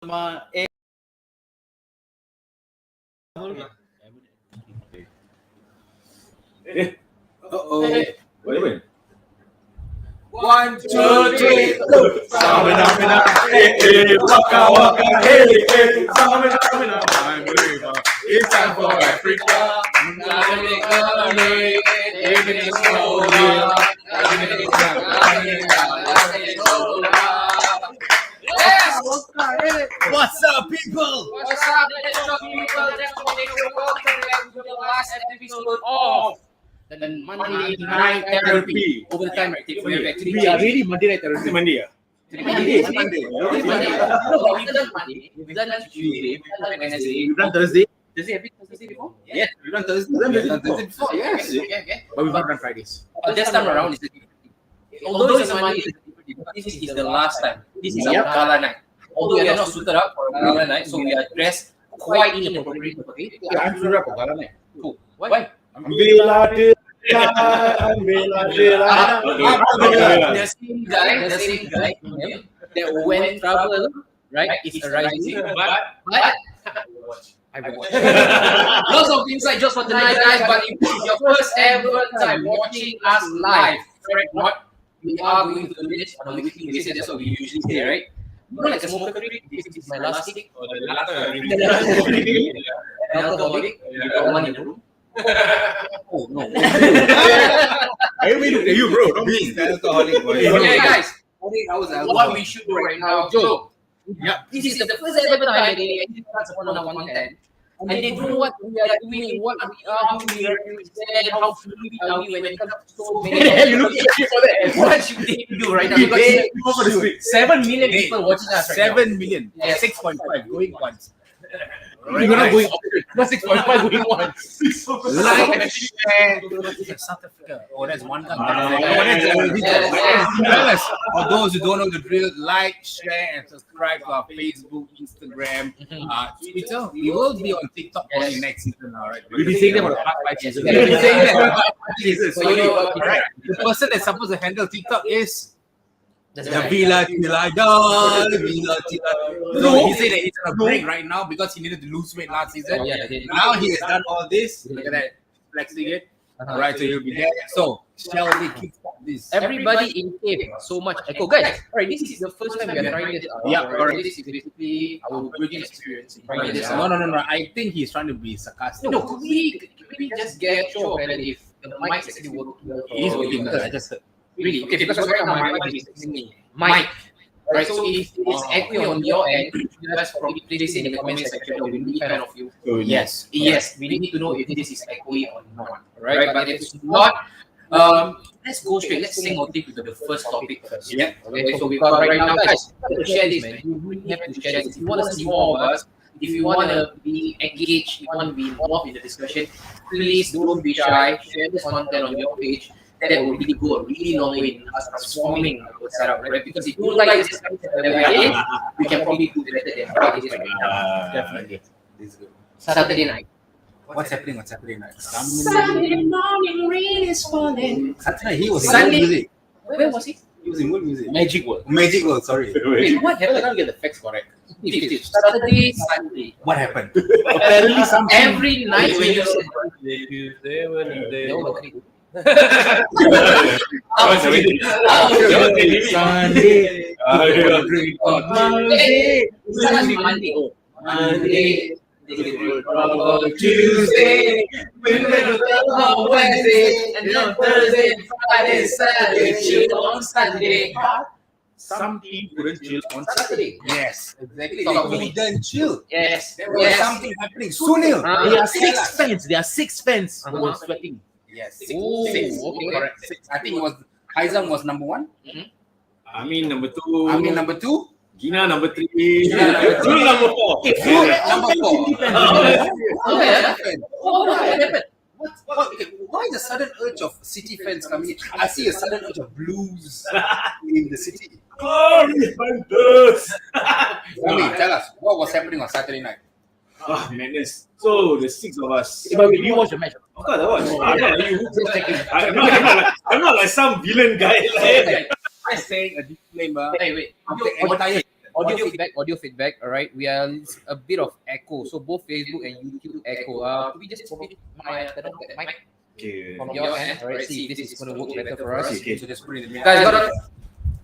What happened? 1, 2, 3, go! Samina, waka waka, hey, samina, it's time for Africa. What's up, people? What's up, people? Welcome to the last episode of the Monday Night Therapy. Over the time, right? We are really Monday Night Therapy. Monday. Monday. We've done Monday, we've done Tuesday, we've done Wednesday, We've done Thursday. Thursday before? Yes, we've done Thursday before. Yes. Okay. But we've not done Fridays. This time around is although it's a Monday, this is the last time. This is our gala night. Although we are not suited up for a gala night, so we are dressed quite inappropriately. Yeah, I'm sure for Gala night. Cool. Why? The same guy that went travel, right, is arriving, but I watch. Lots of inside jokes for tonight, guys, but if it's your first ever time watching us live, correct what? We are going to do this on a weekly basis, that's what we usually say, right? You know, like a smoker drink, this is my last stick. Alcoholic, you got one in the room. Oh no. I mean, look at you, bro. Don't be alcoholic, boy. Okay, guys, what we should do right now, Joe. Yeah. This is the first ever time they start on 110. And they know what we are doing, what we are, how we represent, how free are we when it comes to so many. You look at you for that. What should they do right now? Because 7 million people watching us right now. 7 million. Yeah. 6.5 going once. Right, We're not nice. going up. Not 6.5 going once. Like and share. South Africa. Oh, that's one time. For those who don't know the drill, like, share, and subscribe to our Facebook, Instagram, Twitter. We will be on TikTok for the next season now, right? We've been saying that for the past 5 seasons. We've been saying that for the past 5 seasons. So you know what? Right. The person that's supposed to handle TikTok is That's the right. Villa Tila. No, he said that he's on a break right now because he needed to lose weight last season. Oh, yeah, they did. Now he has done all this. Look at that, flexing it. All right, so he'll be there. So, shall we kickstart this? Everybody in cave, so much echo. Guys, alright, this is the first time we are trying this out. Yeah, Alright, correct. this is basically our virgin experience in trying this No, out. no. I think he's trying to be sarcastic. No, could we just get show of credit if the mic is actually working well? He's working. I just heard. Really? Okay, because right now my mic is texting me. Mic. Right, so if it's echoing on your end, you guys probably please say in the comment section, we really fan of you. So, Yes, we need to know if this is echoey or not. Right, but if it's not, let's go straight. Let's sing or take to the first topic first. Yeah. Okay, so we got right now, guys. To share this, man. You really have to share this. If you want to see more of us, if you want to be engaged, if you want to be involved in the discussion, please don't be shy. Share this content on your page. That will really go a really long way in us transforming our setup, right? Because if you like this content that we're in, we can probably do better than what it is right now. Definitely. This is good. Saturday night. What's happening? What's happening next? Sunday morning rain is falling. Saturday, he was in Sunday- what music? Where was he? He was in what music? Magic World. Magic World, sorry. Wait, what I happened? don't get the facts correct. Saturday, Sunday. What happened? Apparently something. Every night when you say Sunday. on Monday, Monday, Tuesday, Wednesday, and then Thursday, Friday, Saturday, chill on Saturday. Some team couldn't chill on Saturday. Yes, exactly. Talk They to me. couldn't chill. Yes, There was yes. something happening. Sunil. There are six fans who were Uh-huh. sweating. Yes, six. Ooh, Six. okay. Correct. Six. I think it was Haizam was number 1. Amin number 2. Amin number 2. Gina number 3. Gina number Jul number 4. Number 4. What happened? What happened? Okay, why the sudden urge of City fans coming in? I see a sudden urge of blues in the city. Glory Hunters. Tell us, what was happening on Saturday night? Ah, madness. So the 6 of us. But you watch the match? Of course, I watched. I'm not like you. I'm not like some villain guy. I'm saying a disclaimer. Hey, wait. After entire Audio feedback. All right, we are a bit of echo. So both Facebook and YouTube echo. Could we just put my mic Okay. from your end? All right, see if this is going to work better for us. Okay. So just put it in the Guys,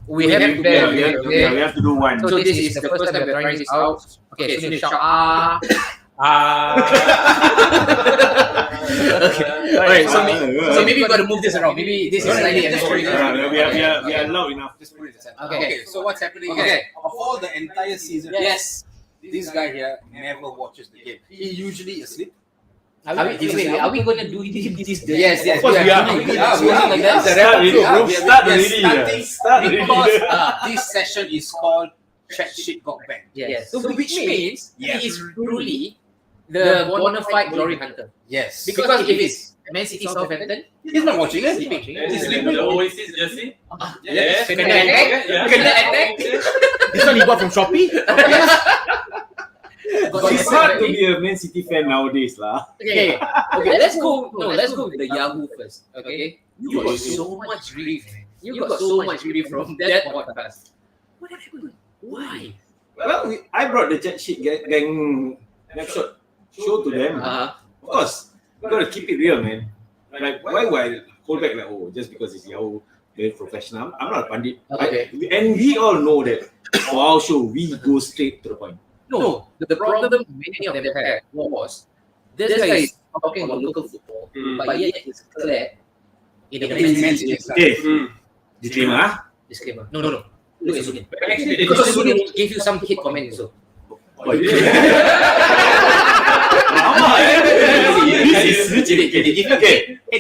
we have to we have to do one. So this is the first time we're trying this out. Okay, so you shout Okay. Alright, so maybe we got to move this around. Maybe this is slightly We are loud enough. Just put it aside. Okay. So what's happening Okay. is, of all the entire season, Yes. this guy here never watches the game. He usually asleep. Are we going to do this? Yes, Of course we are. Like that. Start already. Start already. Because this session is called Chat Shit Got Banned. Yes. So which means Yes. he is truly the bona fide glory hunter. Yes. Because if it's Man City Southampton, He's not watching it. sleeping. He's sleeping. Oasis jersey. Yes. Kena attack. Kena attack. This one he bought from Shopee. It's hard to be a Man City fan nowadays, lah. Okay, let's go. No, let's go with the Yahoo first. Okay, you got so much grief. You got so much grief from that podcast. What happened? Why? Well, I brought the chat sheet gang snapshot show to them. Of course, you gotta keep it real, man. Like, why would I hold back like, oh, just because it's Yahoo, very professional? I'm not a pandit. Okay. And we all know that for our show, we go straight to the point. No, the problem many of them had was this guy is talking about local football, but yet he's clear in the Man City. Okay, disclaimer, ah. Disclaimer. No. Look at Sunin. Actually, Because Sunin gave you some hate comment also. Okay,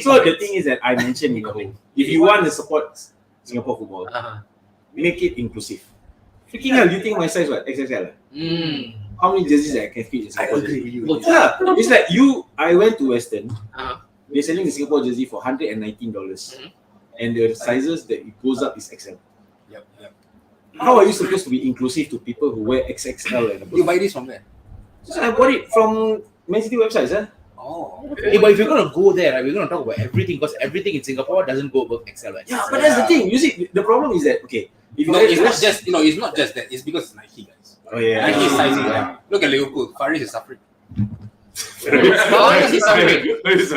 so the thing is that I mentioned, if you want to support Singapore football, make it inclusive. Freaking hell, do you think my size what? XXL? How many jerseys I can fit in Singapore? I agree with you. Yeah, it's like I went to Western. They're selling the Singapore jersey for $119, and the sizes that it goes up is XL. Yep. How are you supposed to be inclusive to people who wear XXL and above? You buy this from there? So I bought it from Man City websites, huh? Oh. Hey, but if you're gonna go there, right, we're gonna talk about everything because everything in Singapore doesn't go above XL. Right? Yeah, but that's the thing. You see, the problem is that if No, it's not just that. It's because it's Nike, guys. Oh yeah. Nike is sizing them. Look at Liverpool. Faris is suffering. Faris is suffering. Faris is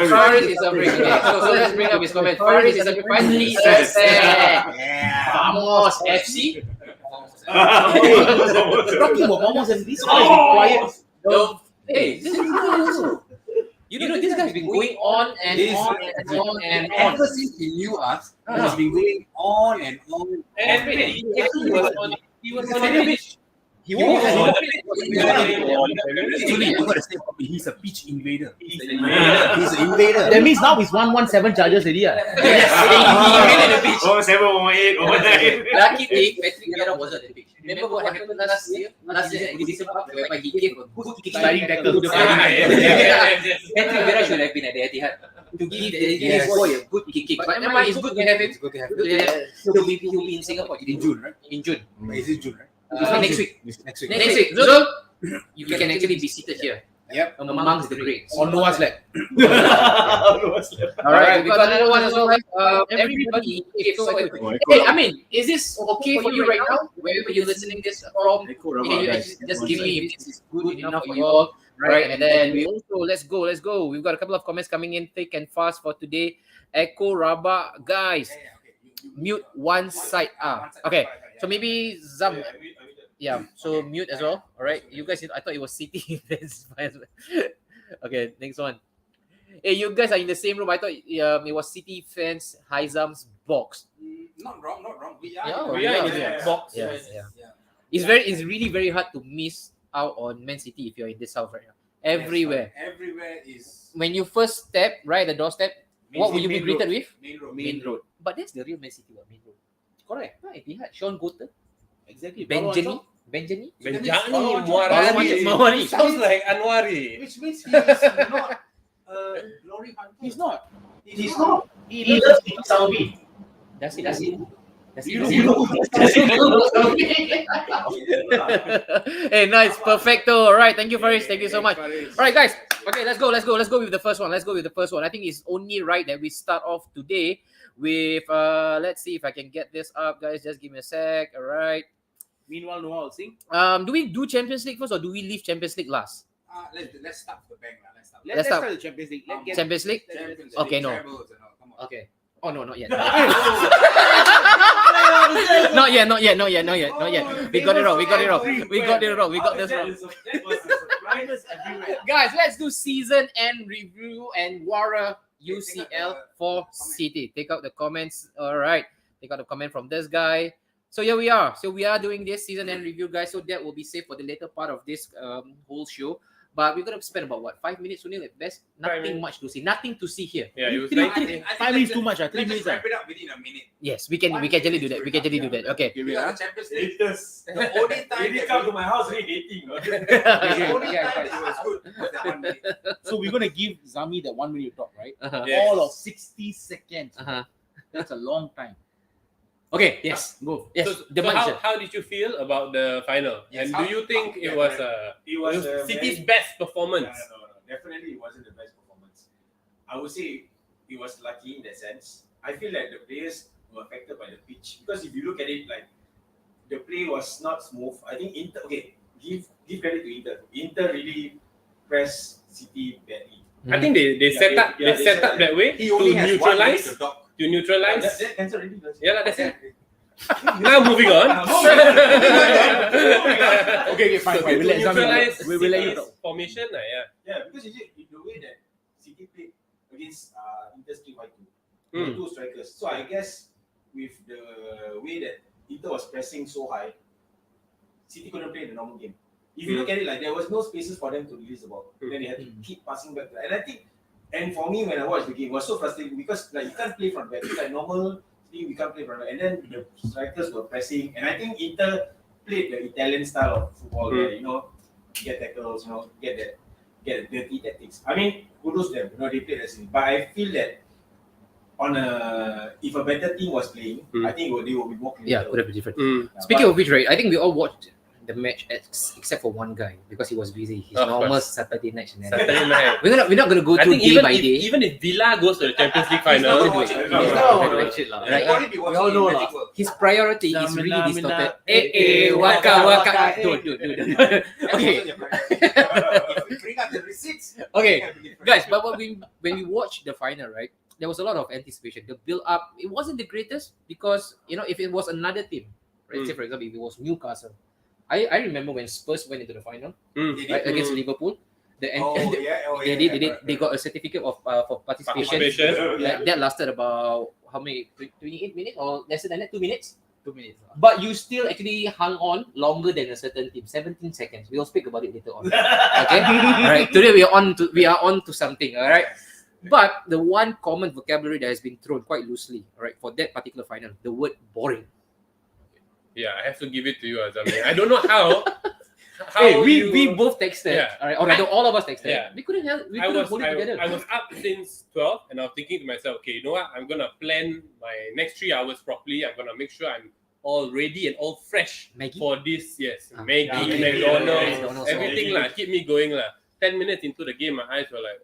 suffering. Okay, so let's bring up his comment. Faris is suffering. Finally says Vamos FC. Talking about Momos and this one is quiet. No. Hey, this is good also. You know, this guy's been going on and on and on and on. Ever since he knew us, he has been going on and on. And wait, he was on the beach. He won't. Actually, you gotta say properly. He's a pitch invader. He's an invader. That means now it's 117 charges already. Yes, he invaded the pitch. 7, 8, 9. Lucky thing, Patrick Vieira wasn't at the pitch. Remember what happened last year in December, whereby he gave a good kick sliding tackle to the Patrick Vieira should have been at the Etihad to give this boy a good kick. But never mind, it's good to have him. He'll be in Singapore in June, right? In June. Is it June, right? Next week. Next week. Next week. So you can actually be seated here. Yep. Amongst the greats. On Noah's lap. Alright, we got another one as well. Everybody, hey, I mean, is this okay for you right now? Wherever you're listening this from, can you just give me if this is good enough for you all? Right, and then we also let's go. We've got a couple of comments coming in thick and fast for today. Echo Rabak, guys. Mute one side. Okay. So maybe Zam. Yeah, so mute as well. All right, you guys. I thought it was City. Okay, next one. Hey, you guys are in the same room. I thought it was City fans. Haizam's box. Not wrong. We are in the box. Yeah. It's really very hard to miss out on Man City if you're in this house right now. Everywhere. Everywhere is. When you first step right the doorstep, what will you be greeted with? Main road. But that's the real Man City. Main road. Correct. Right. They had Sean Goter. Exactly. Benjani. Mawari. Sounds like Anwari. Which means he is not glory hunter. He's not. He loves Saudi. That's it. Hey, nice, perfecto. All right, thank you, Faris. Thank you so much. All right, guys. Okay, let's go with the first one. I think it's only right that we start off today with let's see if I can get this up, guys. Just give me a sec. All right. Meanwhile, Noah will sing. Do we do Champions League first or do we leave Champions League last? Let's start with the bank. Let's start. Let's start. start the Champions League. Let's get Champions League? Champions Okay, no. Trebles and all. Come on. Okay. Oh no, not yet. Not yet. We got it wrong. We got this wrong. That was a surprise everywhere. Guys, let's do season end review and Wara UCL for City. Take out the comments. All right. Take out the comment from this guy. So here we are. So we are doing this season end review, guys. So that will be saved for the later part of this whole show. But we're gonna spend about 5 minutes only at best. Nothing much to see. Nothing to see here. Yeah, it was Three- like 5 minutes too much. 3 Let's minutes. just wrap it up within a minute. Yes, we can actually do that. We can actually do that. Okay. Because the Champions League, Latest. the only time Really that come to my house really dating. the only time that it was good was that 1 minute. So we're gonna give Zami that 1 minute talk, right? Uh-huh. Yes. All of 60 seconds. Uh-huh. That's a long time. Okay. Yes. Go. Yes. So, The so manager. how did you feel about the final? Yes, And how- do you think how- it was It was a City's very- best performance? No. Definitely, it wasn't the best performance. I would say it was lucky in that sense. I feel like the players were affected by the pitch because if you look at it, like the play was not smooth. I think Inter. Okay, give credit to Inter. Inter really pressed City badly. I think they Yeah, set they- up yeah, they they set set up up- that way He to only has 1 minute neutralize to talk. That cancel already. Yeah, that's it. Now moving on. Okay, fine. So We'll let Zami neutralize talk. We'll let you City's talk. formation, yeah. Yeah, because you see, the way that City played against Inter's 3-5-2, Mm. two strikers. So I guess with the way that Inter was pressing so high, City couldn't play the normal game. If you look at it, like there was no spaces for them to release the ball. Then they had to keep passing back. And I think, and for me when I watched the game, it was so frustrating because like you can't play from back. It's like normal thing, we can't play from back. And then the strikers were pressing, and I think Inter played the Italian style of football where get tackles, get the dirty tactics. I mean, kudos them, they played that thing. But I feel that if a better team was playing, I think they will be more clinical. Yeah, could have been different. Mm. Speaking of which, right, I think we all watched the match except for one guy because he was busy. His Of normal course. Saturday night shenanigans. Saturday night. We're not gonna go I through think day by day. even if Villa goes to the Champions League He's not final, gonna watch it. He's He's not not gonna gonna watch watch it. Right. He'll only be watching all know in lah. Magic World. His priority is Zamina, really distorted. Zamina, Waka. waka, Dude. That Okay. wasn't your priority. If you bring up the receipts, Okay, it'll be different. guys, but when we watched the final, right, there was a lot of anticipation. The build up, it wasn't the greatest because if it was another team, right, say for example, if it was Newcastle, I remember when Spurs went into the final right, against Liverpool. They got a certificate of for participation. Participation. That lasted about how many 28 minutes or lesser than that, 2 minutes. 2 minutes. But you still actually hung on longer than a certain team, 17 seconds. We'll speak about it later on. Okay, all right. Today we are on to something. All right. But the one common vocabulary that has been thrown quite loosely, all right, for that particular final, the word boring. Yeah, I have to give it to you, Azami. I don't know how. Hey, you- we both texted, Yeah. all right, or rather, all of us texted. Yeah. We couldn't hold I it together. was up since 12 and I was thinking to myself, okay, you know what? I'm going to plan my next 3 hours properly. I'm going to make sure I'm all ready and all fresh Maggie? for this. Yes, Ah. Maggie, Yeah, McDonald's, McDonald's, everything lah. Keep me going lah. 10 minutes into the game, my eyes were like,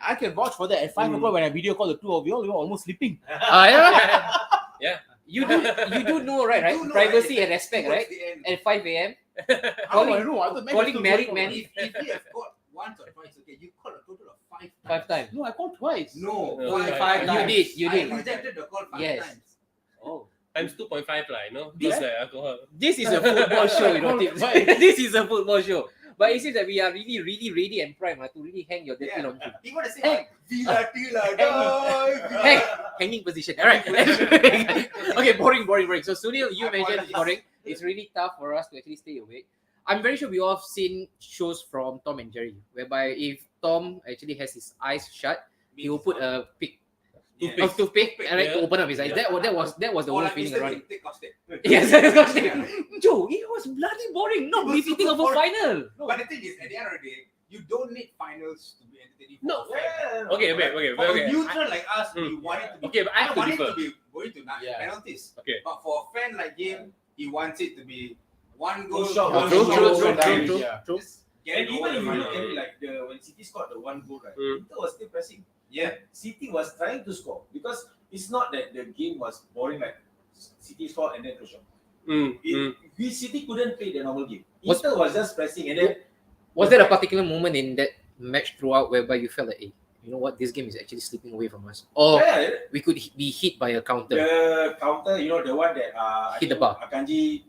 I can vouch for that. At 5 o'clock when I video call the two of you all, we were almost sleeping. Yeah. yeah. You do know, right? You know, Privacy right? and respect, Towards right? the end, At 5 a.m. How Calling- I know? I thought Maggie calling still married called. man. if you have called once or twice, okay, you called a total of 5 times. 5 times. No, I called twice. No, No, five five times. You I did. rejected the call 5 Yes. times. Oh. Times 2.5 lah, This- Just like alcohol. This is a football show, This is a football show. But it seems that we are really, really ready and primed to really hang your dirty Yeah. laundry. You gotta say, Hey. like, Vila, Tila, die. Hey, hanging position. All right. Okay, boring. So Sunil, you mentioned Apologies. boring. It's really tough for us to actually stay awake. I'm very sure we all have seen shows from Tom and Jerry, whereby if Tom actually has his eyes shut, he will put a pick, Yeah. toothpick, and Yeah. to open up his eyes. That was the Or whole like feeling Mr. around Bean, it. take off step. Yes, Joe, it was bloody boring. Not It was befitting of a super boring. final. But the thing is, at the end of the day, you don't need finals to be entertaining. for No. a fan. Okay, For a okay. neutral like us, we Mm. want it to be. Okay, but I have to want it differ. to be going to Yeah. penalties. Okay. But for a fan like him, he wants it to be one goal. shot, one true, goal, true, one true, goal. true. Just get And it even over if the you look at final. it, like when City scored the 1 goal, right? Mm. Inter was still pressing. Yeah. City was trying to score because it's not that the game was boring like City scored and then close shot. We City couldn't play the normal game. Inter was just pressing, and then Was there a particular moment in that match throughout whereby you felt like, hey, you know what, this game is actually slipping away from us, or we could be hit by a counter? The counter, you know, the one that Hit the bar. Akanji.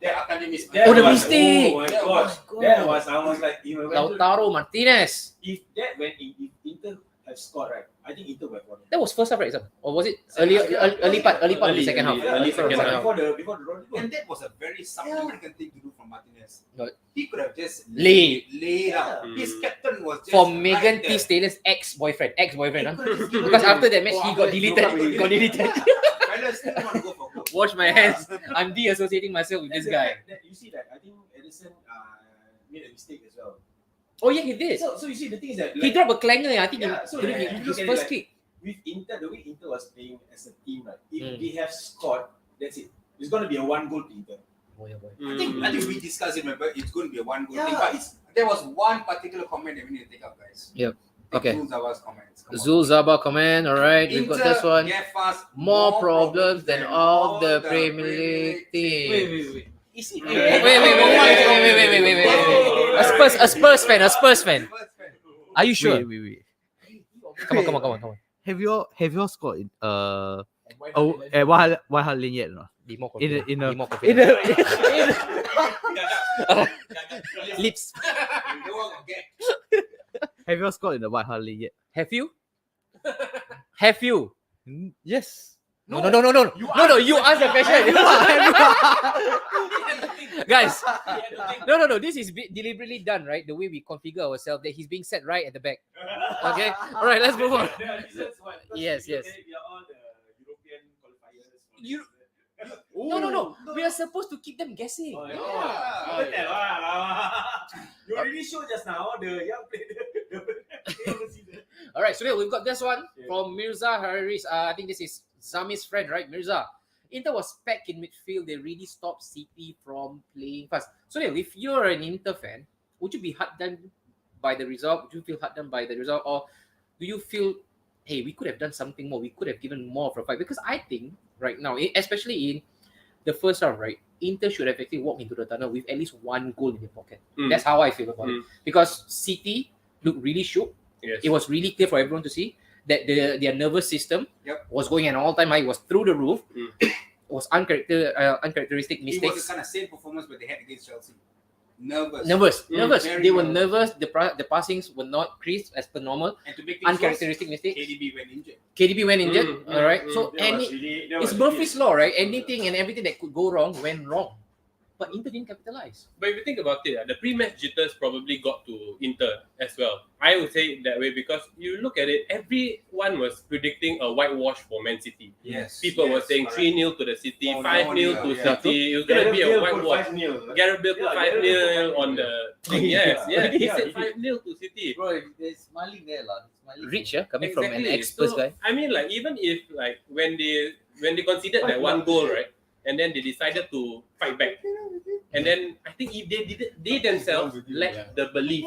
Akanji missed. Oh, the mistake! Oh my gosh, that was, I was like, you know, Lautaro Martinez. if that went in, if Inter have scored, right, I think Inter would have won. That was first half, right, Sam? Or was it early part of the second half? Early second half. half. Before the road. And that was a very significant thing to do from Martinez. Right. He could have just Lay. out. His captain was just For Megan right Thee there. Stalion's ex-boyfriend, huh? He could have just given Because it. after that match, Oh, he got after- deleted. Fellas still want to go for goal. Wash my hands. I'm de-associating myself with this guy. You see that? I think Edison made a mistake as well. Oh yeah, he did. So you see, the thing is that He dropped a clanger. I think so during if you his look at it first like, kick. with Inter, the way Inter was playing as a team, right? If Mm. they have scored, that's it. It's going to be a 1-goal to Inter. I think we discussed it, remember? It's going to be a one goal thing. Yeah, But it's there was one particular comment that we need to take out, guys. Yep. Take Okay. Zulzawa's comments. Come on. Zul Zaba comment. All right, we've got this one. Gave us More problems than all the Premier League teams. wait. Is it? Wait. A Spurs fan. Are you sure? Wait. Come on. Have you all scored in at White Lane yet or not? Be more In confident. a- in a- Be more In confident. Lips. Have you all scored in the White Lane yet? Have you? Have you? Yes. No. You ask the question. Guys. No. This is deliberately done, right? The way we configure ourselves, that he's being set right at the back. Okay. All right. Let's move on. Yes. We are all the European qualifiers. You- No. We are supposed to keep them guessing. You already showed just now the young player. All right, so then we've got this one from Mirza Haris. I think this is Zami's friend, right? Mirza. Inter was packed in midfield. They really stopped City from playing fast. So then, if you're an Inter fan, would you be hard done by the result? Would you feel hard done by the result? Or do you feel, hey, we could have done something more. We could have given more of a fight? Because I think right now, especially in the first half, right, Inter should have actually walked into the tunnel with at least one goal in their pocket. That's how I feel about it. Because City looked really shook. Yes. It was really clear for everyone to see that their nervous system was going at an all-time high. It was through the roof. It was uncharacteristic It was mistakes. the kind of same performance that they had against Chelsea. Nervous. Nervous. Very They were nervous. nervous. The passings were not crisp as per normal. And to make things worse, Uncharacteristic mistakes. KDB went injured. KDB went injured. All right. So That was it's Murphy's law, right? Anything and everything that could go wrong went wrong. But Inter didn't capitalize. But if you think about it, the pre-match jitters probably got to Inter as well. I would say it that way because you look at it, everyone was predicting a whitewash for Man City. Yes. People were saying 3-0 to the City, 5-0 to City. It was going to be a whitewash. Gareth Bale put 5-0 on the thing. Yes. He said 5-0 to City. Bro, there's smiling there lah. Smiling. Rich, coming from an Exactly. ex-Spurs So, guy. I mean, like even if like when they considered that one goal, right, and then they decided to fight back, and then I think if they themselves lacked the belief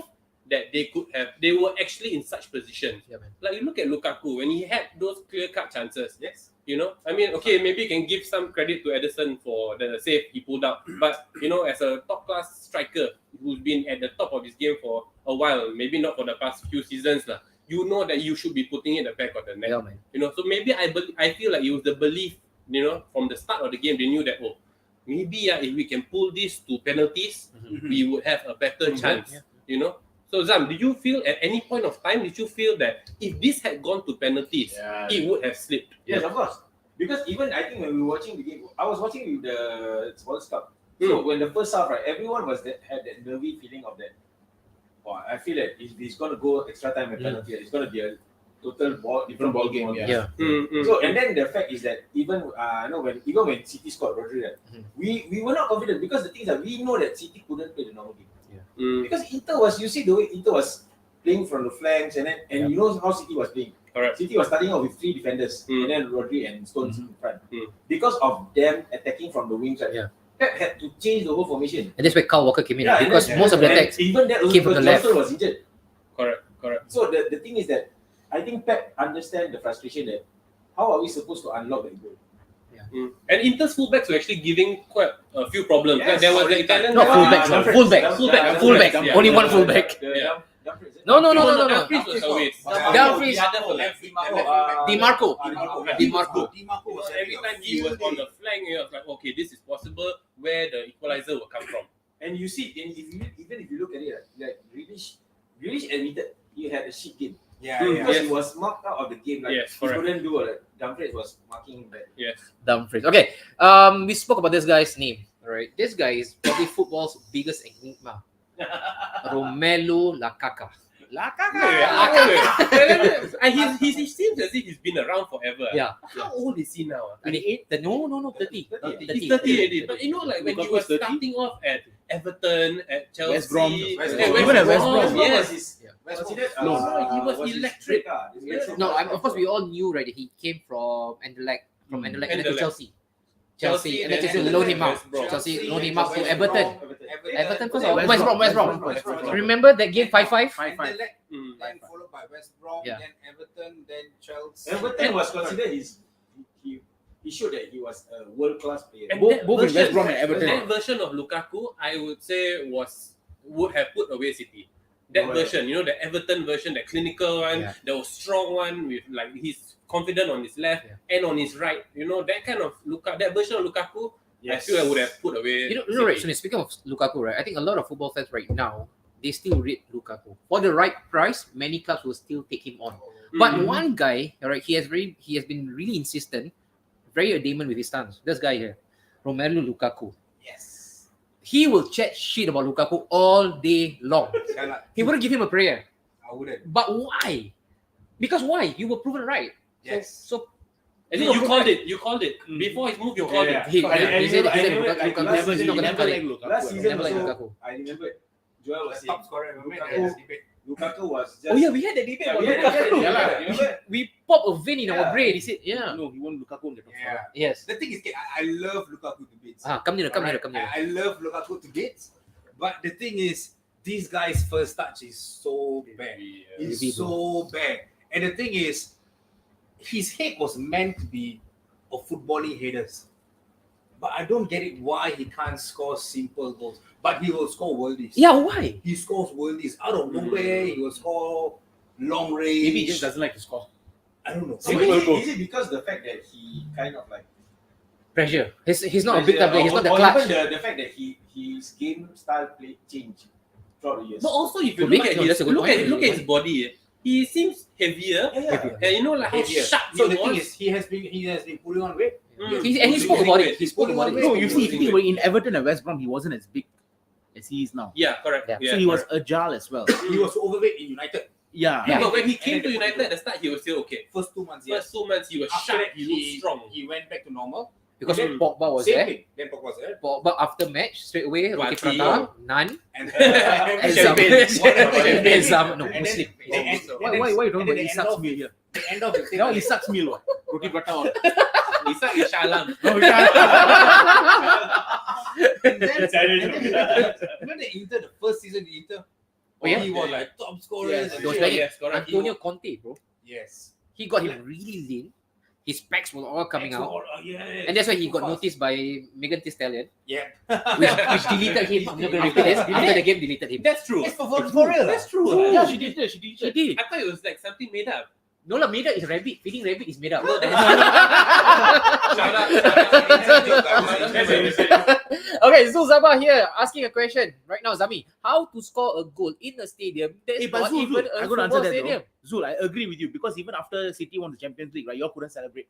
that they were actually in such positions. Yeah, man. Like you look at Lukaku when he had those clear-cut chances. Yes. You know, I mean, okay, maybe you can give some credit to Edison for the save he pulled out, but you know, as a top-class striker who's been at the top of his game for a while, maybe not for the past few seasons, lah, you know that you should be putting it in the back of the net. Yeah, man. You know, so maybe I feel like it was the belief. You know, from the start of the game, they knew that maybe if we can pull this to penalties, we would have a better chance. Yeah. You know. So Zam, did you feel at any point of time that if this had gone to penalties, it would have slipped? Yes, of course. Because even I think when we were watching the game, I was watching with the World Cup. So when the first half, right, everyone had that nervy feeling of that. Wow, I feel that if it's going to go extra time and penalty, it's going to be a total different ball game. Yeah. So and then the fact is that even when City scored Rodri, we were not confident because the thing is that we know that City couldn't play the normal game. Because Inter was, you see the way Inter was playing from the flanks and you know how City was playing. Correct. City was starting off with 3 defenders and then Rodri and Stones in front. Because of them attacking from the wings, right? Yeah. Pep had to change the whole formation. And that's where Kyle Walker came in. Yeah, Because and most of the attacks even that came from the left. Johnson was injured. Correct. So the thing is that I think Pep understands the frustration that how are we supposed to unlock that goal? And Inter's fullbacks were actually giving quite a few problems. Yes, There was the Italian Not fullback, guy. fullback. Yeah. Only one fullback. Yeah. No. Dumfries was away. Dumfries, Di Marco. So every time he was on the flank, he was like, okay, this is possible. Where the equalizer will come from? And you see, even if you look at it, like Grealish admitted he had a shit game. Because he was marked out of the game. Like Yes, he correct. couldn't do it. Dumfries was marking him back. Yes. Dumfries. Okay. We spoke about this guy's name. Alright. This guy is probably football's biggest enigma. Romelu Lukaku. And he seems as if he's been around forever. Yeah. How old is he now? 28? No, 30. 30. He's 30 already. But you know, like when he was starting off at Everton, at Chelsea, West Brom. Even at West Brom, yes. He was electric. No, of course we all knew, right, that he came from Anderlecht, and then to Anderlecht. Chelsea, and then then Chelsea loaned him out. West Brom. Chelsea loaned him out to Everton. Everton first or West West Brom? Remember that game 5-5? Then followed by West Brom, Yeah. then Everton, then Chelsea. Everton was considered he showed that he was a world class player. And Both that in West version- Brom and Everton. That version of Lukaku, I would say would have put away City. That version, you know, the Everton version, the clinical one, Yeah. the strong one with like he's confident on his left and on his right. You know, that kind of that version of Lukaku, I feel I would have put away. You know, right, so speaking of Lukaku, right, I think a lot of football fans right now, they still rate Lukaku. For the right price, many clubs will still take him on. But one guy, right, he has been really insistent, very adamant with his stance. This guy here, Romelu Lukaku. Yes. He will chat shit about Lukaku all day long. He wouldn't give him a prayer. I wouldn't. But why? Because why? You were proven right. Yes. So And then you called it. You called it. Before his move, you called it. he said Lukaku Lukaku is not going to cut it. Last season Never like also, Lukaku. I remember Joel was saying Top scorer, remember? Lukaku was just. Oh yeah, we had that debate about Lukaku. Remember? We pop a vein in our brain. He said, yeah. No, he won Lukaku in the top Yeah. Yes. The thing is, I love Lukaku to bits. Come near. I love Lukaku to bits. But the thing is, this guy's first touch is so bad. It's so bad. And the thing is, his head was meant to be a footballing headers. But I don't get it why he can't score simple goals. But he will score worldies. Yeah, why? He scores worldies. Out of nowhere, he will score long range. Maybe he just doesn't like to score. I don't know. Is it because the fact that he kind of like Pressure. He's not a big time player. He's not the or clutch. even the fact that his game style play changed throughout the years. But also, if you Could be. look at No, his that's a good point. look at his body, he seems heavier. Yeah. And you know, like how Heavier. sharp So he the thing was. is, he has been putting on weight. He spoke about it. He spoke about it. No, you see, in Everton and West Brom, he wasn't as big as he is now. Yeah, correct. Yeah. Yeah, So he was correct. agile as well. He was overweight in United. Yeah. Yeah, but when he came And to then- United at the start, he was still okay. First 2 months, yes. First 2 months, he was After sharp. that, He looked strong. He went back to normal. Because Then- Pogba was Same there. thing. Then Pogba was there. Pogba after match, straight away, roti Roti. prata, naan, And and some, and some, no, And then- Muslim. and then- Why you don't and about then Isak's meal here? the end of the thing. Now Isak's meal, what? Roti prata all. Isak is Shalam. No, we can't. And then when they entered the first season, Oh, yeah? he was like top scorer. Yes. and Those shit. guys- Yes, correct. Antonio Conte, bro. Yes. He got him really lean. His pecs were all coming out. Yes. And that's why he got noticed by Megan Thee Stallion, Yeah. which deleted him. I'm not going to repeat this. After the game, deleted him. That's true. It's for real. That's true. Yeah, she did. She She did. I thought it was like something made up. No, lah, made up is rabbit. Feeding rabbit is made up. Shout out. Okay, so Zaba here asking a question right now, Zami. How to score a goal in a stadium that Hey, is but not Zul, even I a got to answer football that stadium? though. Zul, I agree with you because even after City won the Champions League, right, you all couldn't celebrate.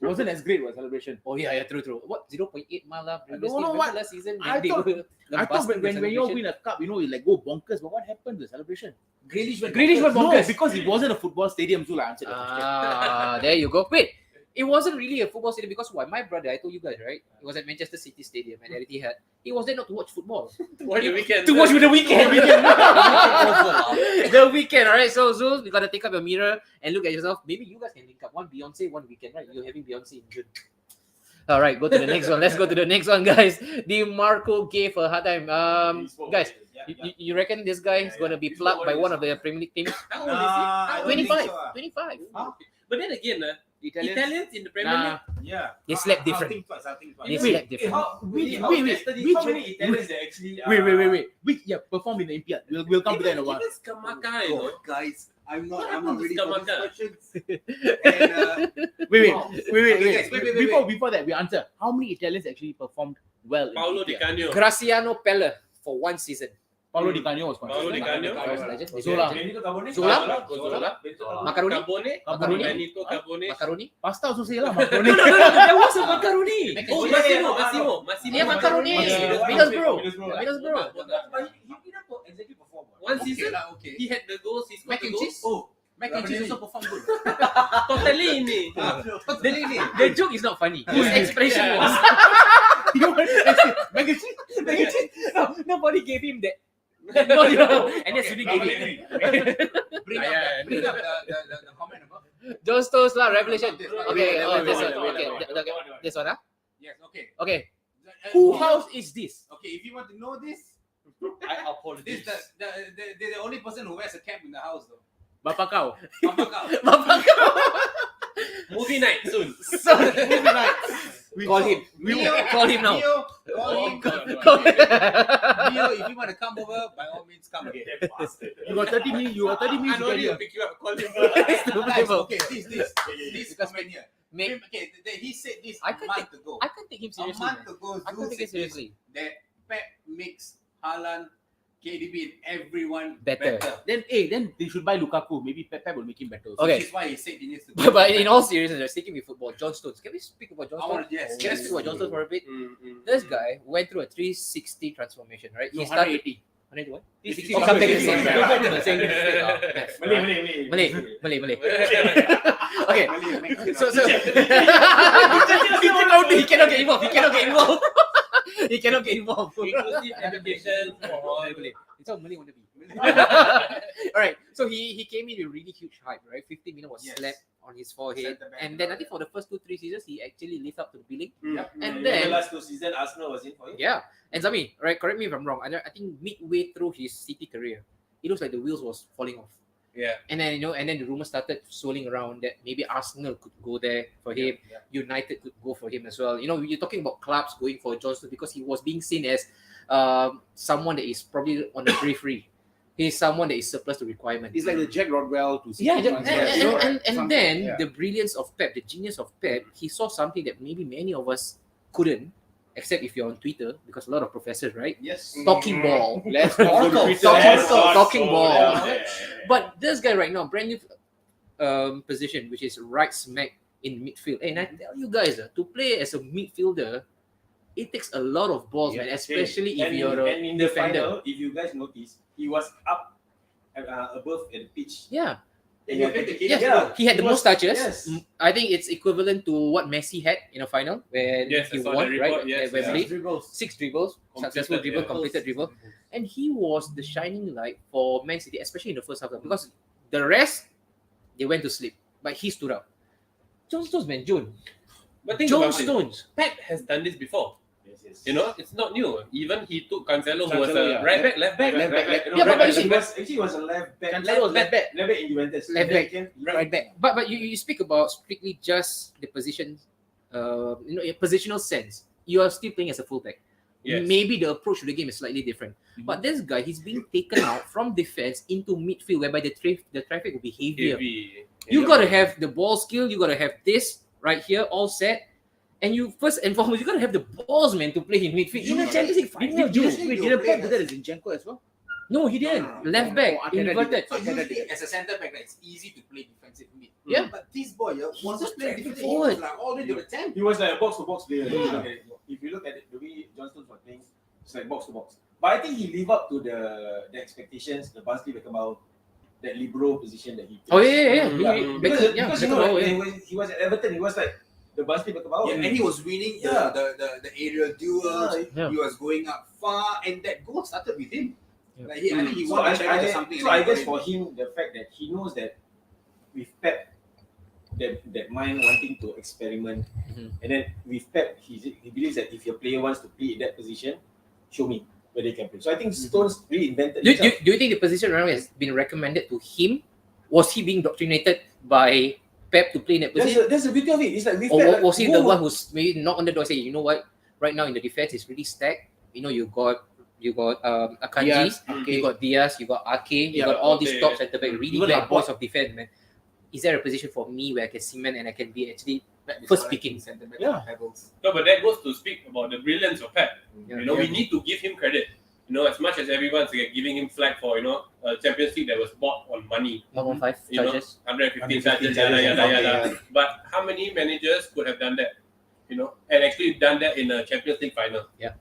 It wasn't as great was celebration. Oh yeah, true. What 0.8 mile lah? I don't know what- last season. I they thought- were I thought lambasting the when you all celebration. win a cup, you know, you like go bonkers. But what happened to the celebration? Grealish went went No, bonkers. because it wasn't a football stadium. Zul, I answered the question. There you go. Wait, it wasn't really a football stadium because why? My brother, I told you guys, right? It was at Manchester City Stadium and everything had. He was there not to watch football. What the weekend? To watch with the weekend. The weekend, alright. So Zul, you gotta take up your mirror and look at yourself. Maybe you guys can link up one Beyonce, one weekend, right? You're having Beyonce in June. All right, go to the next one. Let's go to the next one, guys. Di Marco gave a hard time. Guys, you reckon this guy is gonna be plucked by one of the Premier League teams? How old is he? I don't think 25. so. 25. But then again, Italians in the Premier League. Yeah. They slept I'll different. think twice. I'll think twice. They Wait, slept different. How many Italians that actually? Wait. Which perform in the Olympiad? We'll come to that in a while. Even Scamacca, you know. God, guys, I'm not happened to ready for these Scamacca? questions. And, Wait. Okay, guys, wait. Before that, we answer. How many Italians actually performed well? in Paolo the Di Olympiad? Canio. Graziano Pelle for 1 season. Paolo Di Canio was Paolo Di Canio. Legend. Zola. Benito Carbone. Zola. Macaroni. Macaroni. Carbone. Benito Carbone. Macaroni. Pasta also say lah. Macaroni. There was a macaroni. Oh, Massimo. Yeah, macaroni. Middlesbrough. Middlesbrough. But he didn't exactly perform. One season, okay. he had the goals, he scored Mac the and goals. cheese. Oh, mac and cheese also perform good. Totally ini. The joke is not funny. His expression was. Mac and cheese. Nobody gave him that. No. And then Sudi gave it. Bring up the comment about. John Stones lah, revelation. This Okay, one. this Wait, one. wait, Okay, this one, huh? Yes, okay. Okay. Who house is this? Okay, if you want to know this, I apologize. this the only person who wears a cap in the house though. Bapa kau. Papa Kau. Movie night soon. Call him. Call him now. Neo, call him. Call him. Neo, if you want to come over, by all means come again. You got 30 minutes. You got 30 I minutes. know to you get pick you up, call him. Guys, okay, this comment here. Mate, Okay, he said this I a can't month ago. I can't take him A seriously. month Man. ago, I can't Zeus take him said this, seriously. that Pep makes Haaland, KDB, and everyone Better. Then they should buy Lukaku. Maybe Pep will make him better. Okay. Which is why he said he needs to. But in all seriousness, sticking with football, John Stones. Can we speak about John Stones? Yes. Can we speak about John Stones for a bit? Mm. This guy went through a 360 transformation, right? No, He started 180. 180 what? This Oh, come back to the same. Yeah. Go back to the same. Malay. Okay. So he cannot get involved. He cannot get involved. Inclusive education for all. It's all Malay wannabe. All right. So he came in with really huge hype, right? 50 million was Yes. slapped on his forehead, Centre back. and then I think for the first 2-3 seasons he actually lived up to the billing. And the then last 2 seasons, Arsenal was in for him. yeah, and Zami, right? Correct me if I'm wrong. I think midway through his City career, it looks like the wheels was falling off. Yeah. And then the rumors started swirling around that maybe Arsenal could go there for him. United could go for him as well. You're talking about clubs going for Johnson because he was being seen as someone that is probably on the periphery. He's someone that is surplus to requirement. It's like the Jack Rodwell to Yeah, City. and then the brilliance of Pep, the genius of Pep, he saw something that maybe many of us couldn't, except if you're on Twitter, because a lot of professors, right? Yes. Talking ball. Let's go to Twitter. Talking ball. But this guy right now, brand new position, which is right smack in midfield. And I tell you guys, to play as a midfielder, it takes a lot of balls, man, especially if you're a in the defender. final, if you guys notice, he was up above at the pitch. Yeah. And Yeah, he had the most touches. Yes. I think it's equivalent to what Messi had in a final when Yes, I he saw won, the right? report, yes, At Wembley. 6 dribbles, Completed, successful dribble, yeah. completed dribble. And he was the shining light for Man City, especially in the first half, because the rest, they went to sleep. But he stood up. John Stones, man, But think John about it. Stones. Pep has done this before. Yes. It's not new. Even he took Cancelo, who was Cancelo, a yeah. right back, left back. Yeah, but you see, he was a left back. Cancelo was left back. Left back in Juventus. Left back. Right back. But you speak about strictly just the position, a positional sense. You are still playing as a fullback. Yes. Maybe the approach to the game is slightly different. But this guy, he's being taken out from defense into midfield, whereby the traffic will be heavier. Heavy. You gotta have the ball skill. You gotta have this right here all set. And you first and foremost, you gotta have the balls, man, to play in midfield. In a Champions League final, Didn't Pep do that as Zinchenko as well? No, he didn't. Left back, inverted. So usually as a centre back, it's easy to play defensive mid. Yeah. But this boy was just playing defensive forward. He was like all the way to the 10. He was like a box-to-box player. If you look at it, the way Johnston was playing, it's like box-to-box. But I think he lived up to the expectations, the Barnsley Beckenbauer, that libero position that he plays. Oh yeah. Because he was at Everton, he was like the Barnsley Beckenbauer. Yeah, and he was winning the aerial duels. Yeah. He was going up far, and that goal started with him. Yeah. Like I think he So won I the challenge or something. I guess for him, the fact that he knows that with Pep, that mind wanting to experiment, and then with Pep, he believes that if your player wants to play in that position, show me where they can play. So I think Stones really invented Do himself. you think the position right now has been recommended to him? Was he being indoctrinated by Pep to play in that position? That's the beauty of it. It's like with Or Pep, was he who the would- one who's maybe knock on the door and say, you know what, right now in the defense is really stacked. You know, you got Akanji, Diaz, you got Diaz, you got Ake, you Yeah, got all these okay. top centre back, really Even bad Laporte. boys of defense, man. Is there a position for me where I can cement and I can be actually first picking? Yeah. No, but that goes to speak about the brilliance of Pep. Yeah. You know, we need to give him credit. You know, as much as everyone's giving him flack for, you know, a Champions League that was bought on money. 115 You know, charges. 115 charges, yada, yada, yada. But how many managers could have done that? You know, and actually done that in a Champions League final. Yeah.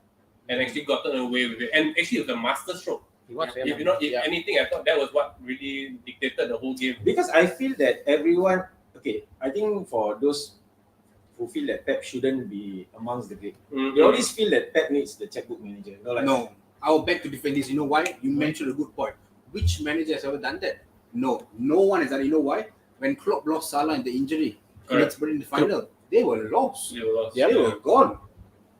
And actually gotten away with it. And actually it was a master stroke. He was, If you know, if anything, I thought that was what really dictated the whole game. Because I feel that everyone, okay, I think for those who feel that Pep shouldn't be amongst the great, they always feel that Pep needs the checkbook manager. You know, like, No, I will beg to defend this. You know why? You mentioned a good point. Which manager has ever done that? No one has done it. You know why? When Klopp lost Salah in the injury, Correct. in the final, they were lost. You lost. They were gone.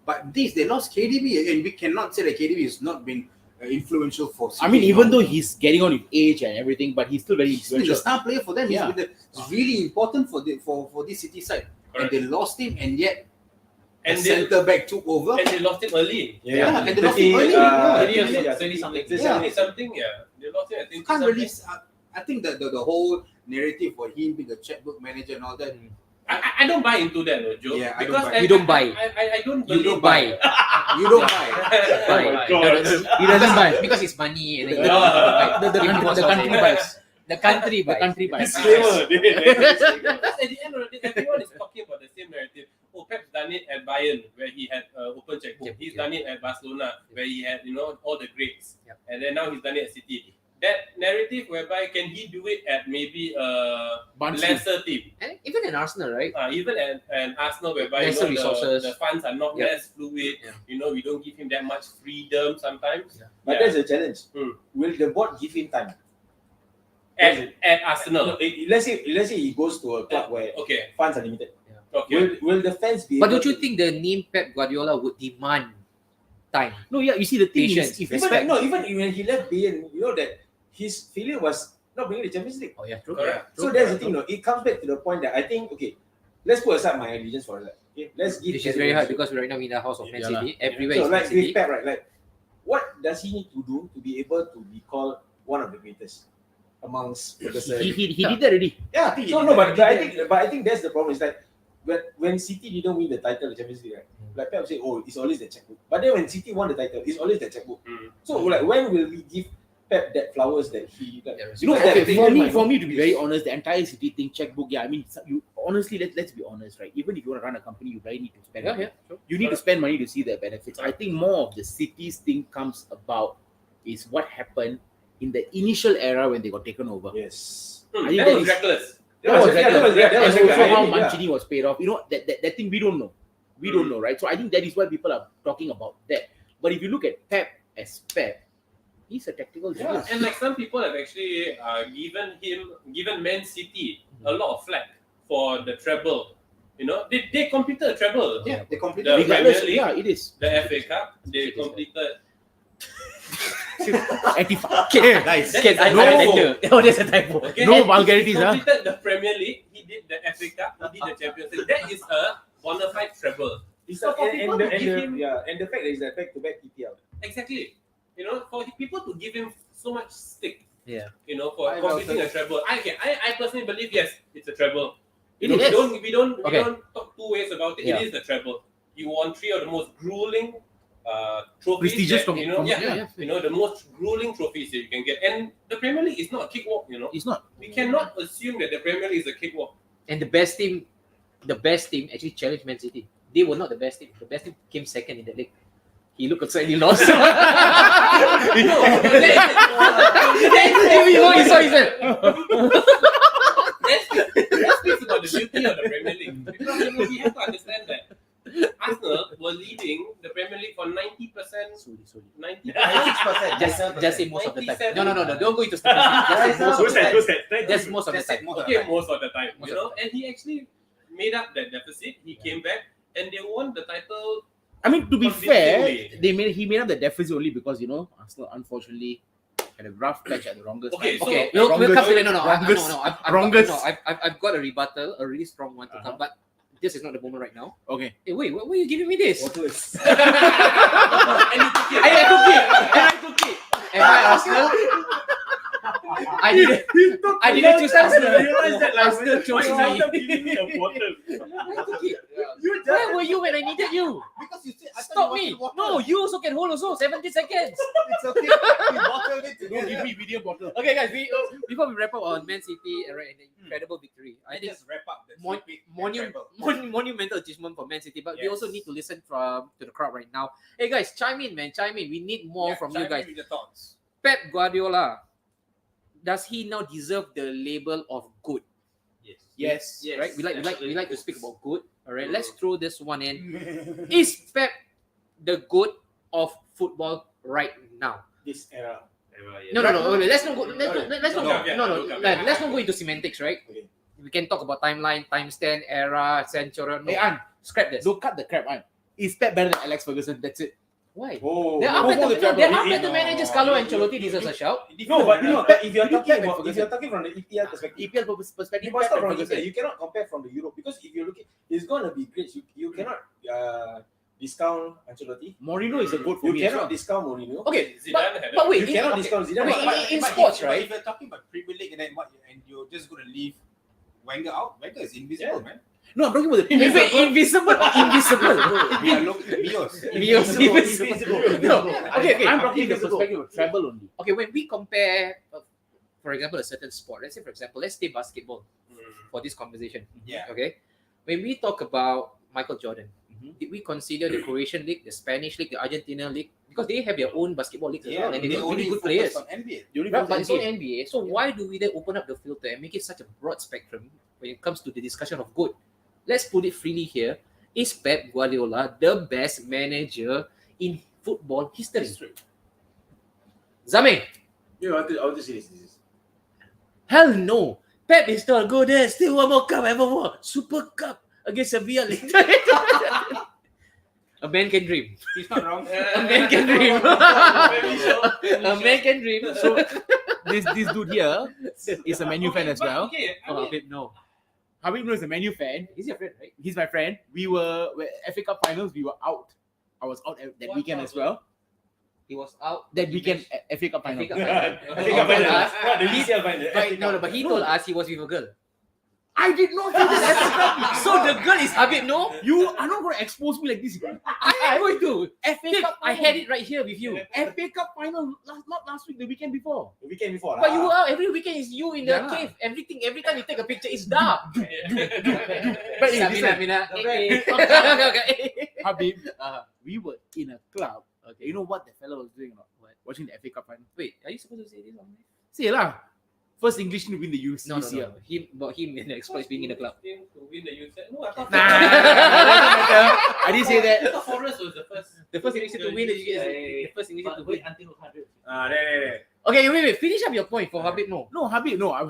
But they lost KDB, and we cannot say that KDB has not been influential for City. I mean, even though he's getting on with age and everything, but he's still very he's been the influential. star player for them, Yeah. it's really important for this City side. Correct. And they lost him, and yet And the they, centre back took over. and they lost him early. Yeah, and they lost him early. 30 something. Yeah. Something, yeah. They lost him, I think. You can't something. really. I think that the whole narrative for him being a checkbook manager and all that. I don't buy into that, no, Joe. Yeah, I don't because buy. You don't buy. I don't You believe don't buy. You don't buy. Buy. He doesn't buy. Because it's money and then The country buys. The country The buys. country buys. disclaimer. Because at the end of the day, everyone is talking about the same narrative. Oh, Pep's done it at Bayern, where he had open checkbook. He's done it at Barcelona, where he had, you know, all the greats. Yep. And then now he's done it at City. That narrative whereby can he do it at maybe a Barnsley. lesser team, And even in Arsenal, right? even at an Arsenal whereby Lesser you know, resources. the funds are not Yep. as fluid. Yeah. You know, we don't give him that much freedom sometimes. Yeah. But that's a challenge. Hmm. Will the board give him time? At Arsenal. No, let's say he goes to a club where Okay. funds are limited. Okay. Will the fans be? But able don't you to- think the name Pep Guardiola would demand time? No, yeah, you see the thing Patience. is, if Even respect, even when he left Bayern, you know that his failure was not bringing the Champions League. Oh yeah, true. Correct. So that's the thing. No, it comes back to the point that I think, okay, let's put aside my allegiance for that. Okay, let's give. Which is very hard because right now we're in the house of Man Yeah City. Everywhere So is Man like City. with Pep, right? Like, what does he need to do to be able to be called one of the greatest amongst Ferguson? he did that already. Yeah, so no, but I think that's the problem. Is like when City didn't win the title, the Champions League, right? Like Pep say, oh, it's always the checkbook. But then when City won the title, it's always the checkbook. So like, when will we give Pep that flowers that he? Like, Yeah, You know, that okay, thing for in me, my- for me to be very honest, the entire City thing, checkbook, yeah, I mean, you honestly, let's be honest, right? Even if you want to run a company, you really need to spend money. Sure. You need to spend money to see the benefits. I think more of the City's thing comes about is what happened in the initial era when they got taken over. Yes. I think That that was is- reckless. That was that was and also reckless. how Yeah. Mancini was paid off. You know, that thing we don't know. We don't know, right? So I think that is why people are talking about that. But if you look at Pep as Pep, he's a tactical Yeah, genius. and like some people have actually given Man City a lot of flack for the treble. You know, they completed a treble. Yeah, they completely. The Regardless, Premier League, yeah, it is. the FA Cup, they completed. Okay, guys. Oh, there's a typo. Okay, No and vulgarities, he huh? completed the Premier League. He did the FA Cup. He did the Champions League. That is a bona fide treble. It's So like, for people to give him and the fact that it's a back-to-back EPL. exactly, you know, for people to give him so much stick. Yeah. You know, for I completing a treble. I personally believe yes, it's a treble. It You know, is. we don't Okay. talk two ways about it. Yeah. It is the treble. You won 3 of the most grueling trophies. Prestigious that, you know, from- yeah, you know, the most grueling trophies that you can get. And the Premier League is not a cakewalk, you know. It's not. We cannot assume that the Premier League is a cakewalk. And the best team actually challenged Man City. They were not the best team. The best team came second in the league. He looked slightly lost. No, that speaks about the beauty of the Premier League. Because you know, we have to understand that Arsenal were leading the Premier League for 90%. 90%. just say most of the time. 97. No. Don't go into statistics. Just say most of the time. That's most of the time. Okay, most of the time, Most you know, and he actually made up that deficit. He came back and they won the title. I mean, to be fair, Convincingly. he made up the deficit only because, you know, Arsenal unfortunately at a rough patch at the wrongest Okay, time. so- Okay, we'll come to that. Wrongest. I've got a rebuttal, a really strong one to come, but this is not the moment right now. Okay. Hey, wait, why are you giving me this? And you took it. I took it. Am I Arsenal? I didn't choose Arsenal. Arsenal chose me. I took it. Where were you when I needed you? Because you said, Stop me. No, you also can hold also. 70 seconds. It's okay. We bottled it. Don't give me video bottle. Okay, guys. Before we wrap up on Man City and the incredible victory, I think Just wrap up the monumental achievement for Man City. But we Yes. also need to listen to the crowd right now. Hey guys, chime in, man. Chime in. We need more from you guys. With your thoughts. Pep Guardiola, does he now deserve the label of good? Yes. Right? We like to speak about good. All right, let's throw this one in. Is Pep the good of football right now? This era. No. Wait, let's not go. Let's not go into semantics, right? Okay. We can talk about timeline, time stamp, era, century. Hey, An, Scrap this. don't cut the crap, An. Is Pep better than Alex Ferguson? That's it. Why? Oh. There are no, no, better managers. Carlo Ancelotti deserves a shout. No, but you know, if you're talking Pep about, and if you're talking from the EPL perspective, EPL perspective, you must Pep start and from Ferguson. EPL. You cannot compare from the Europe because if you look at, it's gonna be great. You cannot discount Ancelotti. Mourinho is a good for You me. as cannot well. discount Mourinho. Okay, Zidane had but a- wait, You cannot discount Zidane. Okay, in But sports, if- right? If you're talking about Premier League and then and you're just gonna leave Wenger out, Wenger is invisible, man. No, I'm talking about the Invisible or invisible? We are looking at Mios. No. Okay. I'm talking the perspective of Treble only. Okay, when we compare, for example, a certain sport, let's say, for example, let's take basketball for this conversation. Yeah. Okay. When we talk about Michael Jordan, Mhm. did we consider the Croatian league, the Spanish league, the Argentina league? Because they have their own basketball leagues as well, and they got really good players. On NBA. Right, but it's all NBA. So why do we then open up the filter and make it such a broad spectrum when it comes to the discussion of good? Let's put it freely here. Is Pep Guardiola the best manager in football history? Zame, You know, I want to say this. hell no. Pep is not good there. Still one more cup, ever more. Super Cup against Sevilla later. A man can dream. He's not wrong. A man can dream. A man can dream. So this dude here is a Man U fan as well. Okay, Oh, babe, no. Habib is a Man U fan. He's your friend, right? He's my friend. We were FA Cup finals. We were out. I was out that weekend as well. He was out. That weekend FA Cup final. FA Cup final. I think I find us. the UCL find But he told us he was with a girl. I did not say this FA Cup. So the girl is Habib, no? You are not going to expose me like this. I am going to. FA Babe, Cup. I had it right here with you. FA Cup final. Not last week. The weekend before. The weekend before. But you were out every weekend. Is you in the Yeah. cave. Every time you take a picture, it's dark. But Samina. Okay. Habib, we were in a club. Okay. You know what the fellow was doing or not? What? Watching the FA Cup final. Wait, are you supposed to say this on me? Say lah. First English to win the UCL. No. Him and the exploits being in the club. To win the UCL. No, I thought I didn't say that. I thought Forrest was the first. The first English to win the first English to win. until 100. There. Okay, wait. Finish up your point for Habib. No. No, Habib, no. I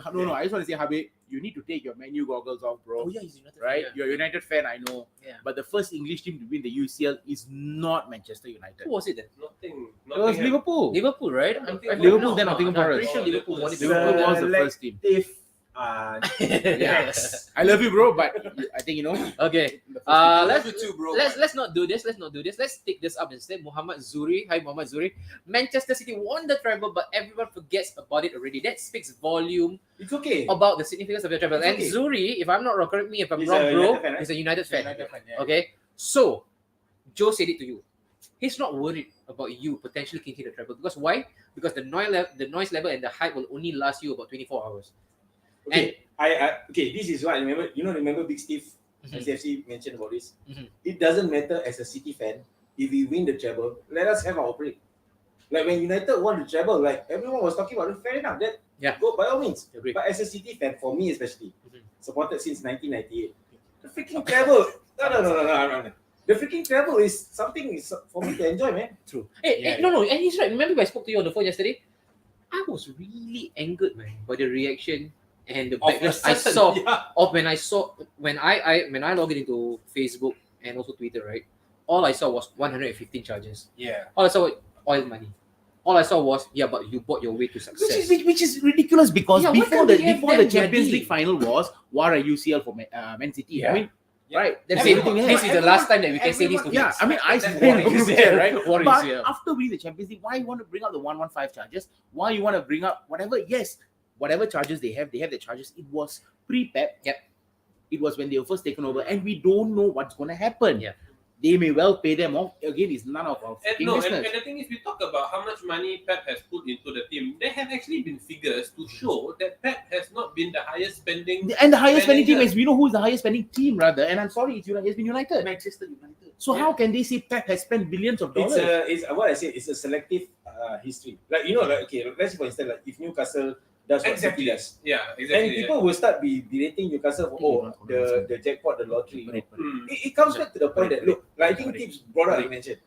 just want to say, Habib, you need to take your menu goggles off, bro. Oh yeah, he's United. Right? Yeah. You're a United fan, I know. Yeah. But the first English team to win the UCL is not Manchester United. Who was it then? Nothing. It was Liverpool. Liverpool, right? Liverpool, then Nottingham I'm Forest. pretty sure Liverpool won it. Liverpool was the first team. If Yes. I love you, bro, but I think, you know. Okay. the first Let's You too, bro. let's not do this. Let's take this up instead. Muhammad Zuri. Hi, Muhammad Zuri. Manchester City won the treble, but everyone forgets about it already. That speaks volume it's okay. about the significance of the treble. And Okay. Zuri, if I'm not wrong, correct me if I'm He's wrong, a bro. United fan, right? He's a United fan. Yeah. Okay. So, Joe said it to you. He's not worried about you potentially kicking the treble because why? Because the noise level and the hype will only last you about 24 hours. Okay. Okay, this is what I remember. Remember Big Steve Mhm. SFC mentioned about this. Mhm. It doesn't matter as a City fan if we win the treble. Let us have our break. Like when United won the treble, like everyone was talking about it. Fair enough. That go by all means. Agree. But as a City fan, for me especially, Mhm. supported since 1998, the freaking treble. No. The freaking treble is something for me to enjoy, man. True. Hey, no, and he's right. Remember I spoke to you on the phone yesterday? I was really angered, man, by the reaction and the backlash I saw of when I logged into Facebook and also Twitter, right? All I saw was 115 charges. Yeah. All I saw was oil money. All I saw was, yeah, but you bought your way to success. Which is ridiculous because Yeah, why before can't the we have before the them Champions ready? League final was what a UCL for Man City. I mean, right? Then That's say, everything this there. is the last time that we can say this to Yeah, I mean, I That's support what it is, UCL, right? What is But UCL? after winning the Champions League, why you want to bring up the 115 charges? Why you want to bring up whatever? Yes, whatever charges they have the charges. It was pre-Pep. Yep. It was when they were first taken over, and we don't know what's going to happen. Yeah. They may well pay them off. Again, it's none of our And fucking no, and business. the thing is, we talk about how much money Pep has put into the team. There have actually been figures to show that Pep has not been the highest spending. And the highest spending team manager. is, we know who's the highest spending team, rather. And I'm sorry, it's been United. Manchester United. So how can they say Pep has spent billions of dollars? It's what I say. It's a selective history. Like okay, let's say for instance, like if Newcastle does what Exactly. City does, Yeah, then exactly. people will start berating Newcastle for the jackpot, the lottery. You know. Mm. It comes back to the point that look, like I think Tips brought up, you mentioned,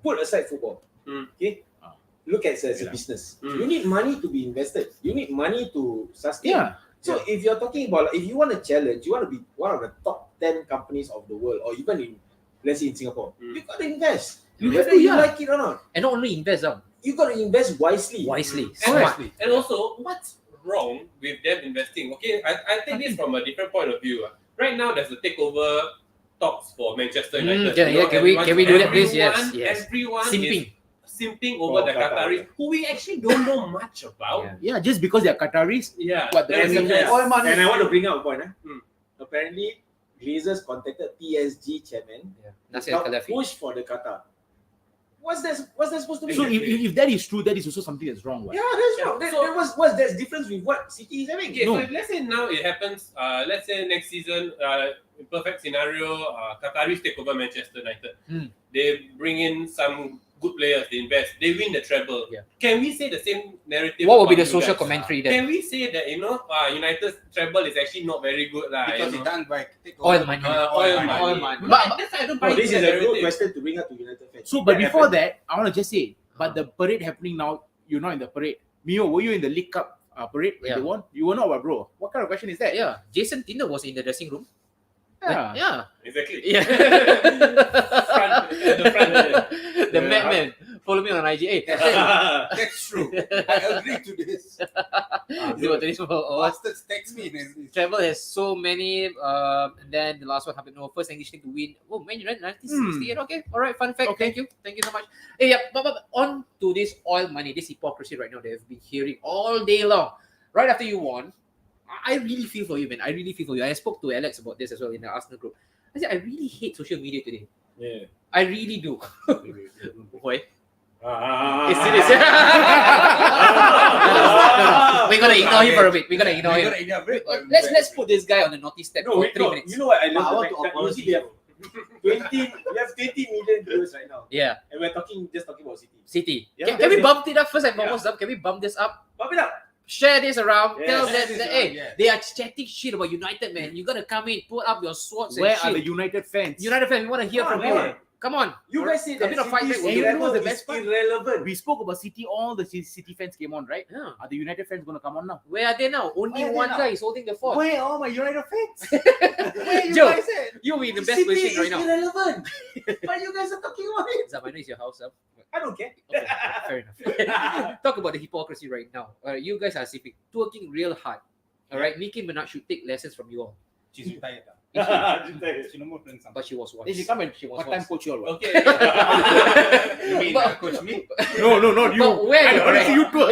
put aside football. Okay, look at it as a business. You need money to be invested. You need money to sustain. Yeah. So if you're talking about, like, if you want to challenge, you want to be one of the top 10 companies of the world, or even in, let's say in Singapore, you got to invest. Whether you like it or not, And not only invest, you got to invest wisely. smart. And also, what's wrong with them investing? Okay, I take this from a different point of view. Right now, there's a takeover talks for Manchester United. yeah, You know, can we do that, please? Yes, everyone- yes. Everyone Simping. is simping over Oh, the Qatar. Qataris, who we actually don't know much about. Yeah, just because they're Qataris. Yeah. What, the That's Premier the- League? All money. And I want to bring up a point. Hmm. Apparently, Glazers contacted PSG chairman Nasser to help Al-Khelaifi. push for the Qatar. What's that supposed to mean? So if that is true, that is also something that's wrong. Right? yeah, that's Yeah, wrong. so- That was what's that difference with what City is having? Okay, No. so if let's say now it happens, let's say next season, in perfect scenario, Qataris take over Manchester United. They bring in some good players, they invest, they win the treble. Yeah. Can we say the same narrative? What will be about the you social guys? commentary then? Can we say that, United's treble is actually not very good? Because you it's know? done by Oil money. Oil money. But- That's why I don't buy Oh, this into is that a good narrative. question to bring up to United fans. So, If but that before happened- that, I want to just say, but the parade happening now, you're not in the parade. Mio, were you in the League Cup parade when Yeah. they won? You were not, what, bro? What kind of question is that? Yeah, Jason Tinder was in the dressing room. Yeah. Yeah. Exactly. Yeah. The front. The madman. Follow me on IG. Hey, That's true. I agree to this. 024 hours. Bastards text me. and- Treble has so many. And then the last one happened. No, first English team to win. Oh, Man United 1968. Okay, all right. Fun fact. Okay. Thank you so much. Hey, yeah. But on to this oil money, this hypocrisy right now that I've been hearing all day long. Right after you won, I really feel for you, man. I really feel for you. I spoke to Alex about this as well in the Arsenal group. I said I really hate social media today. Yeah. I really do. Why? Ah. It's serious. No, we're gonna ignore him for a bit. We're gonna ignore him. Let's put this guy on the naughty step No, for wait, 3 no. minutes. You know what I I love? want The to fact that apologize. we have 20 million viewers right now, Yeah, and we're just talking about City. City. Yeah, Can we that's bump it up first and Yeah. almost up? Can we bump this up? Bump it up. Share this around. Yes. Tell Share them this that, around, hey, yes. they are chatting shit about United, man. You gotta come in, put up your swords Where and are shit. the United fans? United fans, we want to hear Come from on, you. man. Come on. You guys say A that bit of fight back. City's And you know level what's the is best part? irrelevant. We spoke about City, all the City fans came on, right? Yeah. Are the United fans going to come on now? Where are they now? Only Where are they one now? guy is holding the fort. Where are all my United fans? Where you Joe, guys at? you'll be in the best City position is right now. irrelevant. But you guys are talking about it. Zab, I know it's your house. I don't care. Okay, fair enough. Talk about the hypocrisy right now. You guys are sleeping, working real hard. All right, Nicki Minaj should take lessons from you all. She's retired. She no more playing something. But she was once. Then she come and She was what time once. coach you all? what? Okay. You mean But- coach me? No, not you. But where I you don't want to are- see you too.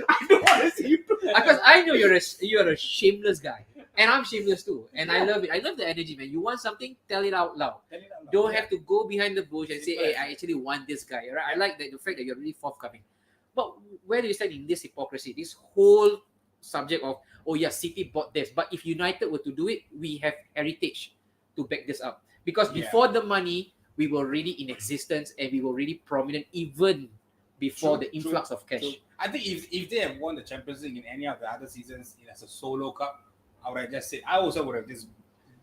I don't want to see you too. Because I know you're a shameless guy, and I'm shameless too, and I love it. I love the energy, man. You want something, tell it out loud. Don't have to go behind the bush and say, "Hey, I actually want this guy." Right? I like that the fact that you're really forthcoming. But where do you stand in this hypocrisy? This whole subject of, oh yeah, City bought this, but if United were to do it, we have heritage to back this up. Because before the money, we were already in existence and we were really prominent even before True, the influx of cash. True. I think if they have won the Champions League in any of the other seasons as a solo cup, I would have just said, I also would have just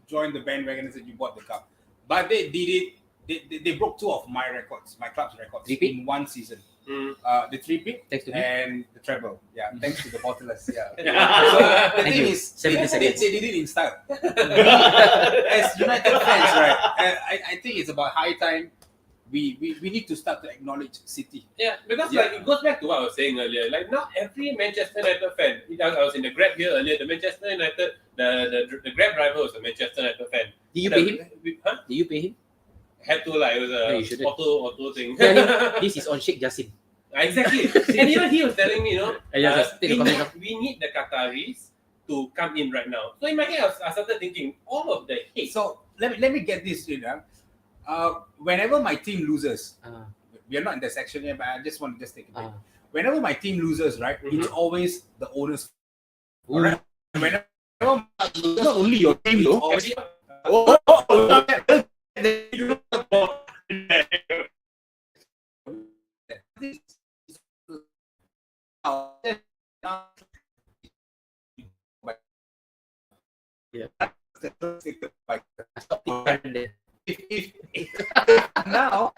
joined the bandwagon and said, you bought the cup. But they did it. They broke two of my records, my club's records, Three-peat? in one season. Mm. The three-peat Thanks to me. and the treble. Yeah, thanks to the bottlers. Yeah. Yeah. So the Thank thing you. is, 70 seconds. they did it in style. As United fans, right? I think it's about high time we need to start to acknowledge City. Yeah, because like it goes back to what I was saying earlier. Like not every Manchester United fan. I was in the Grab here earlier. The Manchester United, the Grab driver was a Manchester United fan. Did you pay him? Huh? Did you pay him? Had to like it was No, you a shouldn't. auto thing. Tell him this is on Sheikh Jassim. Exactly. And even he was telling me, Just take the comment. we need the Qataris to come in right now. So in my head, I started thinking all of the hate. So let me get this straight. Whenever my team loses, we are not in the section yet, but I just want to take a break. Whenever my team loses, right, it's always the owner's fault. Right? Whenever Not only your team, though. always, if now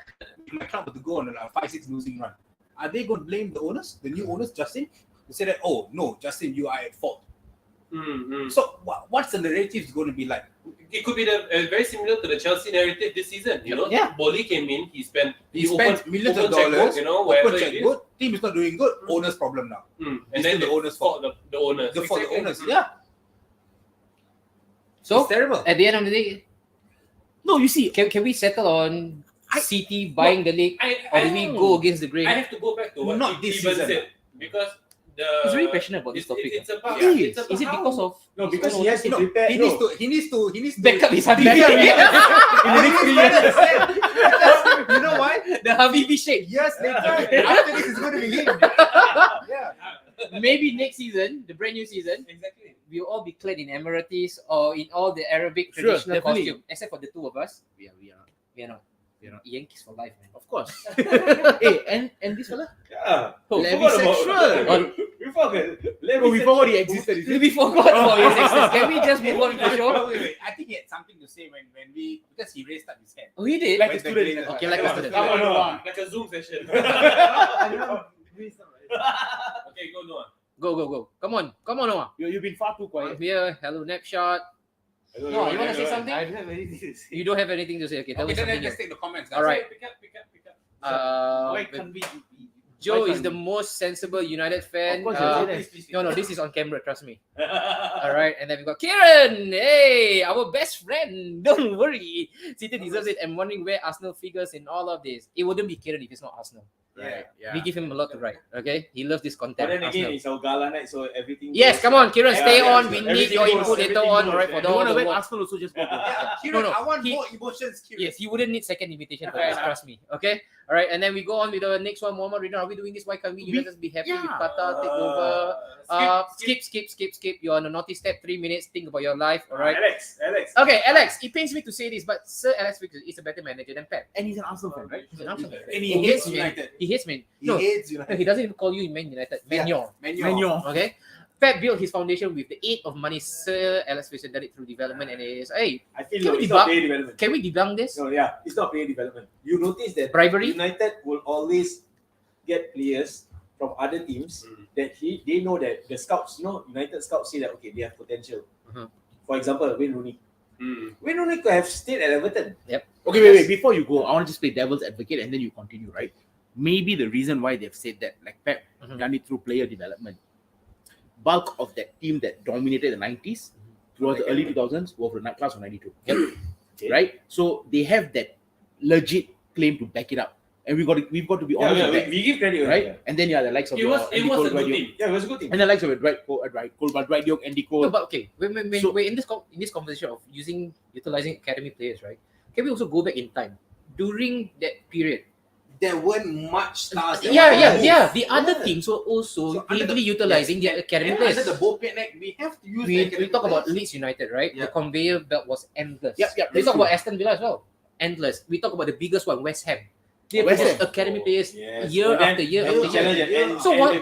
my club were to go on a 5-6 losing run, are they going to blame the owners, the new owners, Justin? To say that, oh no, Justin, you are at fault. So what's the narrative going to be like? It could be very similar to the Chelsea narrative this season. You know, Yeah. Boli came in, he spent Millions of open checkbook, dollars, you know, whatever open it is. checkbook, team is not doing good, owner's problem now. And It's then still the owner's fault. The owners. The fault the Exactly. owners, yeah. So It's terrible. at the end of the day, No, you see, can we settle on City buying the league, or do we go against the grain? I have to go back to what Not this Steven season. said because He's really passionate about this topic. It's about. Yeah. It's about Is it how- because of No, because his he has to No, prepare. he needs to back up his husband? in the next 3 years. Because you know why? The Habibi shake. Years later, after this is going to be him. Yeah. Maybe next season, the brand new season, Exactly. we'll all be clad in Emiratis or in all the Arabic Sure, traditional definitely. costume, except for the two of us. we are. We are not. Yankees for life, man. Of course. Hey, and this fella? Yeah. Oh, Let me forgot about- sexual. We forgot. Oh, we forgot he existed. Is it? We forgot about his existence. Can we just move on with the show? Wait. I think he had something to say when we because he raised up his hand. Oh, he did? Like a When the student. Glazers- Okay, like a student. Come on, No. Noah. Like a Zoom session. Okay, go Noah. Go. Come on, Noah. You've been far too I'm quiet. here. Hello, Napshot. No, you want to say something? I don't have anything to say. You don't have anything to say. Okay, tell Okay, me then something. let's take the comments. All right. Pick up. Why But can't we? Joe why is the can't most sensible United fan. Of course, Please. No, this is on camera. Trust me. All right, and then we got Kieran. Hey, our best friend. Don't worry. City deserves it. I'm wondering where Arsenal figures in all of this. It wouldn't be Kieran if it's not Arsenal. Yeah. We give him a lot to write. Okay, he loves this But content. then again, Arsenal. it's our Gala night, so everything. Yes, goes. come on, Kieran, Yeah, stay yeah, on. so We need everything your goes, input later everything on. goes, All right, yeah. for the You want to whole wait world. Arsenal also just go. Yeah, Kieran, No. I want He- more emotions, Kieran. Yes, he wouldn't need second invitation for us, trust me. Okay? All right, and then we go on with the next one. Muhammad Ridwan, are we doing this? Why can't we? You let us be happy with Qatar, take over. Skip. You're on a naughty step, 3 minutes. Think about your life, all right? Alex. Okay, Alex, it pains me to say this, but Sir Alex Ferguson is a better manager than Pep. And he's an Arsenal fan, right? He's an Arsenal fan. And he He hates hates United. He hates Man. He No, hates no, United. he doesn't even call you Man United. Yeah. Manyor. Manyor. Okay? Pep built his foundation with the aid of money. Sir Alex Ferguson did it through development, and it is, hey, I feel Can no, we it's not debug- player development. can we debunk this? No, yeah, it's not player development. You notice that Bribery? United will always get players from other teams that they know that the scouts, United scouts say that okay, they have potential. Mhm. For example, Wayne Rooney. Wayne Rooney could have stayed at Everton. Okay, wait. Before you go, I want to just play devil's advocate and then you continue, right? Maybe the reason why they've said that, like Pep, done it through player development. Bulk of that team that dominated the 90s towards the early 2000s were from the class of 92. Right? So they have that legit claim to back it up. And we've got to be honest with that. We give credit, Right? Yeah. And then the likes of It was Andy a Cole, good Dwight York. team. Yeah, it was a good team. And the likes of Dwight York, Andy Cole. No, but okay, when So- we're in this conversation of utilizing academy players, right? Can we also go back in time during that period? There weren't much stars. that Yeah. were- The other teams were also So under heavily the- utilizing their academy And players. under the Bopian Act, we have to use the We academy talk about players. Leeds United, right? Yeah. The conveyor belt was endless. Yep, We that's talk true. about Aston Villa as well. Endless. We talk about the biggest one, West Ham. They West produced Ham. academy players Yes. year And then after year that's after the year. challenge. Yeah. And, So and, what-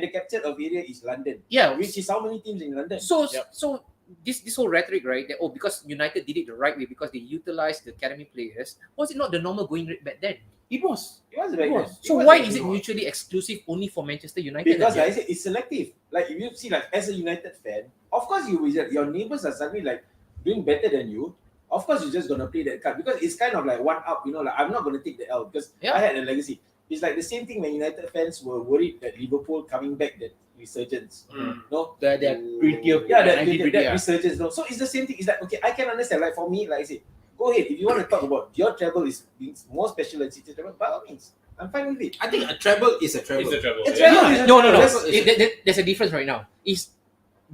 the captured of area is London, Yeah. which is how many teams in London? So Yep. so this whole rhetoric, right? That because United did it the right way because they utilized the academy players. Was it not the normal going rate back then? It was. It was back then. So was why back is it then. mutually exclusive only for Manchester United? Because then? I said it's selective. Like if you see, like as a United fan, of course your neighbors are suddenly like doing better than you. of course you're just gonna play that card because it's kind of like one up, you know, like I'm not gonna take the L because Yeah. I had a legacy. It's like the same thing when United fans were worried that Liverpool coming back, that resurgence. No, They're prettier. yeah, that 1920, yeah. resurgence. No, so it's the same thing. It's like, okay, I can understand. Like for me, like I said, go ahead if you want to talk about your treble is being more special than City treble. By all means, I'm fine with it. I think a treble is a treble. It's a treble. A Yeah. treble is a No. treble. There's a difference right now. It's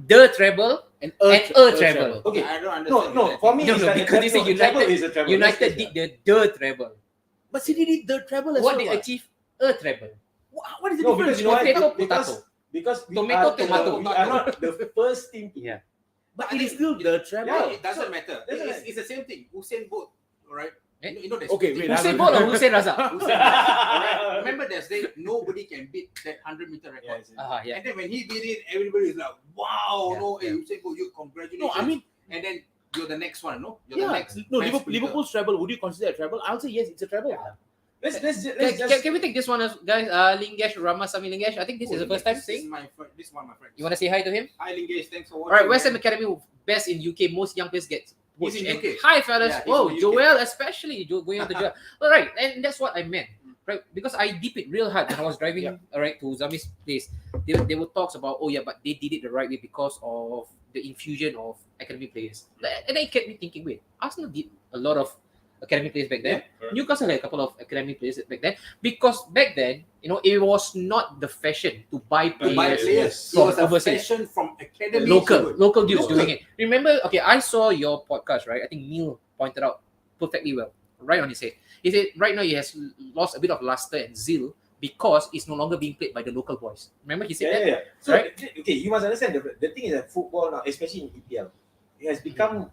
the treble And and a treble. Okay, I don't understand. no. For me, No, it's no, like because you say a treble United- is a treble. United Let's did face the treble. But City did the treble as What well. they achieve a treble. What is the No, difference? because you know Potato, what? Because we Tomato, are tomato. we are not the first team to Yeah. But it is still the treble. Yeah. It doesn't matter. Doesn't It's the same thing. Usain Bolt, alright? Eh? You know there's Okay, wait. Hussein Bolt or Hussein Raza? Alright? Remember there's day nobody can beat that 100-meter record. Yeah. And then when he did it, everybody is like, wow, Yeah, no, hey, Usain Bolt, you congratulations. No, I mean, and then you're the next one, no? You're the yeah. next. No, best sprinter. Liverpool's treble. Would you consider a treble? I'll say yes, it's a treble. Let's Can we take this one, guys? Lingesh, Ramasamy Lingesh. I think this is the first time This is saying. this one, my friend. You want to say hi to him? Hi, Lingesh. Thanks for watching. All right, West Ham Academy, best in UK. Most young players get. He's in And UK. hi, fellas. Yeah, he's Whoa, in UK. Joel, especially going on to Joel. All right, and that's what I meant, right? Because I deep it real hard when I was driving, all right, to Zami's place. There were talks about, oh yeah, but they did it the right way because of the infusion of academy players. And it kept me thinking, wait, Arsenal did a lot of academy players back then. Yeah. Newcastle had a couple of academy players back then. Because back then, you know, it was not the fashion to buy To buy players. players. It from was a overseas. fashion from academy. Local dudes Local. doing it. Remember, okay, I saw your podcast, right? I think Neil pointed out perfectly well, right on his head. He said right now he has lost a bit of luster and zeal because it's no longer being played by the local boys. Remember he said that? Yeah. So Right? okay, you must understand the thing is that football now, especially in EPL, it has become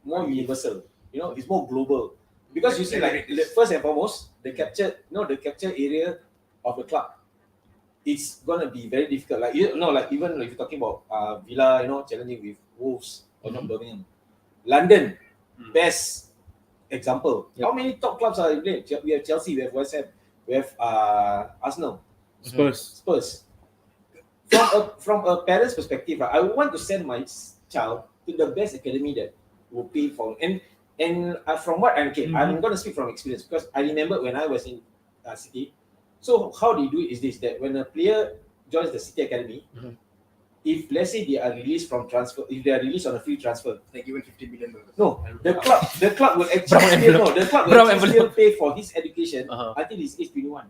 more universal. You know, it's more global. Because you see, like first and foremost, the capture area of the club, it's gonna be very difficult. Like you know, like even if you're talking about Villa, you know, challenging with Wolves or not Birmingham, London, best example. How many top clubs are in play? We have Chelsea, we have West Ham, we have Arsenal, Spurs. From a parent's perspective, I would want to send my child to the best academy that will pay for. And from what I'm going to speak from experience because I remember when I was in City. So how they do it is this: that when a player joins the City Academy, if let's say they are released from transfer, if they are released on a free transfer, They're given $50 million. no, the club will actually still pay for his education until he's age 21.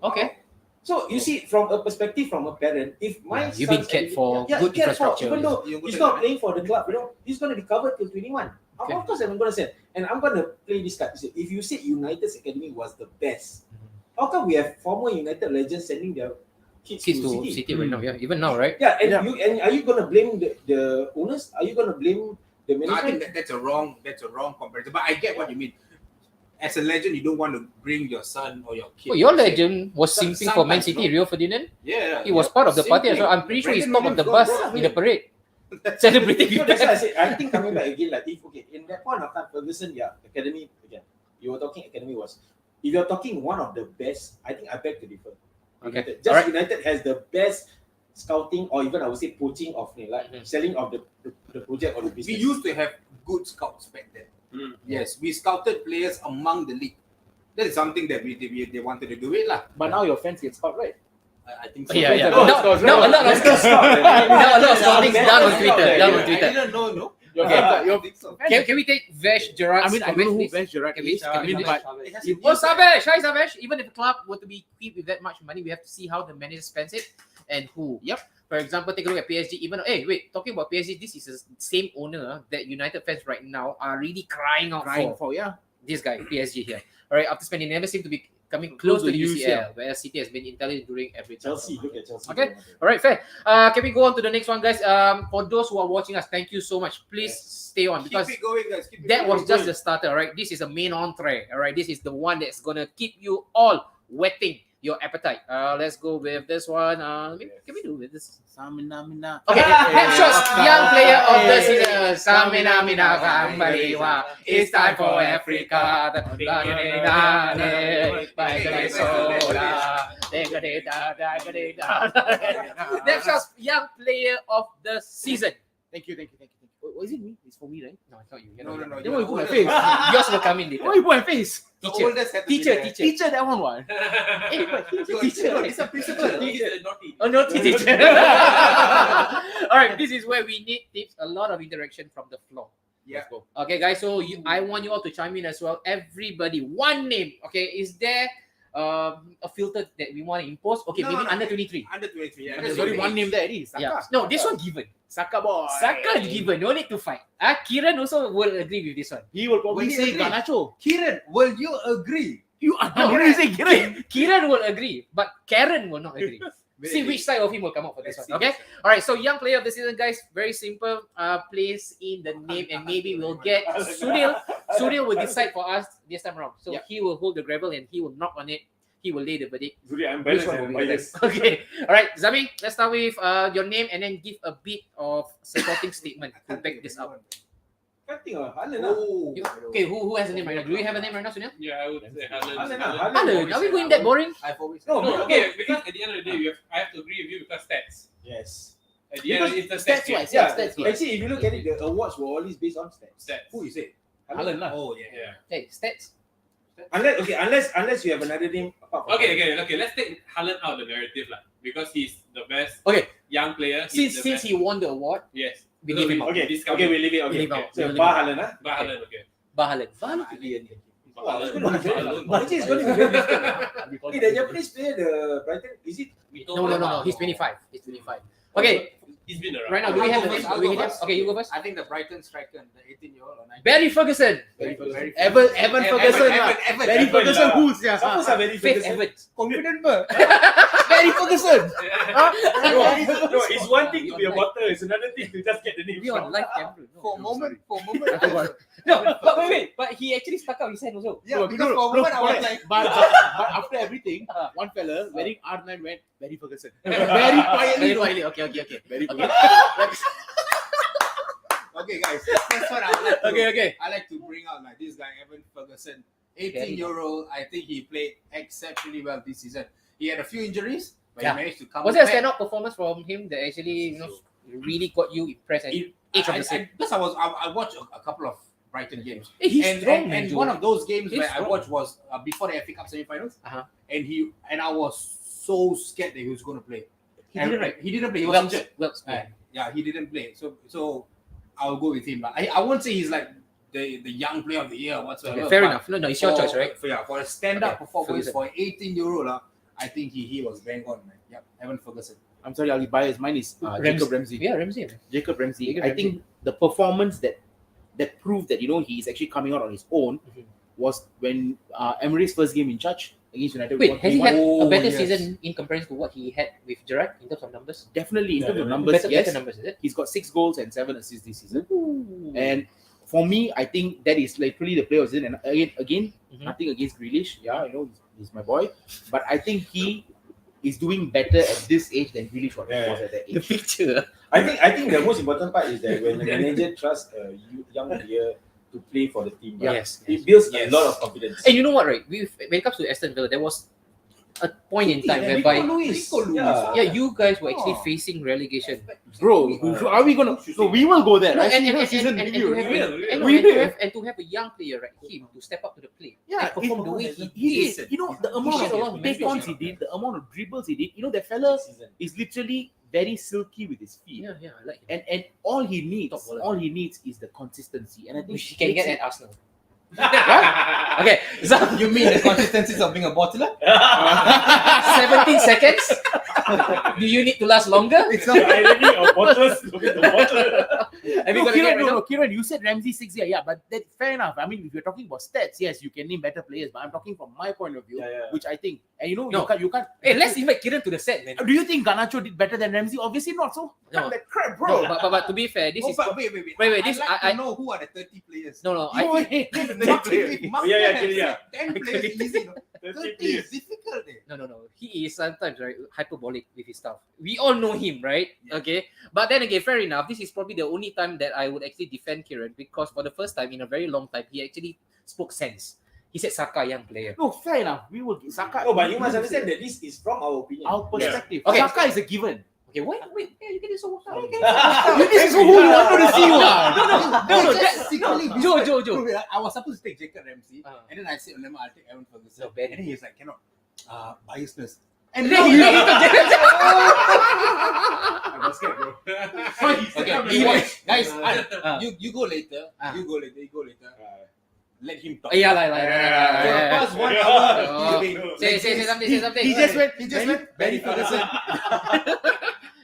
Okay. So you see, from a perspective from a parent, if my You've been son's cared for education- good cared for, infrastructure. even though You're good he's at not that. playing for the club, you know, he's going to be covered till 21. Okay. Of course, I'm going to say, and I'm going to play this card. If you say United's academy was the best, how come we have former United legends sending their kids Kids to to City? City right now, yeah. Even now, right? Yeah, and are you going to blame the owners? Are you going to blame the No, I management? think that's a wrong comparison. But I get what you mean. As a legend, you don't want to bring your son or your kid. Oh, your legend was Some- simping for Man sometimes, City, no? Rio Ferdinand. Yeah. He was part of the party as well. I'm pretty sure he's top of the bus in the parade. Celebrating So with that's why I them. said, I think coming back again, like if in that point of time, Ferguson, academy again. You were talking academy was. If you're talking one of the best, I think I beg to differ. Okay. United. Just United has the best scouting or even I would say poaching of selling of the project or the We business. used to have good scouts back then. Yes, we scouted players among the league. That is something that they wanted to do it lah. But now your fans get scout, right? I think so. Yeah. No, Now a lot of Let's go scout. now a lot of scouting done on Twitter. Yeah, Done on I Twitter. didn't know, no. Your think so. Can we take Vesh Gerard's I mean, I don't know who Vesh Gerard Can we- is. can we- but Oh, Savesh! Hi, Savesh! Even if the club were to be equipped with that much money, we have to see how the manager spends it and who. Yep. For example, take a look at PSG. Even talking about PSG, this is the same owner that United fans right now are really crying out for. This guy, PSG here. All right, after spending, never seem to be coming close to the UCL, where City has been intelligent during every Chelsea, look at Chelsea. Okay. All right, fair. Can we go on to the next one, guys? For those who are watching us, thank you so much. Please stay on because Keep it going, guys. Keep it that going. was just the starter, right? This is a main entree, all right? This is the one that's gonna keep you all whetting your appetite. Let's go with this one. Can we do with this? Samina. Okay, Headshots, young player of the season. Samina mina kambaliwa. It's time for Africa. Headshots, young player of the season. Thank you. is it me? It's for me, right? No, it's not you. No. Then why you put my face? Yours will come in later. Why you put my face? The oldest had to be Teacher, there. teacher. Teacher, that one what? Hey, but he's a teacher. No, it's a principal. Naughty. Oh, no, teacher. All right, this is where we need tips. A lot of interaction from the floor. Yeah. Let's go. Okay, guys. So I want you all to chime in as well. Everybody, one name. Okay, is there a filter that we want to impose? Okay, No, maybe no, under 23. Under 23. Yeah, There's that's only okay. one name there. It is Saka. Yeah. No, this one given. Saka boy. Saka is given. No need to fight. Kiran also will agree with this one. He will probably Will he say agree? Garnacho. Kiran, will you agree? You are not going to say Kiran. Kiran will agree, but Karen will not agree. See which side of him will come out for this one. Okay. All right. So young player of the season, guys. Very simple. Place in the name, and maybe we'll get Sunil. Sunil will decide for us this time around. So he will hold the gravel and he will knock on it. He will lay the verdict. Really, I'm Which biased one and will be biased. best? Okay. All right, Zami. Let's start with your name and then give a bit of supporting statement to back this up. Can't think of Haaland lah. Oh. Okay. Who has a name right now? Do you have a name right now, Sunil? Yeah, I would say Haaland. Haaland lah. Haaland. Are we going that boring? I've always No, okay, because at the end of the day, I have to agree with you because stats. Yes. At the end, it's the Stats stats. wise, Yeah, stats wise. actually, if you look at it, the awards were always based on stats. Stats. Who is it? Haaland lah. Oh, yeah. Yeah. Hey, stats. Unless you have another name apart from Okay. Let's take Haaland out of the narrative lah, because he's the best Okay. young player. He's Since he won the award, yes, we leave him out. Okay, discount. we leave it. We leave out. So, We leave Bar out. Haaland lah. But Haaland, okay. Haaland. Wow, it's going to be very But actually, it's going to be very difficult. Hey, the Japanese player, the Brighton, is it? No. He's 25. He's 25. Okay. He's been around. Right now, do we have a name? I'll Do we go have? first. Okay, you go first. I think the Brighton striker, the 18-year-old or 19. Barry Ferguson. Evan Ferguson lah. Barry Ferguson who's ya? Siapa sah Barry Faith Ferguson? Evans. Confident ba? Barry Ferguson. No, it's one thing to be a bottle, it's another thing to just get the name. We on live camera. For a moment. I forgot. No, but wait. But he actually stuck out his hand also. Yeah, because for a moment I was like, But after everything, one fella wearing R9 went Barry Ferguson. Very quietly. Okay. Very quiet. okay, guys, that's what I would like to Okay. I like to bring out like this guy, Evan Ferguson, 18-year-old. I think he played exceptionally well this season. He had a few injuries, but Yeah. he managed to come Was there a back. standout performance from him that actually really got you impressed at age of the same? Because I watched a couple of Brighton games. Hey, he's and, strong, and, man, and Joe. one of those games He's where I strong. watched was before the FA Cup semi-finals, Uh-huh. and I was so scared that he was going to play. He didn't, right? He didn't play. He was Welks. injured. Welks. Yeah, he didn't play. So I'll go with him. But I won't say he's like the young player of the year or whatsoever. Okay, fair but enough. No, it's your choice, right? For a stand-up Okay, performance Ferguson. for an 18-year-old, I think he was bang on, man. Yep, Evan Ferguson. I'm sorry, I'll be biased. Mine is Jacob Ramsey. Yeah, Ramsey. Jacob Ramsey. Jacob I Ramsey. think the performance that proved that he's actually coming out on his own Mhm. was when Emery's first game in charge against United. Wait, has he had a Oh, better yes. season in comparison to what he had with Gerrard in terms of numbers? Definitely in terms of Yeah, numbers, Better yes. numbers, is it? He's got 6 goals and 7 assists this season. And for me, I think that is literally the player of the season. And again, Mhm. nothing against Grealish. Yeah, he's my boy. But I think he is doing better at this age than Grealish was at that The age. picture. I think the most important part is that when the manager trusts a young player to play for the team, Yes. it builds Yes. a lot of confidence. And you know what, right? When it comes to Aston Villa, there was a point in time whereby Rico Lewis. yeah, you guys were actually facing relegation. Bro, are we gonna? No, we will go there. No, Right? and to have a young player like him to step up to the plate Yeah, and perform the way he he did. did. The He amount showed a lot of of take-ons he did, the amount of dribbles he did. That fella is literally very silky with his feet. Yeah, I like him. And all he Top baller. needs is the consistency. And I think Which he can takes get it- at Arsenal. Okay, so You mean the consistencies of being a bottler? 17 seconds. Do you need to last longer? It's The irony of bottles looking to bottle. Have you got to get rid of? Kiran, you said Ramsey 6 years. Yeah, but that's fair enough. I mean, if you're talking about stats, yes, you can name better players. But I'm talking from my point of view, Yeah. which I think, and No. you can't. Hey, let's invite Kiran to the set, man. Do you think Garnacho did better than Ramsey? Obviously not. So No. cut that crap, No, bro. but to be fair, this Oh, is but wait. Wait, this- I'd like I- to know who are the 30 players. no. You I think, Yeah. 10 players is easy. No? 30 30 is difficult. no. He is sometimes right hyperbolic with his stuff. We all know him, right? Okay, but then again, fair enough. This is probably the only time that I would actually defend Kiran because for the first time in a very long time, he actually spoke sense. He said Saka young player. No, fair enough. We will get Saka. No, but you must understand that this is from our opinion. Our perspective. Okay. Saka is a given. Okay, wait, yeah, you get it so worked out. This is who you wanted to see, what? No, that's secretly. Joe. I was supposed to take Jacob Ramsey, and then I said, "I'll take Evan Ferguson." No, bad. And then he's like, "Cannot, biasness." And then he I was scared, bro. Okay, Guys, you go later. You go later. Let him talk. Yeah. For the past 1 hour, Oh. he's been. Say something. He just went. Benny Ferguson.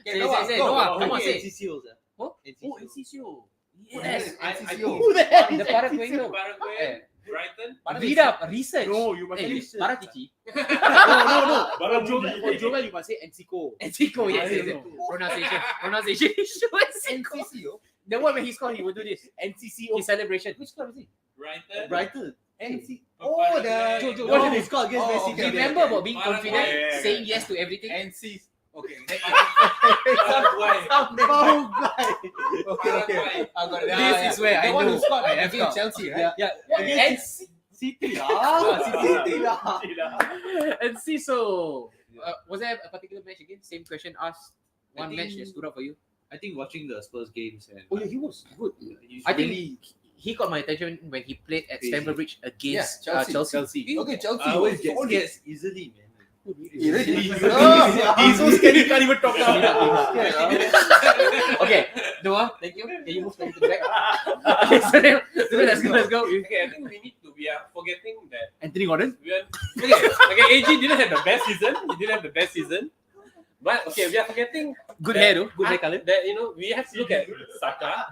Say. Noah, come on, say. NCCO, sir. Oh, NCCO. NCCO. Yes. Who the heck? The Paraguay. Paraguay, Brighton. Read up, research. No, you must Hey, say Paratici. no. For Joel, you must say NCCO. Enrico, yes. Pronunciation. NCCO. The one when he scored, he will do this. NCCO. His celebration. Which club is he? Brighton. Brighton. NC. Oh, the. Joe, What did he score against Oh, Messi? okay. Remember about being Paraguay. confident, saying yes to everything? NC. Okay. Paraguay. Okay. I got it. This is where the I one know. who scored I have against got. Chelsea, right? Yeah. Against City lah. And see, so was there a particular match again? Same question asked. One I match think- that stood out for you? I think watching the Spurs games and Oh yeah, he was good. I think he caught my attention when he played at Stamford Bridge against Yeah, Chelsea. Okay, Chelsea. I always was solid. gets easily, man. He's so scared he can't even talk now. Okay, Noah, thank you. Can you move to the back? Okay, so then, let's go. Okay, I think we are forgetting that Anthony Gordon. okay, AG didn't have the best season. He didn't have the best season. But okay, we are forgetting Good that- hair though, good hair color. that we have to look at Saka,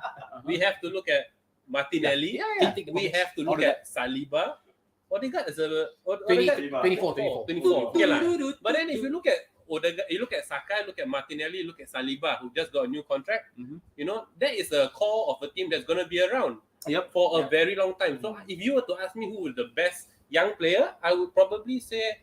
we have to look at Martinelli, we have to look at Saliba. Odegaard is a 24. Okay lah. But then if you look at Odegaard, you look at Saka, you look at Martinelli, you look at Saliba, who just got a new contract. You know, that is the core of a team that's going to be around for a very long time. So if you were to ask me who is the best young player, I would probably say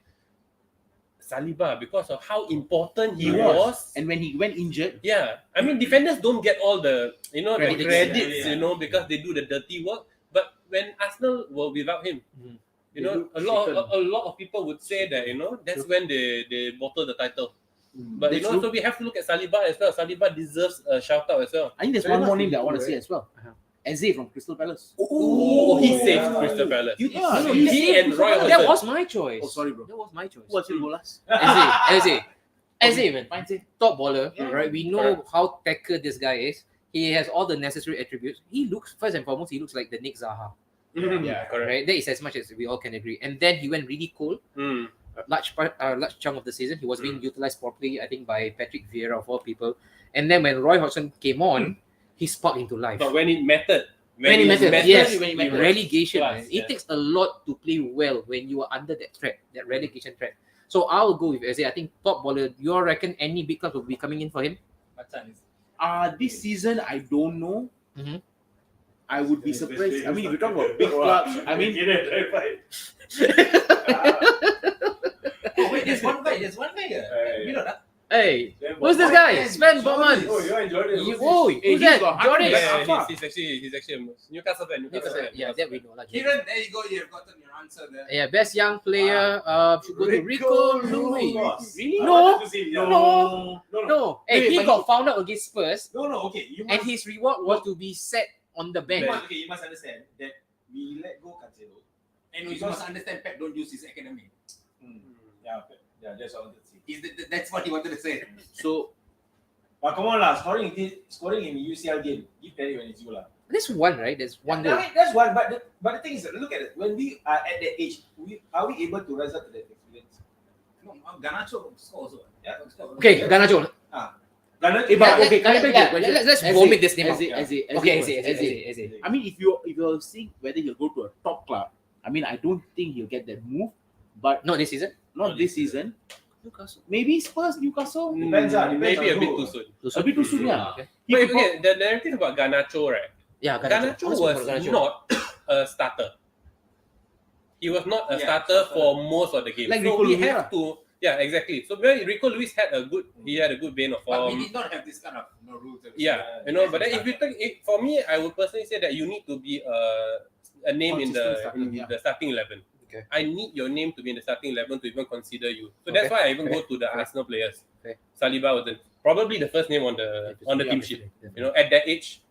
Saliba, because of how important he was. And when he went injured, Yeah, I mean defenders don't get all the the Credits. credits, because they do the dirty work. But when Arsenal were without him, a lot of people would say that that's when they bottled the title. But That's so we have to look at Saliba as well. Saliba deserves a shout out as well. I think there's one more name that I want to say as well. Eze from Crystal Palace. Oh, he saved Crystal Palace. He and Roy Hodgson. That was my choice. Oh, sorry, bro. That was my choice. What's your goal last? Eze, man. Top baller, right? We know how tackle this guy is. He has all the necessary attributes. He looks, first and foremost, he looks like the Nick Zaha. Yeah, correct. Right? That is as much as we all can agree. And then he went really cold. A large chunk of the season, he was being utilized properly, I think, by Patrick Vieira of all people. And then when Roy Hodgson came on, he sparked into life. But when it mattered, When it mattered, yes. when it mattered. Relegation, Plus, man. yeah. It takes a lot to play well when you are under that threat, that relegation threat. So I'll go with Eze. I think top baller. You all reckon any big clubs will be coming in for him? This season I don't know. Mhm. I would be surprised. I mean, if you talk about big clubs, I mean, Wait, there's one guy. You know that. Hey, who's this guy? Sven Bowman. Oh, you're enjoying it. Who's he's that? got Jordan. Yeah, he's actually a Newcastle fan. Yeah, that we know. Like, Kieran, there you go. You've gotten your answer there. yeah, best young player. Should go to Rico Louis. Really? No. Hey, Wait, he but got found out against Spurs, No, okay. You and must, his reward was to be set on the bench. you must understand that we let go Cancelo. And you must understand, Pep don't use his academy. Yeah, that's all I wanted to say. That's what he wanted to say. so But come on lah, scoring in UCL game. Give Terry when it's you lah. There's one, right? There's one goal. I mean, that's one. But the thing is, look at it. When we are at that age, are we able to rise up to that experience? No, Garnacho score also. Yeah. Okay, Garnacho. Ghana, okay, can I take your question? Let's Eze, vomit this name out. Eze. Okay, Eze. Eze. I mean, if you're seeing whether he'll go to a top club, I mean, I don't think he'll get that move. But Not this season. not this season. Newcastle. Maybe Spurs, Newcastle. Depends ah, depends Maybe on a bit who. too soon. A bit too soon, yeah. Okay. He Wait, could okay, the narrative about Garnacho, right? Yeah, Garnacho was not a starter. He was not a starter for most of the game. Like so Rico we Louis, have to, exactly. So when Rico Lewis had a good vein of But we form. did not have this kind of rules. Yeah, but then if you think, for me, I would personally say that you need to be a name in the starting 11. Okay. I need your name to be in the starting 11 to even consider you. So that's why I even go to the Arsenal players. Okay. Saliba wasn't. probably the first name on the team sheet. You know, at that age,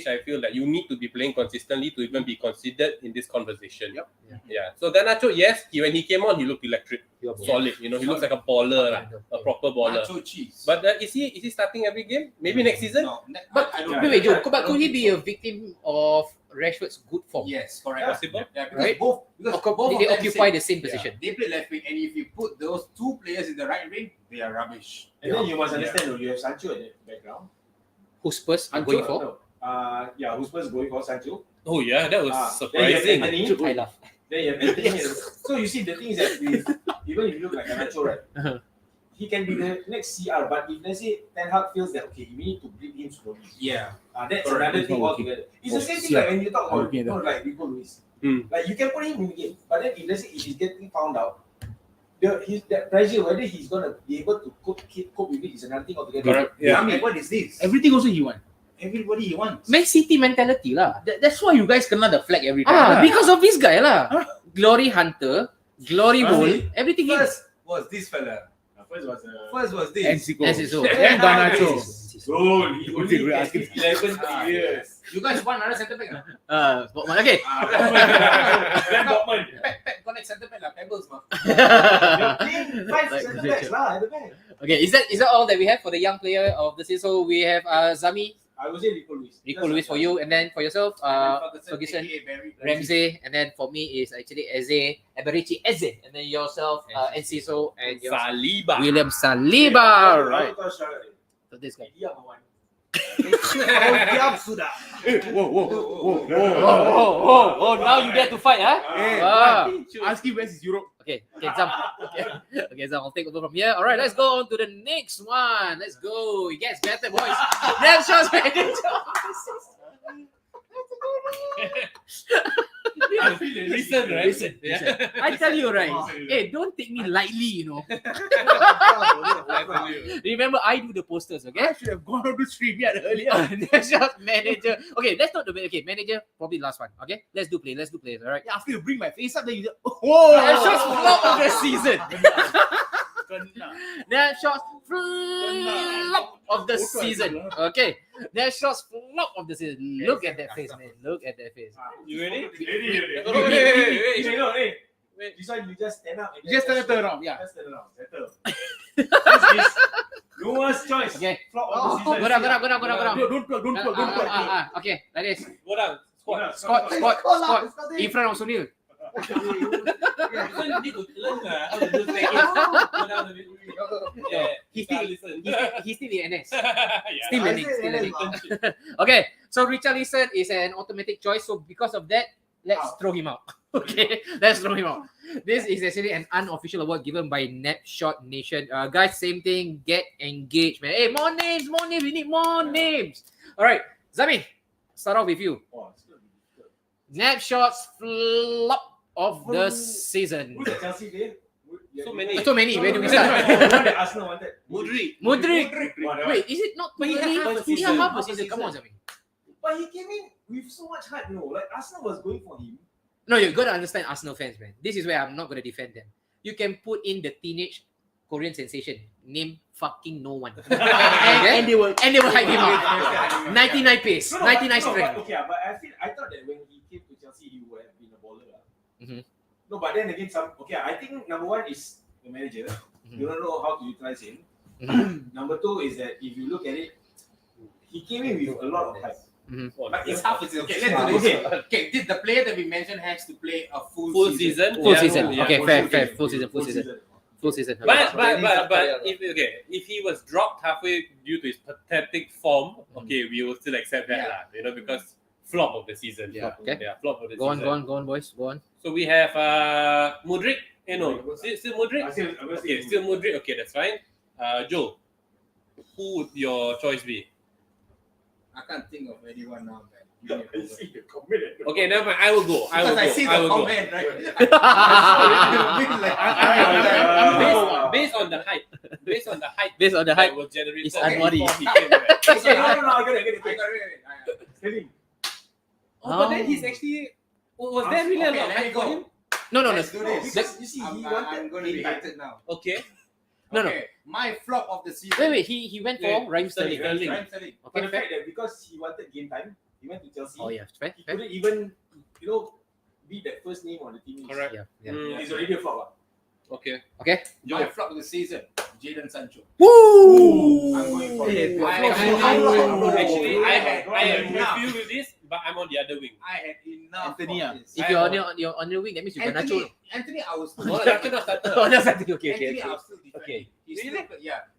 I feel that you need to be playing consistently to even be considered in this conversation. Yep. Yeah. So Garnacho, yes, when he came on, he looked electric, solid. You know, he looks like a baller, a proper baller. Nacho cheese. But is he starting every game? Maybe next season. No, But I don't wait, Joe, but could he be a victim of Rashford's good form? Yes, correct. Possible. Yeah, because Right? both of They them occupy say- the same position. They play left wing, and if you put those two players in the right wing, they are rubbish. And then you must understand, though, you have Sancho in the background. Who Spurs are going for? No. Who's first going for Sancho? Oh yeah, that was Then you have surprising. Anthony. I love. Then you have Anthony. So you see, the thing is that even if you look like Garnacho, right? Uh-huh. He can be the next CR, but if let's say Ten Hag feels that okay, we need to bring him slowly. Yeah. That's Correct. another thing altogether. It's the same thing like when you talk about Okay, like Rico Luis. Hmm. Like you can put him in the game, but then if let's say if he's getting found out, that pressure whether he's gonna be able to cope with it is another thing altogether. Correct. Yeah. I mean, what is this? Everything also he want. Everybody wants. Man City mentality lah. That's why you guys kena the flag every time. Because of this guy lah. Glory hunter, glory bull, everything. First was this fella. First was this. Enciso. Enciso. Then Garnacho. Goal. He only We're gets asking- 11 years. You guys want another centre back? Botman. Okay. Then Botman. Pep connect centre back lah. Pebbles mah. You're playing 5 Like centre backs lah at the back. Okay, is that all that we have for the young player of the season? So we have Zami, I would say Rico Luis. Rico Luis for you, and then for yourself, Ferguson, aka Barry Ramsey, and then for me is actually Eze, Eberici Eze, and then yourself, Enciso, and your Saliba. William Saliba. Right. So this guy. Dia mawan. Diam sudah. Oh, now you get to fight, huh? Ask him where's his Europe. Okay, Zam. Okay, Zam, I'll take over from here. All right, let's go on to the next one. Let's go. It gets better, boys. Next shot, Recent, right? Listen. I tell you, right? Hey, don't take me lightly, you know. Remember, I do the posters, okay? I should have gone on to stream yet earlier. Next shot, manager. Okay, let's not do it. Okay, manager, probably last one. Okay, let's do play. All right. After you bring my face up, then you whoa! That shot's flop of the season. That shot's flop of the season. Okay, that shot's flop of the season. Look at that face, man. Look at that face. You ready? Wait. This one you just stand up. And Just turn around, yeah. Just turn around. Settle. This is Noah's choice. Okay. Flop of the season. Go down. Don't plug. Okay, like this. Go down. Scott. In front of Sunil. You need to learn how to do things. Go down a bit. Yeah. He's still in NS. Yeah. Still learning. Okay, so Richarlison is an automatic choice. So because of that, let's throw him out. Okay, let's throw him out. This is actually an unofficial award given by Snapshot Nation. Guys, same thing. Get engaged, man. Hey, more names. We need more names. All right, Zami, start off with you. Snapshots flop of the season. Who's the Chelsea player? So many. So many. Where do we start? That Arsenal wanted. Mudrik. Wait, is it not? But he had half a He season. had half a season. Come on, Zami. But he came in with so much hype, Like Arsenal was going for him. No, you gotta understand Arsenal fans, man. This is where I'm not gonna defend them. You can put in the teenage Korean sensation, name fucking no one, and they will hype him up. 99 pace, 99 strength. But I thought that when he came to Chelsea, he would have been a baller. Mhm. No, but then again, I think number one is the manager. You don't know how to utilize him. Number two is that if you look at it, he came in with a lot of hype. But it's half a season. Okay, let's do this. Okay, the player that we mentioned has to play a full season. Full season. Yeah, Okay, fair. Full season. But if he was dropped halfway due to his pathetic form, okay, we will still accept that lah. Because flop of the season. Yeah. Okay. Flop of the Go season. on, boys. Go on. So we have Mudrik. Still Mudrik. Okay, still Mudrik. Okay, that's fine. Joe, who would your choice be? I can't think of anyone now, man. Okay, never mind. I will go. Because I see the comment, right? Based on the hype. Based on the hype, that was generated. it's Anwari. No, I get it. Wait. But then he's actually. Was there really a lot of hype for him? No. Let's do this. Because you see, I'm he wanted. going to be hated now. Okay. No. Okay. my flop of the season. Wait, he went for Raheem Sterling. Raheem Sterling. But Okay, the fair. fact that because he wanted game time, he went to Chelsea. Oh yeah, fair. He couldn't even, be that first name on the team. Correct. Yeah. He's already a flop. Okay. My flop of the season, Jadon Sancho. Woo! I'm going for Hey, it. Actually, I had am enough. with you with this, but I'm on the other wing. I had enough. Anthony, of this. If you're on your wing, that means you got Nacho. Anthony, I was still No, Nacho not starter. Oh, that's something. Okay. Anthony, I'll still defend. Okay. He's still,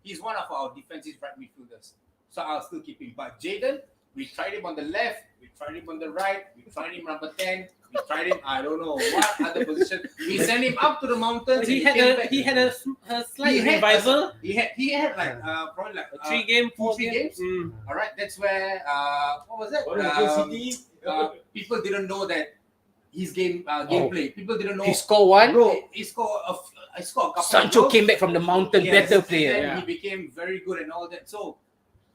he's one of our defensive right midfielders. So I'll still keep him. But Jadon, we tried him on the left, we tried him on the right, we tried him number 10, we tried him, I don't know what other position. We sent him up to the mountains. He came back. had a slight He had revival. He had like probably like 3 game, 4 3 games. games. All right, that's where what was it? People didn't know that his gameplay. People didn't know. He scored one. Bro, he scored a couple. Sancho of goals. came back from the mountain, Yes, better and player. then he became very good and all that. So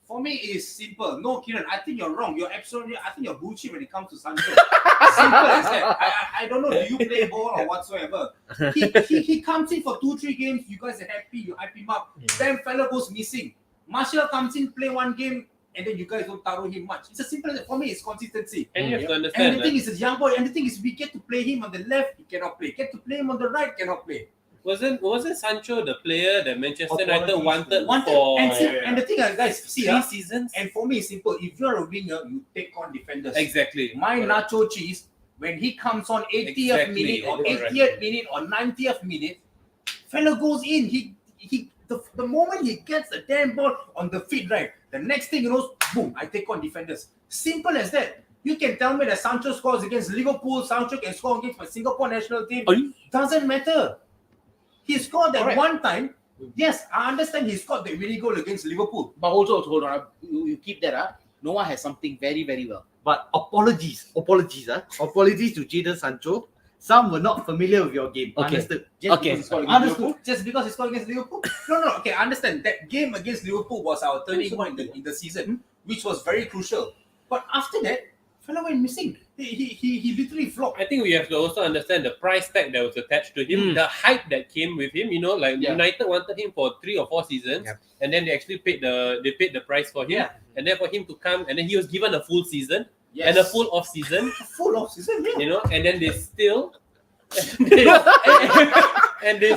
for me, it's simple. No, Kiran, I think you're wrong. You're absolutely. I think you're bullshit when it comes to Sancho. Simple as that. I don't know. Do you play ball or whatsoever? He comes in for 2-3 games. You guys are happy. You hype him up. Then fella goes missing. Martial comes in, play 1 game, and then you guys don't taro him much. It's as simple as that. For me, it's consistency. And you have to And understand the thing is, he's a young boy. And the thing is, we get to play him on the left, he cannot play. Get to play him on the right, cannot play. wasn't Sancho the player that Manchester United Qualities. wanted for And the thing, guys, see, 3 seasons? and for me, it's simple. If you're a winger, you take on defenders. Exactly. My Nacho Cheese, when he comes on 80th Exactly. minute or Correct. 80th minute or 90th minute, fella goes in. The moment he gets the damn ball on the feet, right, the next thing you know, boom, I take on defenders. Simple as that. You can tell me that Sancho scores against Liverpool, Sancho can score against my Singapore national team. Doesn't matter. He scored that Correct. one time. Yes, I understand he scored the winning goal against Liverpool. But also, hold on. You keep that up. Noah has something very, very well. But apologies to Jadon Sancho. Some were not familiar with your game. Okay. Understood? Just Okay. because he scored against Understood. Liverpool. Just because he scored against Liverpool? No. Okay, I understand. That game against Liverpool was our turning point in the season, which was very crucial. But after that, fella went missing. He literally flopped. I think we have to also understand the price tag that was attached to him, the hype that came with him. United wanted him for 3 or 4 seasons, and then they actually paid the price for him, Yeah. and then for him to come, and then he was given a full season Yes. and a full off season, full off season. Yeah. and then they still.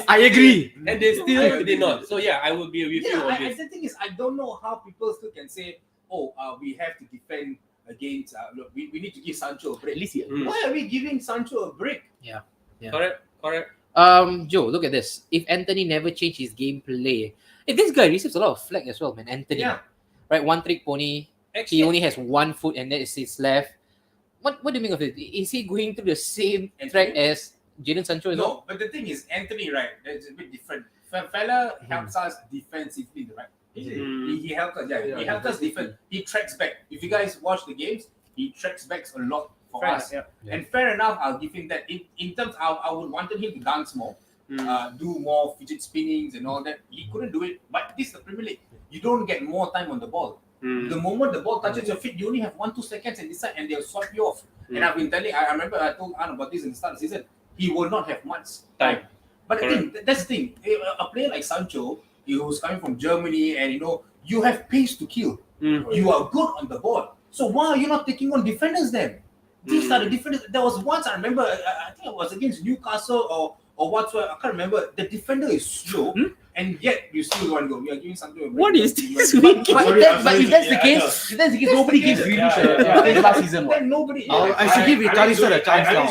I agree. And they still did not. So yeah, I will be with you on this. The thing is, I don't know how people still can say, we have to defend against. Look, we need to give Sancho a break. At least he Why are we giving Sancho a break? Yeah. Correct. Joe, look at this. If Anthony never changed his gameplay, this guy receives a lot of flack as well, man. Anthony, Yeah. right? One trick pony. Actually, He only has 1 foot, and that is his left. What do you think of it? Is he going through the same track as Jadon Sancho as well? No, but the thing is, Anthony, right? That's a bit different. Fella helps us defensively, right? He helps us. Yeah, he helps us defend. He tracks back. If you guys watch the games, he tracks back a lot for Fair us. enough, And fair enough, I'll give him that. In terms, I would wanted him to dance more, do more fidget spinnings and all that. He couldn't do it. But this is the Premier League. You don't get more time on the ball. The moment the ball touches your feet, you only have 1-2 seconds and decide, and they'll swipe you off. And I've been telling. I remember I told Anne about this in the start of the season. He will not have much time. But the thing, that's the thing. A player like Sancho, who's coming from Germany, and you have pace to kill. You are good on the ball. So why are you not taking on defenders then? These are the defenders. There was once I remember. I think it was against Newcastle or whatsoever. I can't remember. The defender is slow, and yet you still want to go. We are giving something. What is this? But if that's the case, nobody gives Grealish a place last season. Then nobody. I should give Richarlison a chance now.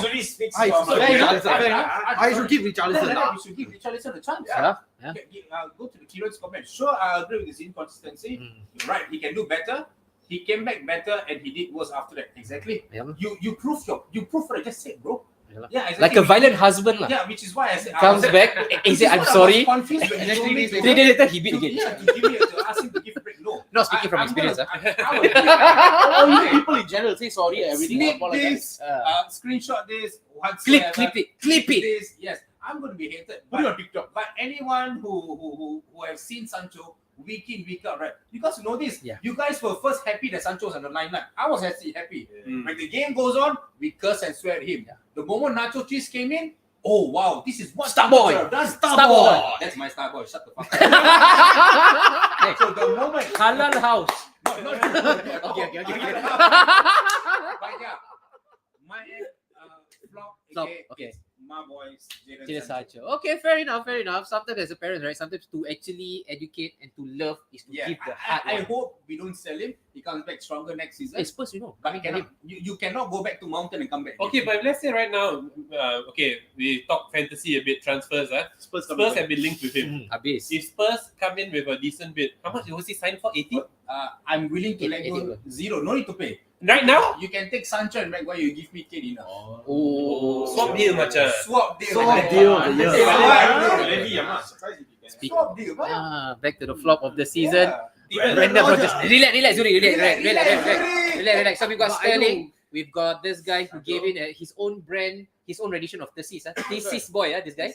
I I should give Richarlison Then now. we should give Richarlison a chance. Yeah. Okay, go to the Kiran's comment. Sure, I agree with his inconsistency. You're right, he can do better. He came back better and he did worse after that. Exactly. Yeah. You prove what I just said, bro. Yeah. Yeah, exactly. Like a violent husband, lah. Yeah, which is why I said Comes back, he say, "I'm sorry." Confused when he told me to, 3 days later, he beat again. yeah, to ask him to give a break. No. Not speaking from experience, All you people in general say sorry, everything. Snip Apologize. this, screenshot this, whatsoever. Clip it. This, yes, I'm going to be hated. Put it But, on TikTok. but anyone who have seen Sancho week in, week out, right? Because you know this, Yeah. you guys were first happy that Sancho was on the line. I was actually happy. When the game goes on, we curse and swear at him. The moment Nacho Cheese came in, oh wow, this is what Starboy. That's Starboy. That's my Starboy. Shut the fuck up. Hey, So the moment, halal house. okay. Okay. But yeah, my flop. Flop, okay. It's my boys, Jadon Jadon Sancho. Sancho. Okay, fair enough. Sometimes as a parent, right? Sometimes to actually educate and to love is to Yeah, give the heart. I hope we don't sell him. He comes back stronger next season. Hey, Spurs, you know. But you cannot go back to Mountain and come back. Okay, but let's say right now, we talk fantasy a bit, transfers. Spurs have been linked with him. Habis. If Spurs come in with a decent bid, how much was he signed for? 80? I'm willing to let Eight, go zero. No need to pay. Right now? You can take Sancho and Maguire. You give me Kane enough. Oh. Swap deal macam. Swap deal. Swap deal of the year. Levy, I'm not surprised if you can. Swap deal. Back to the flop of the season. Yeah. Brendan Rodgers. Relax, Zuri. Relax. So we've got But Sterling. We've got this guy who gave in his own brand, his own rendition of Thesis. Thesis boy, this guy.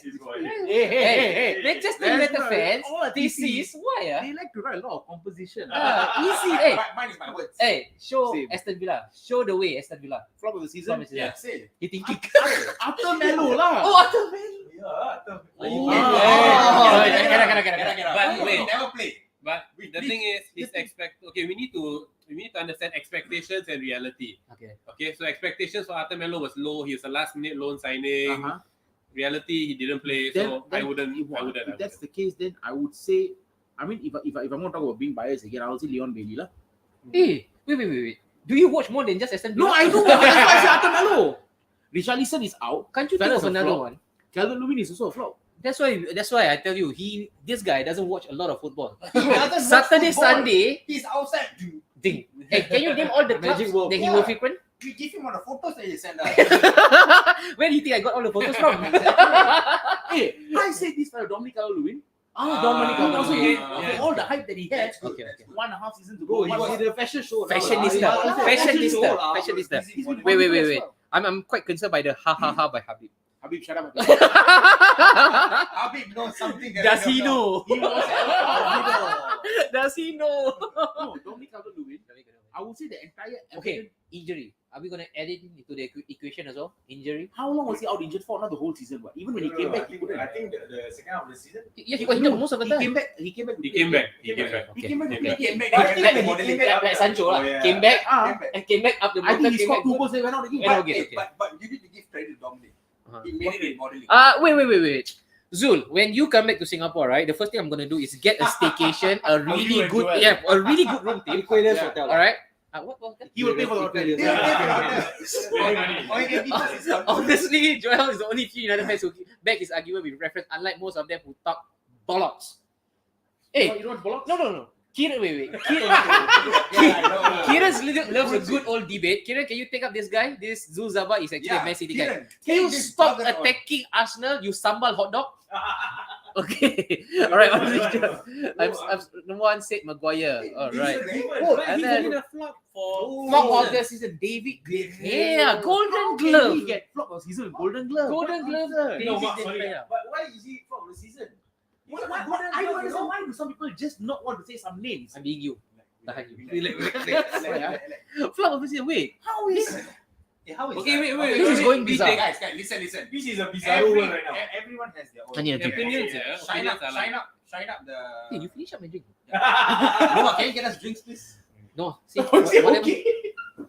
Hey. Manchester United fans. Thesis. Why? They like to write a lot of composition. Easy. Hey. Mine is my words. Hey, show Same. Aston Villa. Show the way, Aston Villa. Flop of the season. Yeah, say. You thinking? After Melo lah. Oh, Arthur Melo. But wait. Never play. But the thing is, we need to understand expectations and reality. Okay, so expectations for Arthur Melo was low. He was a last-minute loan signing. Reality, he didn't play, so I wouldn't. If that's the case, then I would say, I mean, if I'm going to talk about being biased again, I would say Leon Bailey lah. Hey, wait. Do you watch more than just Aston Villa? No, I do. That's why I say Arthur Melo. Richarlison is out. Can't you think Fella's of a another flop. one? Calvin Lewin is also a flop. That's why I tell you, this guy doesn't watch a lot of football. Doesn't Saturday, watch football. Sunday, He's outside. ding. Hey, can you name all the clubs Magic World. that he Yeah. will frequent? We give him all the photos that he sent us. Where do you think I got all the photos from? Hey, I said this for Dominic Calvin-Lewin. Dominic Calvert-Lewin. After all the hype that he had, Okay. 1.5 seasons ago, he was in the fashion show. Fashionista. Fashionista. He's been Wait. popular as well. I'm quite concerned by the ha by Habib. Habib, shut up. Habib knows something. That Does we he don't know? He knows Does he know? No, Dominic Calvert-Lewin. I would say the entire Okay, injury. Are we gonna add it into the equation as well? Injury? How long was he out injured for? Not the whole season, but even when he came back, he couldn't. I think the second half of the season. Yeah, he got injured most of the He time. came back. He came back. He came back. He came back to Came play. Like Sancho lah. Oh, yeah. Came back Ah, and came back up the I mountain. think he Came back scored 2 good. goals. They went out again. Yeah. But, Okay. but you need to give credit to Dominic. Uh-huh. He made it in modeling. Wait. Zul, when you come back to Singapore, right, the first thing I'm gonna do is get a staycation, a really good room team. All right. What was that? He will pay for the hotel. Obviously, Joel is the only few United fans who back his argument with reference, unlike most of them who talk bollocks. Hey, You know what Bollock? no. Kieran, wait. Kieran loves a good old debate. Kieran, can you take up this guy? This Zul Zaba is actually a Man City guy. Can you stop attacking Arsenal, you sambal hot dog? Okay. All right. I'm number one said Maguire. All right. And then flop for flop of the season, David. Yeah, Golden Glove. He get flop of season. Golden Glove. Golden Glove. David No, De sorry. Gea. But why is he flop of the season? I don't understand why do some people just not want to say some names. I'm being you. Tahan you. Flop of the season. Wait, how is? How is Okay, that? wait. This is going bizarre. Guys, listen. This is a bizarre world right now. Everyone has their own. Tanya, opinions, Shine up the. Hey, you finish up my drink. No, can you get us drinks, please? No, see, whatever.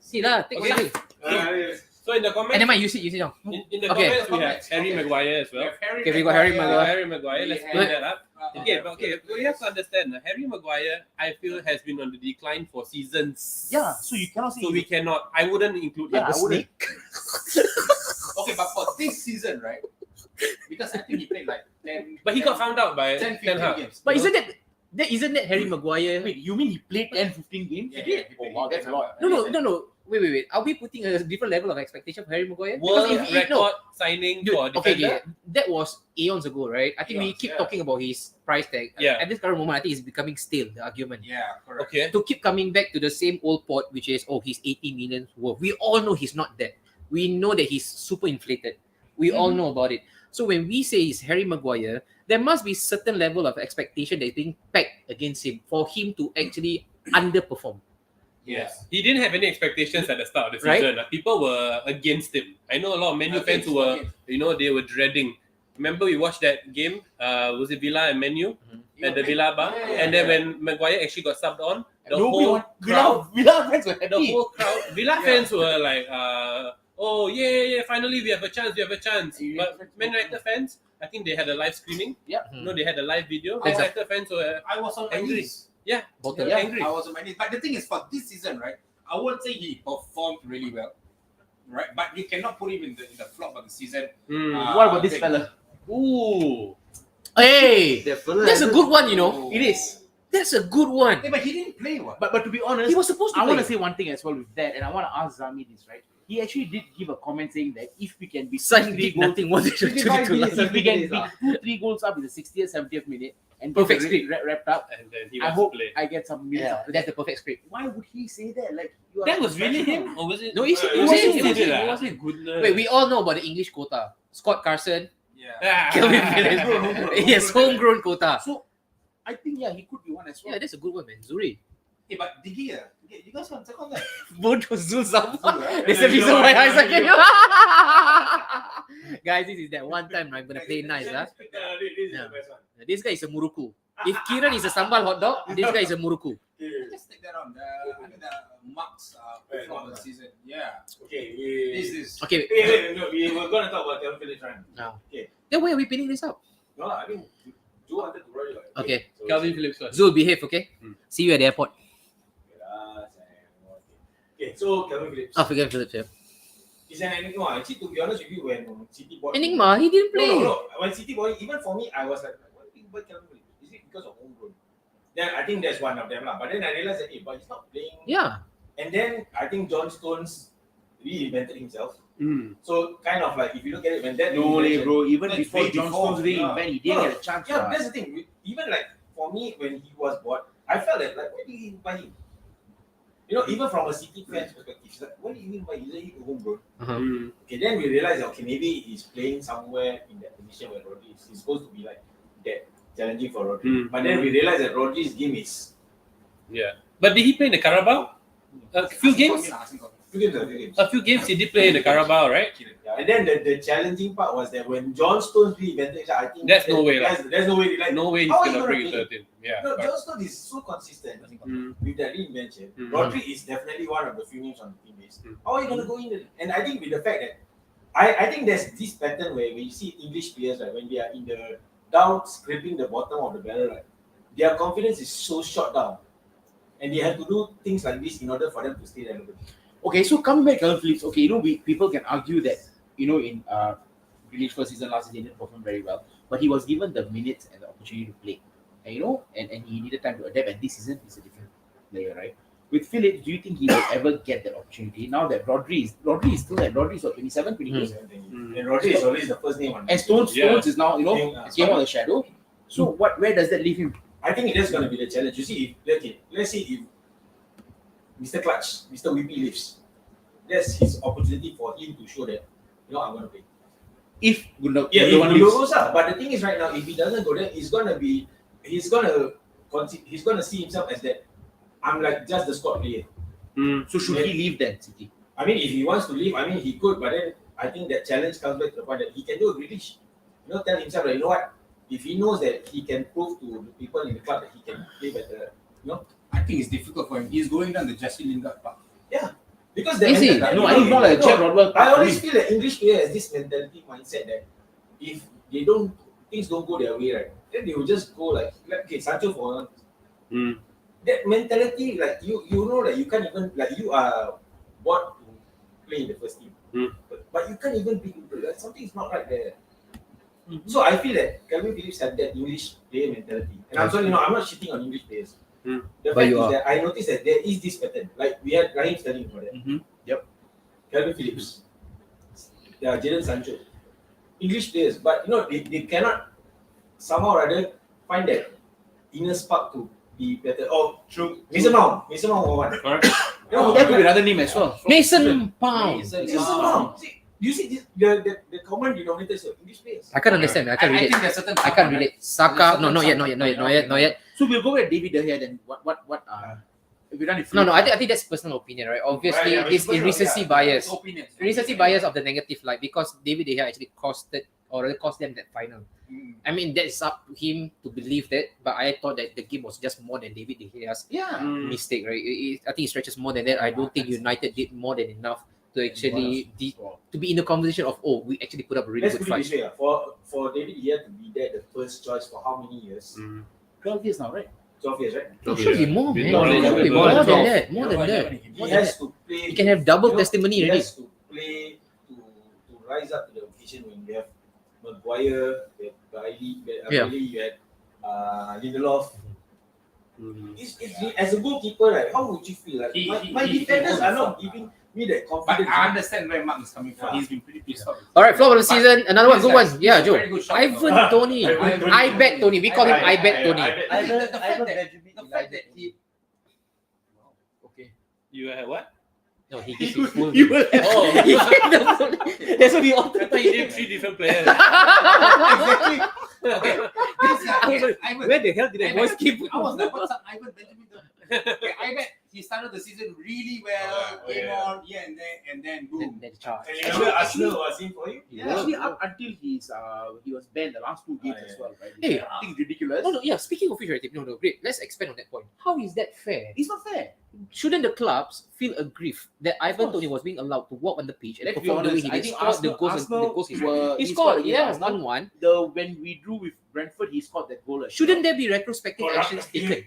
See lah, take Okay. one. So in the comments, And then you sit down. in the Okay. comments we have Harry Maguire as well. Okay, we got Harry Maguire. Harry Maguire, let's clean that up. Okay, we have to understand that Harry Maguire, I feel, has been on the decline for seasons. Yeah, so you cannot say. So we cannot. I wouldn't include him. I wouldn't. Okay, but for this season, right? Because I think he played like 10. But he got found out by 10, Ten 15 Hag. games. But isn't that Harry Maguire? Wait, you mean he played 10-15 games? Yeah, He did? he Oh played- wow, that's a lot. No. Wait. Are we putting a different level of expectation for Harry Maguire? World Because record signing Dude, for a okay, defender. that was aeons ago, right? I think we Eons, keep yeah. talking about his price tag. Yeah. At this current moment, I think it's becoming stale, the argument. Yeah, correct. Okay. To keep coming back to the same old pot, which is, he's 80 million worth. We all know he's not that. We know that he's super inflated. We all know about it. So when we say he's Harry Maguire, there must be certain level of expectation that is being packed against him for him to actually underperform. Yes. He didn't have any expectations at the start of the Right. season. People were against him. I know a lot of Man U fans who were, they were dreading. Remember we watched that game, was it Villa and Man U? At the Villa bar? And then when Maguire actually got subbed on, the whole crowd, Villa fans were the happy. whole crowd, Villa fans were like, oh yeah, finally we have a chance. But Man United fans, I think they had a live screening. Yeah. No, they had a live video. Man Exactly. United fans were I was on my angry. knees. Yeah, Bottom. they were angry. I was on my knees. But the thing is, for this season, right, I won't say he performed really well, right? But you cannot put him in the flop of the season. What about this thing. fella? Ooh. Hey, That fella that's a hasn't- good one, you know. It is. That's a good one. Yeah, but he didn't play what? But to be honest, He was supposed to I want to play. say one thing as well with that, and I want to ask Zami this, right? He actually did give a comment saying that if we can be Such 3 did goals, nothing more than 55 minutes. if we can be 2-3 goals up in the 60th, 70th minute and get Perfect the script. wrapped up, And then he I wants hope to play. I get some minutes. Yeah, that's the perfect script. Why would he say that? Like you are That was really professional. him? Or was it? No, he said- it he was said- him. he said It it. wasn't goodness. Wait, we all know about the English quota. Scott Carson, Yeah. Kelvin Phillips. Yes, homegrown quota. So I think he could be one as well. Yeah, that's a good one, man. Zuri. Hey, but Digi, you guys want to check on that? Both was Zul sama. right? There's a reason why I second you. Guys, this is that one time I'm gonna play nice, huh? This is Yeah. the best one. This guy is a muruku. If Kiran is a sambal hot dog, this guy is a muruku. Just take that on the marks from the season. Yeah. Okay, This is. Okay, no, we were going to talk about Kelvin Phillips right now. Okay. Then why are we pinning this up? No, I mean, Joe wanted to roll it. Okay. So Calvin Phillips first. Zul, behave, okay? See you at the airport. Okay, so Kelvin Phillips. Oh, forget Phillips here. He's an enigma. Actually, to be honest with you, when City bought Enigma, he didn't play. No. When City bought him, even for me, I was like, why do you buy Kelvin Phillips? Is it because of homegrown? Then I think that's one of them. But then I realized that, but he's not playing. Yeah. And then I think John Stones reinvented himself. Mm. So kind of like, if you look at it, when that No, reinvention- bro. Even Like before way John before, Stones reinvent, he didn't No, get a chance. Yeah, bruh. that's the thing. Even like for me, when he was bought, I felt that like, why did you buy him? You know, even from a City fan's perspective, it's like, why did you even buy him? Isn't he homegrown? Mm. Okay, then we realized that okay, maybe he's playing somewhere in that position where Rodri is. He's supposed to be like that, challenging for Rodri. But then we realized that Rodri's game is Yeah. But did he play in the Carabao? A few games? few games. A few games he did play in the Carabao, right? Yeah, and then the challenging part was that when John Stones reinvented it, I think There's no way, there's no way. Like, No way he's how are you gonna gonna bring it play? to the team. Yeah. no, but- John Stones is so consistent Mm. with that reinvention. Mm. Rodri is definitely one of the few names on the team base. Mm. How are you gonna go in there? And I think with the fact that I think there's this pattern where you see English players right, when they are in the down scraping the bottom of the barrel, right, their confidence is so shot down. And they have to do things like this in order for them to stay relevant. Okay, so coming back to Kelvin Phillips, okay, people can argue that, in Grealish first season, last season, he didn't perform very well, but he was given the minutes and the opportunity to play, and he needed time to adapt, and this season he's a different player, right? With Phillips, do you think he will ever get that opportunity? Now that Rodri is still there, Rodri is what, 27, 28? And Rodri is always the first name on. And Stones Yeah. is now, came out of the shadow. So where does that leave him? I think that's going to be the challenge. You see, let's say if Mr. Clutch, Mr. WP leaves, that's his opportunity for him to show that, I'm going to play. If Gundogan Yeah, if leaves. Gundogan goes up. But the thing is, right now, if he doesn't go there, he's gonna see himself as that. I'm like just the squad player. So should he leave then, City? I mean, if he wants to leave, I mean, he could. But then I think that challenge comes back to the point that he can do a Grealish. Tell himself that, what? If he knows that he can prove to the people in the club that he can play better, I think it's difficult for him. He's going down the Jesse Lingard path. because Is he? No, I think not like Jack Rodwell. I always feel that English player has this mentality mindset that if things don't go their way, right, then they will just go like okay, Sancho for that mentality, like you know that you can't even, like, you are bought to play in the first team, but you can't even be like, something's not right there. So I feel that Kelvin Phillips had that English player mentality, and I'm sorry, I'm not shitting on English players. The But fact you is are. that I noticed that there is this pattern. Like we had Raheem Sterling for that. Yep. Kelvin Phillips. Jadon Sancho. English players, but they cannot somehow or other find that inner spark to be better. Oh, True. Mason Mount or one. Correct. That could be another name as well. Mason Mount. Mason Mount. See, you see this, the common denominator is English players. I can't understand. I can't I relate. think there's certain. I can't relate. Saka, no, not yet. So we'll go with David De Gea then. What We've done it. No, I think that's personal opinion, right? Obviously, Right, yeah, it's personal, recency yeah. bias. Opinions. Recency bias of the negative light because David De Gea actually cost them that final. I mean, that's up to him to believe that, but I thought that the game was just more than David De Gea's Yeah. mistake, right? I think it stretches more than that. I don't think United did more than enough to actually to be in the conversation of, oh, we actually put up a really Let's good put it fight. this way, for David De Gea to be there, the first choice for how many years? 12 years now, right? 12 years, right? It should be more, man. More It than should be that. more than More that. More than that. He has to play. You can have double you know, testimony He already. has to play to rise up to the occasion when you have Maguire, you have Bailey, you had Lindelof. As a goalkeeper, right, how would you feel? Like my defenders are not giving me that But confidence. I understand where Mark is coming from. Yeah. He's been pretty pissed off. All right, flop of the season. Another one, good one. Yeah, He's a Joe. very good shot. Ivan Tony. I bet Tony. We call him I bet Tony. The fact that he Okay. You had what? No, he gives his full You name. will have Oh, He gave the full name. That's what we all I thought you named 3 different players. exactly. Okay. Where the hell did that voice keep? I was like, what's up, Ivan Benjamin? Okay, I bet he started the season really well, came on here and there, and then boom. Then charge. And you remember Arsenal was in for you? Actually, up until he was banned the last 2 games as well, right? Hey. I think it's ridiculous. No, yeah. Speaking of which, right? No, great. Let's expand on that point. How is that fair? It's not fair. Shouldn't the clubs feel aggrieved that Ivan course. Tony was being allowed to walk on the pitch and Let's be perform the way honest, he I did? think Scored the goals, Arsenal the goals he scored. were- He he scored, scored yeah, against Arsenal. 1-1. When we drew with Brentford, he scored that goal. Shouldn't there be retrospective actions taken?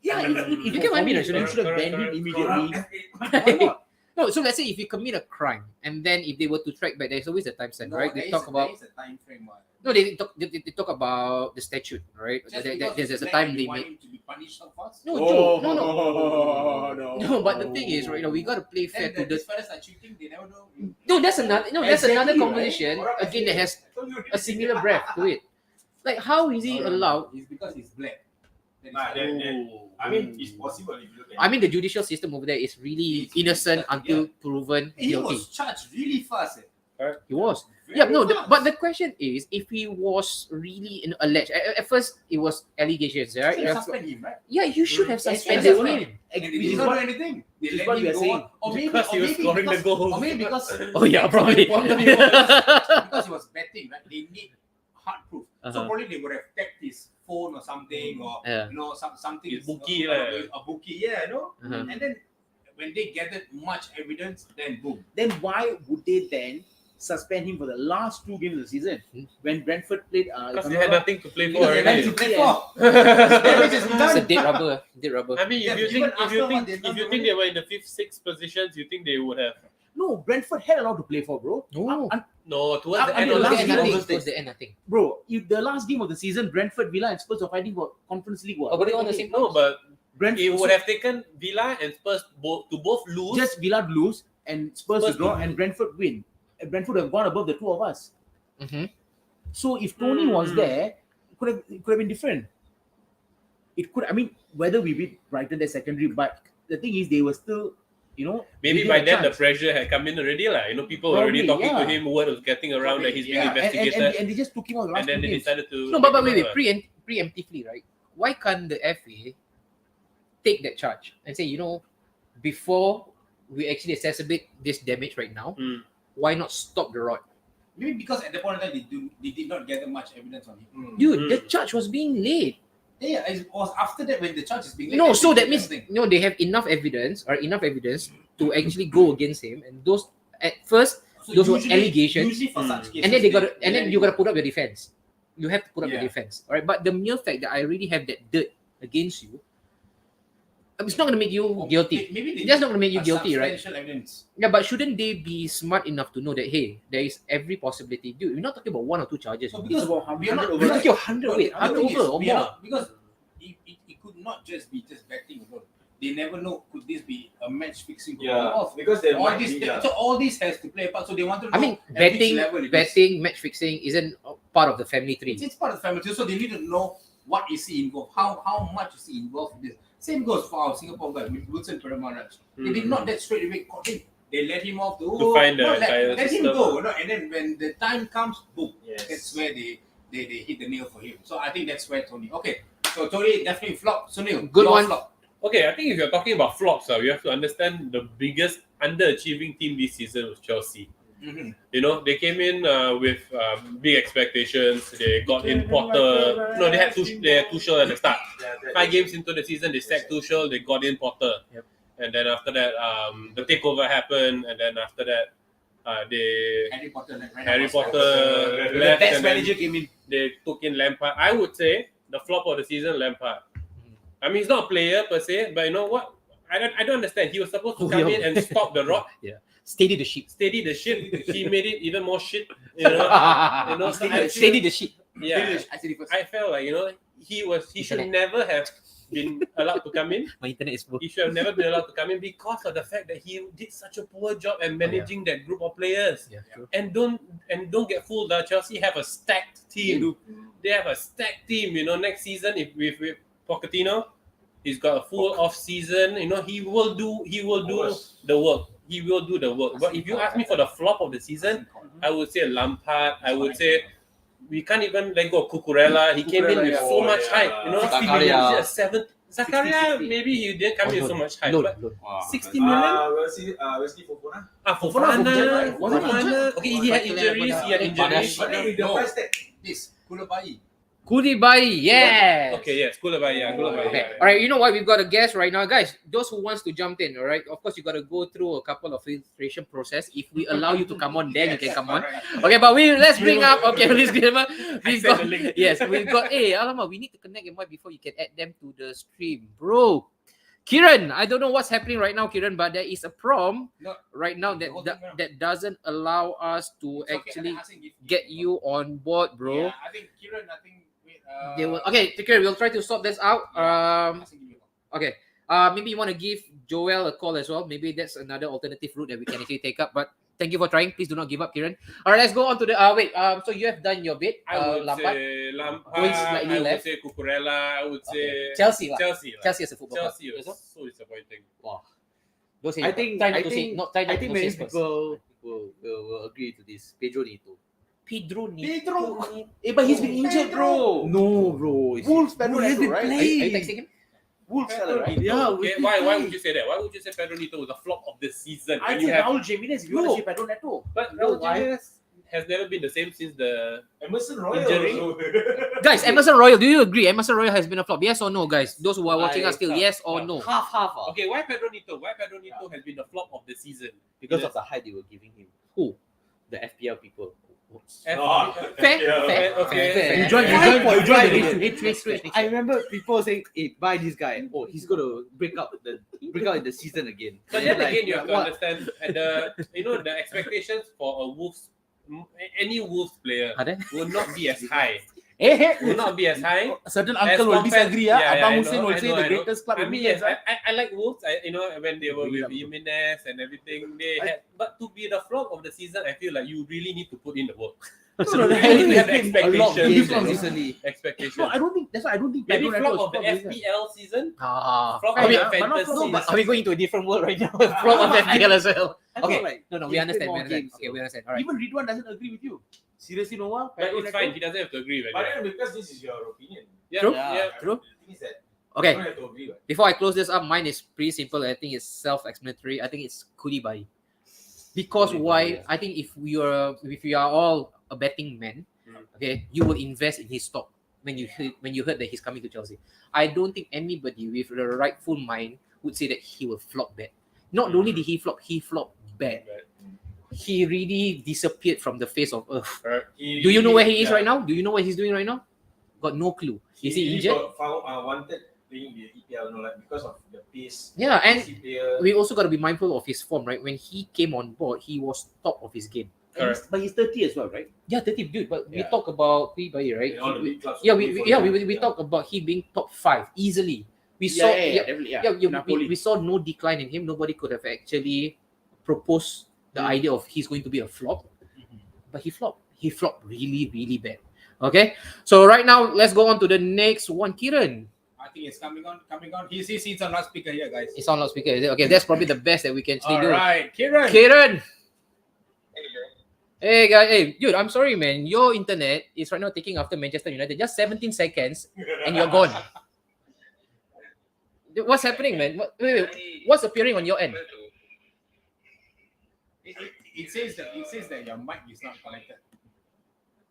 Yeah, You get what I mean, You actually? should have banned him immediately. No, so let's say if you commit a crime and then if they were to track back, there's always a time stamp, right? They talk about a time frame. they talk about the statute, right? There's a time limit. To be punished so fast. No, Joe, no. no. No, but the thing is, right? We gotta play fair Then to the. these fellas are cheating. They never know. No, that's another. No, that's another Exactly, conversation again that has a similar breath to it. Like, how is he allowed? It's because he's black. That is Nah, why. then- I mean, it's possible if you look at I mean, the judicial system over there is really innocent until proven he guilty. was charged really fast. He was. Very Yeah, no, fast. but the question is, if he was really alleged, at first it was allegations, right? They suspend him, right? Yeah, you should have And suspended they him. only- And they which is did not what- do anything. They which is let what him we are go saying. on. Or maybe, Because he was scoring the goals. Or maybe because Oh yeah, probably. because he was betting, right? They need hard proof. So Uh-huh. probably they would have tagged his phone or something, or Yeah. something. His bookie, lah. a bookie, yeah, Uh-huh. And then when they gathered much evidence, then boom. Then why would they then suspend him for the last 2 games of the season when Brentford played? Because they had nothing to play for Because they had to already. play for. It's a dead rubber. Dead rubber. I mean, Yeah, if you even think after what they've done if you think they were in the 5th, 6th positions, you think they would have No, Brentford had a lot to play for, bro. No. no towards Up the end until of the last Towards the game end, of season. the towards the end, I think. Bro, if the last game of the season, Brentford, Villa, and Spurs were fighting for Conference League. Oh, but they on the same No, but Brentford it would have taken Villa and Spurs to both lose. just Villa lose and Spurs to Spurs draw to and Brentford win. And Brentford have gone above the 2 of us. Mm-hmm. So if Tony was there, it could have been different. It could. I mean, whether we beat Brighton, they're secondary, but the thing is, they were still, Maybe within by a then the chance. pressure had come in already, people were already Probably, talking to yeah. him. Word was getting around that he's being Yeah, investigated, and they just took him out the last and then 2 they games. decided to. No, but take wait, him out. preemptively, right? Why can't the FA take that charge and say, before we actually exacerbate this damage right now, why not stop the rod? Maybe because at the point in time they did not gather much evidence on him. Dude, the charge was being laid. Yeah, it was after that when the charge is being laid. No, so that that's means the thing. they have enough evidence to actually go against him, and those at first So those were usually- allegations, Usually for such cases, and then they you gotta put up your defense. You have to put up Yeah. your defense, all right? But the mere fact that I already have that dirt against you, it's not gonna make you guilty. Maybe they That's not gonna make you a guilty, right? substantial evidence. Yeah, but shouldn't they be smart enough to know that hey, there is every possibility? Dude, we're not talking about 1 or 2 charges. So We're because we are not, talking about 100, wait, the 100 thing is, over or we are more. not, because it could not just be betting alone. They never know could this be a match fixing off. because there All might this, be, so all this has to play a part. So they want to know. I mean, at which level it is. betting, match fixing isn't part of the family tree. It's part of the family too. So they need to know what is he involved, how much is he involved in this. Same goes for our Singapore guy with Wilson Peremaraj. They did not that straight away caught him. They let him off To find the let entire him system. go. And then when the time comes, boom, Yes. that's where they hit the nail for him. So I think that's where Tony. Okay, so Tony definitely flop. Sunil, Good your one. Flop. Okay, I think if you're talking about flops, you have to understand the biggest underachieving team this season was Chelsea. You know, they came in with big expectations. They got in Potter. No, they had Tuchel at the start. 5 games into the season, they sacked Tuchel. They got in Potter. Yep. And then after that, the takeover happened. And then after that, Harry Potter left. the best and then manager came in. they took in Lampard. I would say the flop of the season, Lampard. I mean, he's not a player per se, but you know what? I don't understand. He was supposed to come in and stop the rot, Steady the ship. steady the shit. He made it even more shit. You know, so I Steady feel, the ship. yeah. I said it first. I felt like he should never have been allowed to come in. My internet is full. He should have never been allowed to come in because of the fact that he did such a poor job at managing that group of players. Yeah, true. And don't get fooled. Chelsea have a stacked team. They have a stacked team. You know, next season if with Pochettino, he's got a full off season. You know, he will do the work. He will do the work. But if you ask me for the flop of the season, I would say Lampard. I would say we can't even let go of Cucurella. He came in with so much hype. You know, 60 million. Zakaria, maybe he didn't come in with so much hype. But 60 million? Wesley Fofana. Fofana. Okay, he had injuries. But then with the price tag. This Koulibaly. Koulibaly, yes. Okay, yes, Koulibaly. Okay. All right, you know what? We've got a guest right now. Guys, those who wants to jump in, all right? Of course, you got to go through a couple of filtration process. If we allow you to come on, then you can come on. Okay, but let's bring up, we've got, we've got, alamak, we need to connect your mic before you can add them to the stream. Bro, Kieran, I don't know what's happening right now, Kieran, but there is a prompt right now that doesn't allow us to actually get you on board, bro. Yeah, I think Kieran, They will. Okay, Kieran, we'll try to sort this out. Okay. Maybe you want to give Joel a call as well. Maybe that's another alternative route that we can actually take up. But thank you for trying. Please do not give up, Kieran. All right, let's go on to the. So you have done your bit. I would Lampard. say Lampard. Going slightly I would left. say Cucurella. I would say Chelsea. Chelsea Chelsea as a football Chelsea club. was so disappointing. Wow. Don't say I it. think Try not to say. Not try not I to think say many Spurs. people will agree to this. Pedro Neto. Pedro. But he's been injured, bro. No, bro. Wolves, Pedro Neto, right? Are you texting him? Wolves, right? Yeah. Yeah. Why would you say that? Why would you say Pedro Neto was a flop of the season? I When you think have, Raul Jimenez, if you want to say Pedro Neto. but No, Raul why? Jimenez has never been the same since the Emerson Royal. Injury? Guys, Emerson Royal, do you agree? Emerson Royal has been a flop. Yes or no, guys? Those who are watching us still, yes or no? Half. Okay, why Pedro Neto? Why Pedro Neto has been the flop of the season? Because of the hype they were giving him. Who? The FPL people. Fair. Okay. You join the race. I remember people saying, "Hey, buy this guy. Oh, he's gonna break out in the season again." But then again, you have to understand the expectations for a any Wolves player Are there? will not be as high. Hey. Will not be as high. Certain As uncle will compared- disagree. yeah, Abang I Hussein know, will I say know, the I know. greatest club I in mean, the yes, world. I like Wolves. When they were with Jimenez and everything, but to be the flop of the season, I feel like you really need to put in the work. No, You really need to have expectations. recently. Expectations. No, I don't think that's why I don't think Maybe Pedro Neto flop of the is flop this FPL season. Flop Are of we, the but not fantasy. flop, but are we going to a different world right now? Flop of FPL as well. I feel Okay. like No, we he's understand. played We more understand. games, Okay, so. we understand. All right. Even Ridwan doesn't agree with you. Seriously, Noah? But it's fine. He doesn't have to agree with But it. then because this is your opinion. Yeah, True. yeah. True. The thing is that Okay. you don't have to agree. Right? Before I close this up, mine is pretty simple. I think it's self-explanatory. I think it's Koulibaly. Because why? I think if we are all a betting man, okay, you will invest in his stock when you heard that he's coming to Chelsea. I don't think anybody with the rightful mind would say that he will flop bad. Not only did he flopped bad. He really disappeared from the face of earth. Do you know where he is right now? Do you know what he's doing right now? Got no clue. Is he injured? Wanted playing the EPL, because of the pace. Yeah, and Pacey player. we also got to be mindful of his form, right? When he came on board, he was top of his game. Correct. But he's 30 as well, right? Yeah, 30 dude. But we Yeah. talk about Koulibaly, right? In all the big clubs. We talk about he being top 5 easily. We saw definitely. we saw no decline in him. Nobody could have actually proposed the idea of he's going to be a flop, but he flopped. He flopped really, really bad. Okay, so right now let's go on to the next one, Kieran. I think it's coming on. He's on loudspeaker here, guys. It's on loudspeaker. Is it? Okay, that's probably the best that we can actually All do. right, Kieran. Kieran. Hey guys, hey dude, I'm sorry, man. Your internet is right now taking after Manchester United. Just 17 seconds, and you're gone. What's happening, man? Wait. What's appearing on your end? It says that your mic is not connected.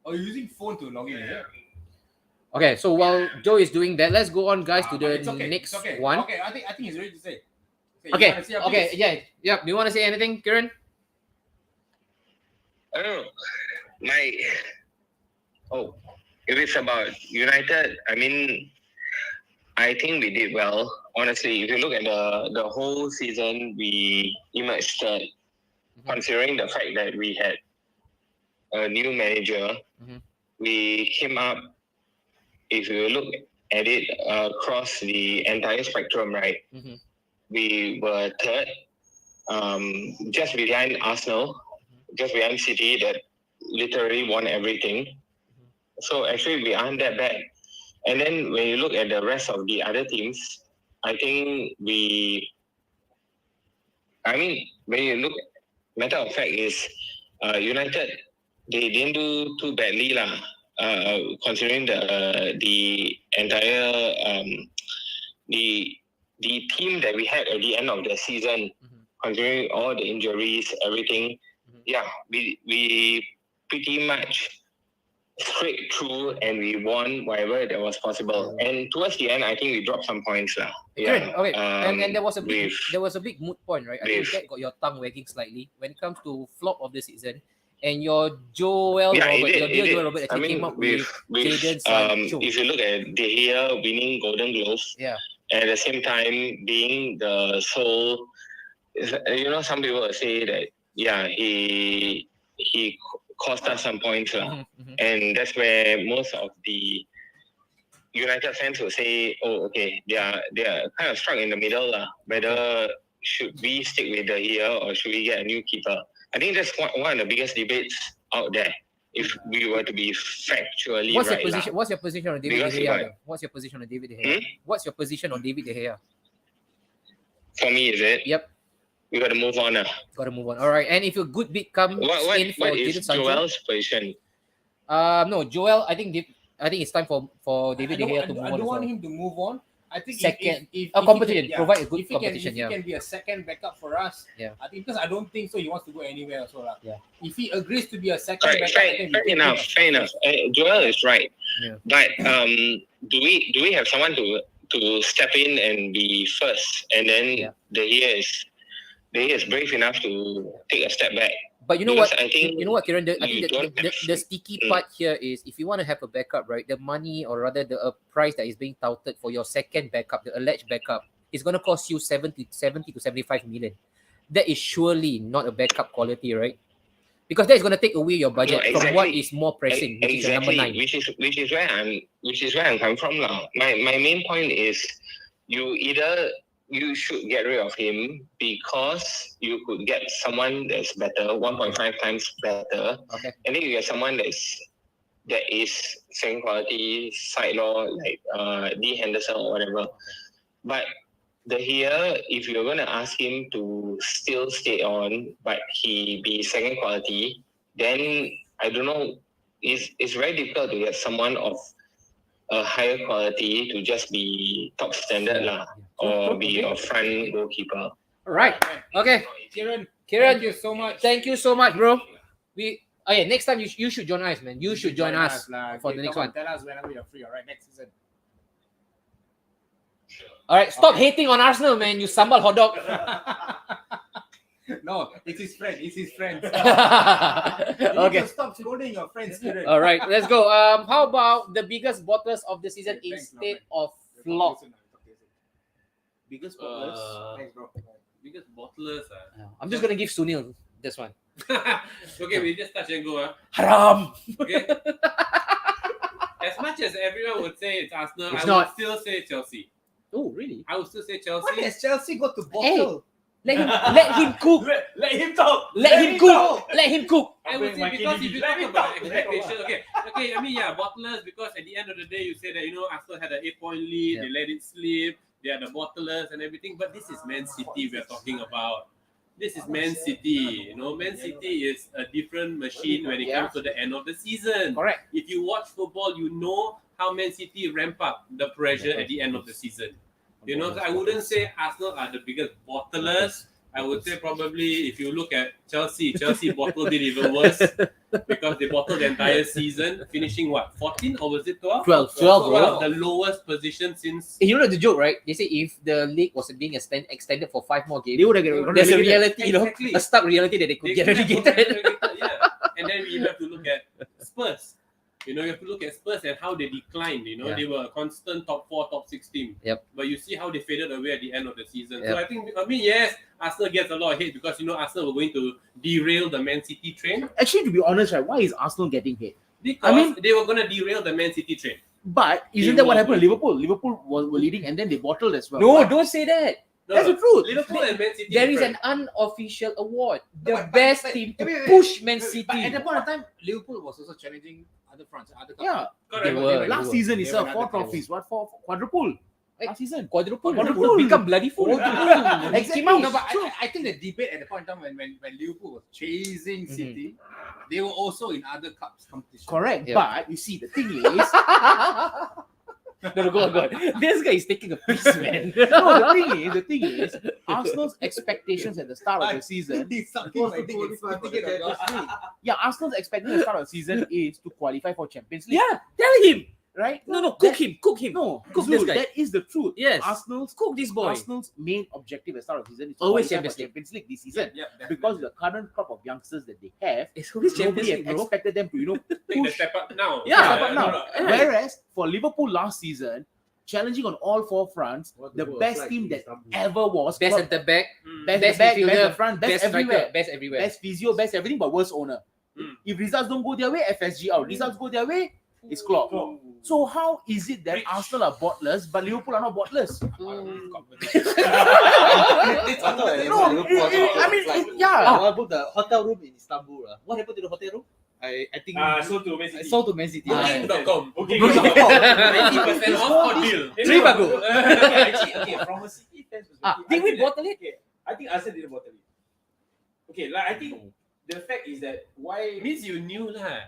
Oh, you're using phone to log in, is it? Okay, so while Joe is doing that, let's go on, guys, to But the it's okay. next It's okay. one. Okay, I think he's ready to say. You Okay, wanna say your okay, piece? yeah. Do you want to say anything, Kieran? Oh, if it's about United, I mean, I think we did well. Honestly, if you look at the whole season, we emerged third, considering the fact that we had a new manager. We came up, if you look at it across the entire spectrum, right? We were third, just behind Arsenal, just behind City that literally won everything. So actually we aren't that bad. And then when you look at the rest of the other teams, I think when you look, matter of fact is United, they didn't do too badly lah. Considering the entire the team that we had at the end of the season, considering all the injuries, everything, yeah, we pretty much straight through and we won whatever that was possible. And towards the end, I think we dropped some points lah. Yeah. Okay. And there was a with big moot point, right? I think that got your tongue wagging slightly when it comes to flop of the season. And your Joel Robert actually came up with Jadon Sancho. If you look at De Gea winning Golden Gloves, at the same time being the sole, some people will say that he cost us some points and that's where most of the United fans will say, oh, okay, they are kind of stuck in the middle whether should we stick with De Gea or should we get a new keeper. I think that's one of the biggest debates out there. If we were to be factually What's right, your position on David De Gea? What's your position on David De Gea? What's your position on David De Gea? For me, is it? Yep. We got to move on. Got to move on. All right. And if a good bid comes in for Jadon Sancho, Joel's position? No, Joel. I think it's time for David De Gea to move on. I don't want him to move on. I think second, if competition, provide a good if competition. If he can be a second backup for us, I think because I don't think so he wants to go anywhere also. If he agrees to be a second backup, fair enough. Joel is right. But do we have someone to step in and be first, and then De Gea is brave enough to take a step back? But you know because what? I think Kieran? I think the sticky part here is if you want to have a backup, right? The money, or rather the price that is being touted for your second backup, the alleged backup, is going to cost you 70 to 75 million. That is surely not a backup quality, right? Because that is going to take away your budget from what is more pressing, which is your number 9. Which is where I'm coming from now. My main point is you should get rid of him because you could get someone that's better, 1.5 times better. Okay. And then you get someone that is same quality, side law, like D. Henderson or whatever. But the here, if you're going to ask him to still stay on, but he be second quality, then I don't know, it's very difficult to get someone of a higher quality to just be top standard or be a front goalkeeper. All right. Okay. Kieran, thank you so much. Thank you so much, bro. Next time you should join us, man. You should join us for the next one. Tell us whenever you're free. All right, next season. All right. Stop hating on Arsenal, man. You sambal hot dog. No, it's his friend. It's his friend. Okay. Stop scolding your friends, Kieran. All right, let's go. How about the biggest bottlers of the season instead of flop? Biggest bottlers? Thanks, bro. Biggest bottlers. I'm just gonna give Sunil this one. Okay, we just touch and go. Haram. Okay. As much as everyone would say it's Arsenal, It's I not. would still say Chelsea. Oh, really? I would still say Chelsea. Why has Chelsea got to bottle? Let him cook. Let him talk. Let him cook. Let him cook. I would say because if you talk about expectations, okay, I mean, bottlers, because at the end of the day, you say that, Arsenal had an 8-point lead, they let it slip, they are the bottlers and everything, but this is Man City we're talking about. This is Man City. Man City is a different machine when it comes to the end of the season. Correct. If you watch football, you know how Man City ramp up the pressure at the end of the season. You know, I wouldn't say Arsenal are the biggest bottlers. I would say probably if you look at Chelsea bottled it even worse because they bottled the entire season, finishing what, 14 or was it 12? 12, One bro. of the lowest position since. You know the joke, right? They say if the league was being extended for 5 more games, They would have get there's a relegated. reality, you know, Exactly. a stark reality that they could get relegated. Yeah. And then we have to look at Spurs. You know, you have to look at Spurs and how they declined. You know, Yeah. they were a constant top 4, top 6 team. Yep. But you see how they faded away at the end of the season. Yep. So I mean, yes, Arsenal gets a lot of hate because, you know, Arsenal were going to derail the Man City train. Actually, to be honest, right, why is Arsenal getting hit? Because I mean- they were going to derail the Man City train. But isn't They that what were happened to going Liverpool? Liverpool were leading and then they bottled as well. No, don't say that. No, That's the truth. Liverpool and Man City. There is different. an unofficial award. The But- best but- team to wait, wait, push Man But at City. that point of time, Liverpool was also challenging other fronts, other cups. Yeah. Correct. They were. Last season They itself, were 4 another trophies. What for? Quadruple. Last season. Quadruple. Quadruple. Become bloody full. Exactly. No, but I think the debate at the point in time when Liverpool was chasing City, they were also in other cups competition. Correct. Yeah. But you see, the thing is, No, go on. This guy is taking a piece, man. no, the thing is, Arsenal's expectations at the start of the season, He's sucking my dick and spitting it on your screen. yeah, Arsenal's expectation at the start of the season is to qualify for Champions League. Yeah, tell him. Right? No, cook him. No, Cook dude, this guy. that is the truth. Yes. Arsenal's Cook this boy. Arsenal's main objective at the start of the season is to Always qualify for Champions League. Champions League this season. Yeah, Because the current crop of youngsters that they have, It's always Champions nobody had League, bro. expected them to, Take the push step up now. Yeah, step up now. no. Whereas for Liverpool last season, challenging on all 4 fronts, the best team that ever was. Best at the back, best, best back, best midfielder, the front, best, best everywhere. striker, best everywhere. Best physio, best everything, but worst owner. Mm. If results don't go their way, FSG out. Results go their way, it's Klopp. So how is it that Rich. Arsenal are bottlers, but Liverpool are not bottlers? I booked the hotel room in Istanbul. What happened to the hotel room? I think So to Man City. I sold to Man City. Booking.com. Booking.com. 90% off or deal. Three bago. Okay, from a City fans perspective, Did I we think that- bottle it? Okay, I think Arsenal didn't bottle it. Okay, like I think the fact is that why Means you knew lah.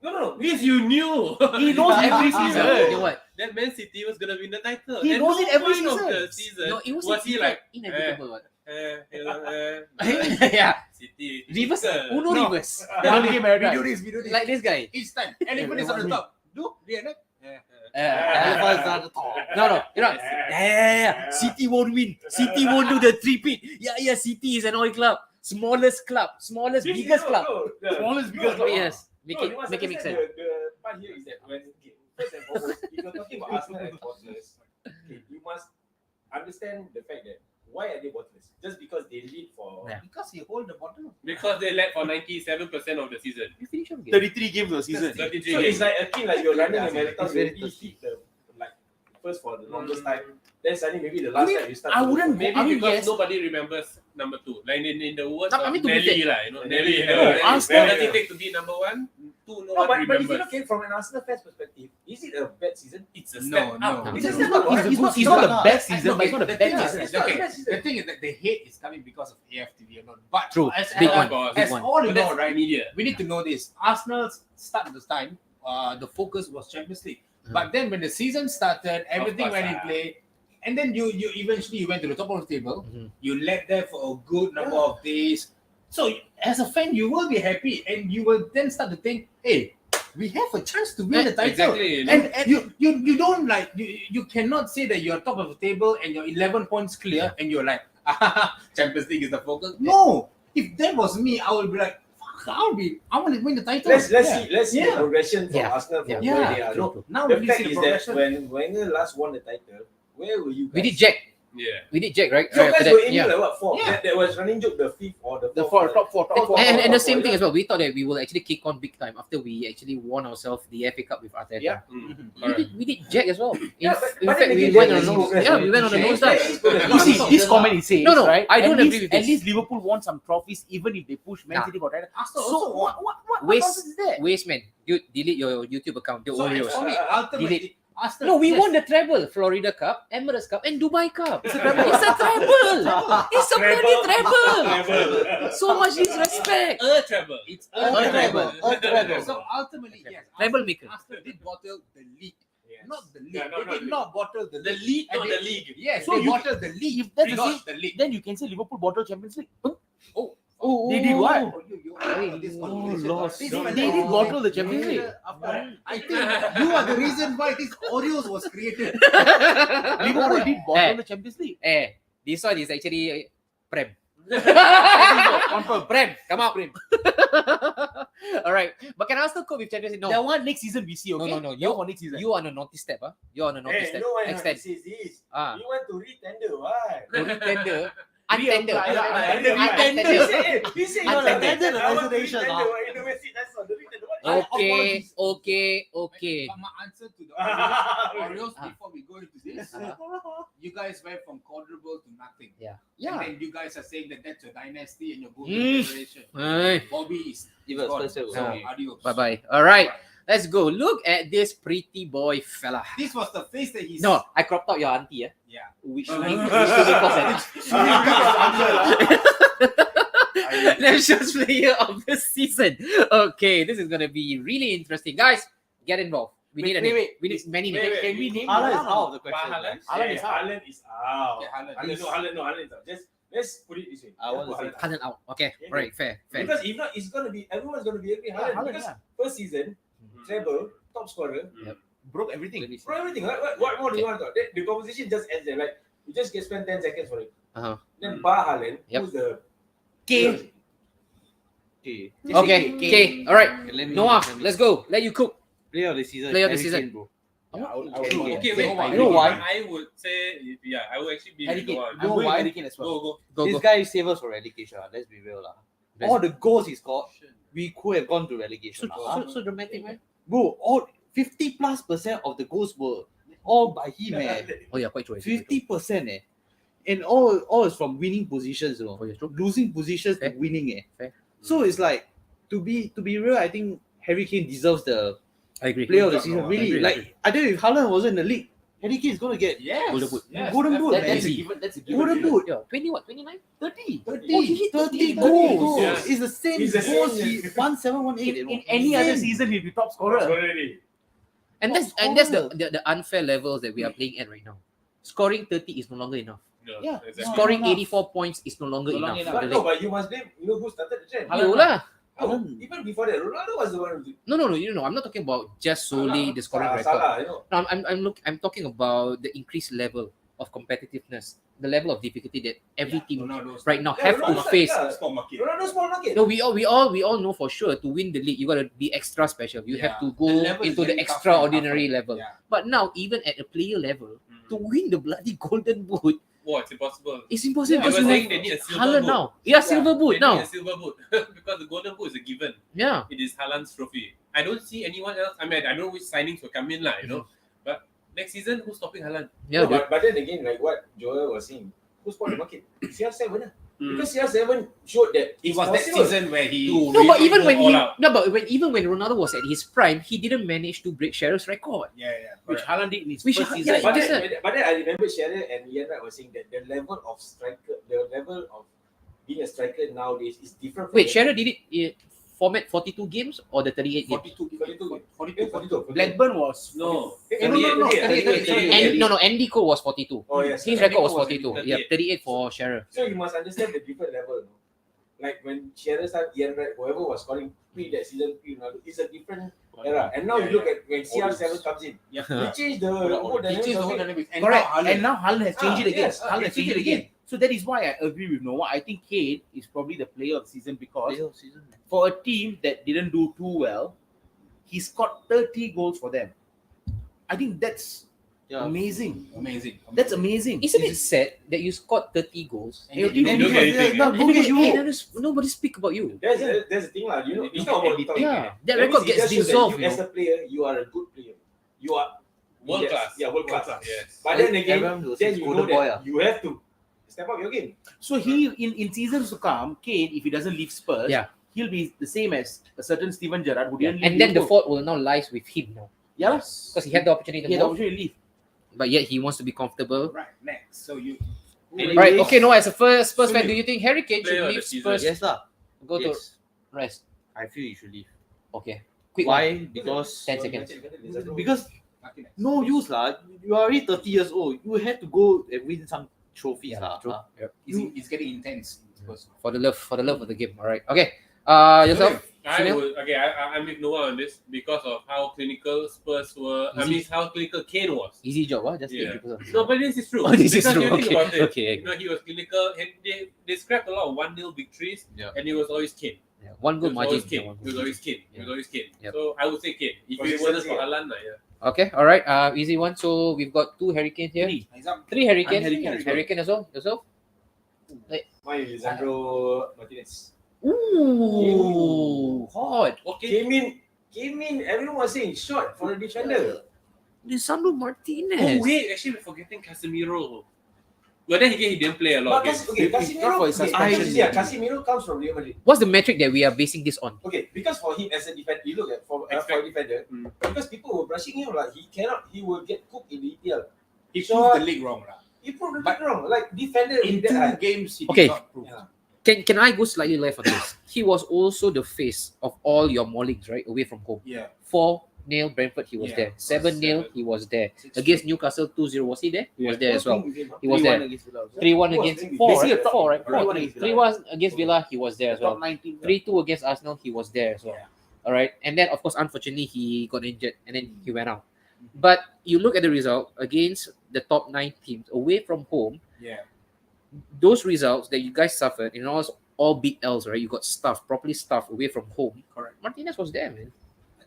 no. Means you knew. He knows every season. Okay, what? That Man City was gonna win the title. He At knows no it every point of season. the season No, it was he like inevitable. What? yeah, City. Reverse. Uno No. reverse. One game at a We time. do this, we do this. Like this guy. Each time. Elephant is on the top. Do, reenact. No. You know. Yeah. City won't win. City won't do the three-peat. Yeah. City is an oil club. Smallest, biggest club. Smallest, biggest club. Yes. You Make must it make sense. understand The part here is that when first and foremost, if you're talking about Arsenal and bottlers, okay, you must understand the fact that why are they bottlers? Just because they lead for Yeah. Because you hold the bottle. Because they led for 97% of the season. You finish your game. 33 games of the season. 33 So games. it's like akin like you're running a marathon, It's you very really hit the like first for the longest time. Then suddenly maybe the last time you start. I to- wouldn't- Maybe I mean, because yes. nobody remembers number 2. Like in the words No, I of mean, to be Nelly fair- lah, you know, Nelly. Arsenal- What does it take to be number 1? 2, no No, one but if you remembers. look at it from an Arsenal fans perspective, is it a bad season? It's a No, step no. up. It's a It's step not, up. it's not, it's not the best season, but it's not a the bad thing season. is, It's not okay, the best season. the thing is that the hate is coming because of AFTV alone. But True. as, Big as, one. Of as Big one. all you But know, that's right? media. We need to know this. Arsenal's start of the time, the focus was Champions League. But then when the season started, everything course, went in play. And then you eventually went to the top of the table. Mhm. You led there for a good number of days. So as a fan, you will be happy, and you will then start to think, "Hey, we have a chance to win the title." Exactly. You know? And you don't like you cannot say that you're top of the table and you're 11 points clear and you're like, Champions League is the focus. No, if that was me, I would be like, fuck, I want to win the title. Let's see Yeah. the progression from Yeah. Arsenal from Yeah. where they are. True, No, true. Now the we fact see the is progression. that when Wenger last won the title, where were you guys? We did Jack. Yeah. We did Jack, right? You Right after guys that, were aiming yeah. like what, 4? Yeah. That was running joke the 5th or the 4th. The four, top four. And the same yeah. thing as well. We thought that we will actually kick on big time after we actually won ourselves the FA Cup with Arteta. Yeah. We did Jack as well. Yeah, In but fact, then we again, went there on is a nose. progress. Yeah, we went on a There nose is dive. progress. You see, this comment is saying, No, right? I don't at agree least, with At this. least Liverpool won some trophies, even if they push Man Yeah. City for title. Arsenal So also won. what Waste- nonsense is that? Waste man. You delete your YouTube account. Your So Oreos. for me, ultimately, Arsenal. No, we yes. won the treble. Florida Cup, Emirates Cup, and Dubai Cup. It's a treble. It's a bloody treble. So much disrespect. A treble. It's A treble. So ultimately, yes, Treble maker. Arsenal did bottle the league. Not the league. Yeah, no, They did not bottle the The league. league, not And the they- league. Yes, So they you- bottled the league. If that's the not same, the league. then you can say Liverpool bottled Champions League. Oh, They did what? This Oh, conversation. lost. This They is did fantastic. bottle the Champions League. I think you are the reason why this Oreos was created. Liverpool did bottle the Champions League. This one is actually Prem. Confirm. Prem, come out. All right, but can I still cope with Champions League? No. That one next season we see, okay? No. You for next season. You on a naughty step, huh? You're on a naughty Hey, step. no one Extend. says this. Ah. You want to retender, why? Tender. Untender. Untender. He said you want to tender the reservation, Okay. But my answer to the Oreos before we go into this, you guys went from quadruple to nothing. Yeah. And then you guys are saying that that's your dynasty and your Mm. golden generation. Hey. Bobby is Give us gone. first, So, adios. Bye. All right, let's go. Look at this pretty boy fella. This was the face that he's. No, I cropped out your auntie. Yeah. Which Nations Player of the Season. Okay, this is gonna be really interesting, guys. Get involved. We need a name. wait. We need many names. Wait. Can we name Haaland is Haaland? out of the question. Haaland? guys. Haaland is out. Haaland is out. Okay, Haaland. Haaland is out. Just let's put it this way. I want to say Haaland. Haaland out. Okay, Yeah, right, fair. Because if not, it's gonna be everyone's gonna be agree Haaland Haaland, because yeah. first season, treble, top scorer, Broke everything. for everything. What more do you want to talk? The conversation just ends there. Like you just get spend 10 seconds for it. Uh-huh. Then bar Haaland, Yep. who's the Kane. Okay. All right. Let me- Noah, let me- let's go. Let you cook. Player of the season. Player of the Harry season. Kane, bro. Okay, wait. You know why? I would say, I would actually be Harry Kane. Noah. You know going why? Harry Kane as well. Go. Go. This guy saved us for relegation. Let's be real, lah. All the goals he scored, we could have gone to relegation. So dramatic, man. Bro, all 50+% of the goals were all by him, man. Oh yeah, quite true. 50%, eh. And all is from winning positions, you know. Oh, yeah, true. Losing positions Fair. to winning, eh. Fair. So it's like to be real, I think Harry Kane deserves the I agree. player of the season. I Really, agree. like I think if Haaland wasn't in the league, Harry Kane is gonna get Yes. Golden Boot. Yes, Golden Boot, definitely. man. That's a given. That's a given. Golden Boot. Yeah, 20 what? 29? 30. 30, Oh, he hit 30 30 goals. goals. Yeah. It's the same It's the goals. same. He 1718. In any other season, he'll be top scorer. already? And that's the unfair levels that we are playing at right now. Scoring 30 is no longer enough. No, Yeah. exactly. Scoring enough. 84 points is no longer No enough. longer enough. for But the no, league. but you must blame. You know who started the trend? You lah. Oh, even before that, Ronaldo was the one who did. No. You know, I'm not talking about just solely the scoring record. Salah, you know. No, I'm talking about the increased level of competitiveness, the level of difficulty that every team Ronaldo's right now Yeah, have to Ronaldo's face. Sport market. Ronaldo small market. No, we all know for sure to win the league, you gotta be extra special. You have to The go level is into the getting tougher extraordinary and tougher. level. Yeah. But now, even at a player level, to win the bloody golden boot, Oh, it's impossible. it's impossible They because were you saying have they need a silver Haaland boot. now. Yeah, silver boot They now. need a silver boot because the golden boot is a given. Yeah. It is Haaland's trophy. I don't see anyone else. I mean, I don't know which signings will come in, lah. You know. But next season, who's stopping Haaland? Yeah, No, dude. but then again, like what Joel was saying, who spoiled the market? CR7 because CR7 showed that It was that possible. season where he. No, but even when all out. even when Ronaldo was at his prime, he didn't manage to break Shearer's record. Yeah. Which Haaland did in his Which first Ha- season. yeah, But just then I remember Shearer and Ian Wright was saying that the level of striker, the level of being a striker nowadays is different. From Wait, Shearer did it format 42 games or the 38 games? 42. Blackburn was No. No. Andy Cole was 42. Oh yes. His Andy record was Cole 42. 38. Yeah, 38 for Shearer. So you must understand the different level. No? Like when Shearer started, Ian Wright, whoever was scoring pre that season, Ronaldo, it's a different era. And now you look at when CR7 comes in, he changed the whole dynamic. correct. And now Haaland has changed it again. yes, Haaland has changed it again. So that is why I agree with Noah. I think Kane is probably the player of the season because for a team that didn't do too well, he scored 30 goals for them. I think that's amazing. Amazing. That's amazing. Isn't it sad that you scored 30 goals? And you And don't get anything, no, look at you. Nobody speak about you. That's the thing, lah. You know, it's not about talking. Yeah, that That record means it gets just shows that dissolved. you, You as know? a player, you are a good player. You are World class. Yeah, world class. Yes. But then again, Everyone will then say you golden know boy, that you have to step up your game. So he in seasons to come, Kane, if he doesn't leave Spurs, Yeah. he'll be the same as a certain Steven Gerrard who didn't leave. And then the Liverpool. fault will now lies with him now. Yeah, Because he had the opportunity he to had the move, opportunity to leave. but yet he wants to be comfortable. Right, next. So you. Right, okay, no, as a first Spurs fan, do you think Harry Kane Player should of leave the season. Spurs, Yes, lah. go to Yes. rest? I feel you should leave. Okay. Quick one. Why? Because 10 seconds. because Martinez. No use lah. You are already 30 years old. You have to go and win some trophies lah. True. Yep. It's getting intense. For the love of the game. All right. Okay. Yourself. I'm with Noah on this because of how clinical Spurs were. I mean, how clinical Kane was. Easy job, huh? Just Yeah. take people. No, but this is true. Oh, this is Because true. you think Okay. about it. Okay. You know, he was clinical. And they scrapped a lot of 1-0 victories, and it was always Kane. Yeah. One It good was margin. always Kane. It was always Kane. It was always Kane. Yep. So I would say Kane. If it wasn't for Haaland, yeah. Okay. All right. Easy one. So we've got 2 Hurricane here. Three Hurricane. Hurricane. Hurricane as well. Yourself. Mine is Lisandro Martinez. Ooh, hot. Okay. Came in, everyone was saying short for a defender. Lisandro Oh Martinez. wait, actually we're forgetting Casemiro. But then again, he didn't play a lot. But Casemiro, for his suspension. Casemiro comes from Real Madrid. What's the metric that we are basing this on? Okay, because for him as a defender, you look at for a defender, because people were brushing him like he will get cooked in the EPL. He Short. proved the league wrong. He proved it wrong. Like defender In that 2 high. games, he Okay. did not prove. Yeah. Can I go slightly left on this? He was also the face of all your maulings, right? Away from home. Yeah. 4-0 Brentford, he was Yeah, there. 7-0, he was there. Against Newcastle 2-0, was he there? He was there as well. He was 3-1 there. against Villa. 3-1 Who was against maybe 4, basically right? a top- 4, right? 3-1 against Villa. 3-1 against Villa, he was there as well. Top 19. 3-2 against Arsenal, he was there as well. Yeah. All right. And then, of course, unfortunately, he got injured and then he went out. But you look at the result against the top 9 teams away from home, Yeah. those results that you guys suffered, all big L's, right? You got properly stuffed away from home. Correct. Martinez was there, man.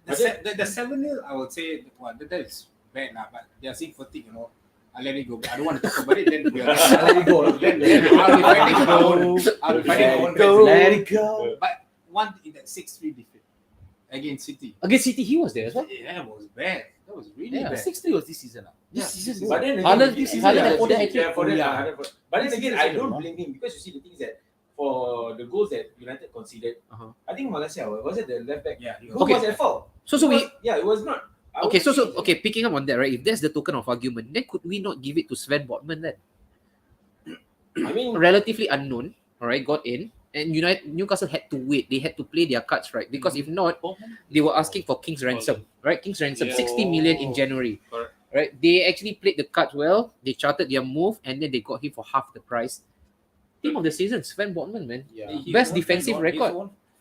The 7-0, I would say, that is bad now, but they are seeing fatigue, I'll let it go. I don't want to talk about it. Then we are Let it go. I'll be fighting my own. I'll be fighting my own. Go. battles. Let it go. But one in that 6-3 defeat against City. Against City, he was there as well. Yeah, it was bad. That was really Yeah. bad. 6-3 was this season. This season, But then Haaland- again, this season, Haaland and Foden had yeah, Foden, Yeah. Haaland. But then again, I don't blame him because you see the things that for the goals that United conceded, I think Malaysia was it the left back? Yeah. Who was at fault? So we It was not. I okay. would say- Okay. Picking up on that, right? If that's the token of argument, then could we not give it to Sven Botman then? I mean, Relatively unknown, all right, got in, and Newcastle had to wait. They had to play their cards right because if not, they were asking for King's ransom, right? King's ransom, 60 million in January, Correct. right? They actually played the cards well. They charted their move, and then they got him for half the price. Team of the season, Sven Botman, man. Best defensive record.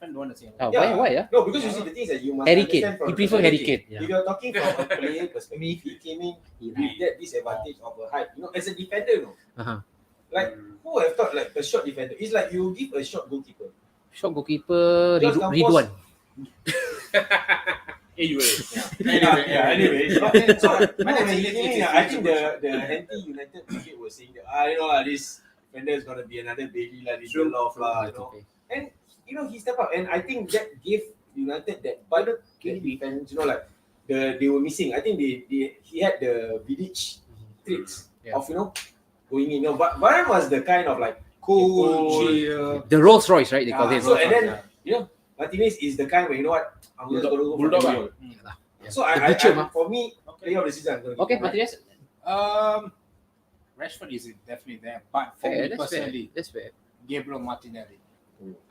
Oh, Yeah. why? Yeah. no, because you see the things that you must Harry understand Kane. from He prefer Harry Kane. Yeah. If you're talking from a player perspective, he came in with that disadvantage of a height. As a defender, Uh-huh. like who would have thought like a short defender? It's like you give a short goalkeeper. Shot goalkeeper Just Campos- Ridwan. Anyway. Anyway. So, no, when he came in, I think the anti-United cricket was saying that this defender is gonna be another Bailey this off Okay. And he stepped up, and I think that gave United that bite, that defense. Like they were missing. I think he had the Vidic tricks Yeah. of going in. But Varane was the kind of like cool, chill. The Rolls Royce, right? They call him. So and then Martinez is the kind where I'm just gonna go for the goal. Yeah. So The I butcher, man. for me, player of the season. I'm gonna Okay, give him Martinez. Rashford is definitely there, but for Fair, me that's fair. personally, That's fair. Gabriel Martinelli.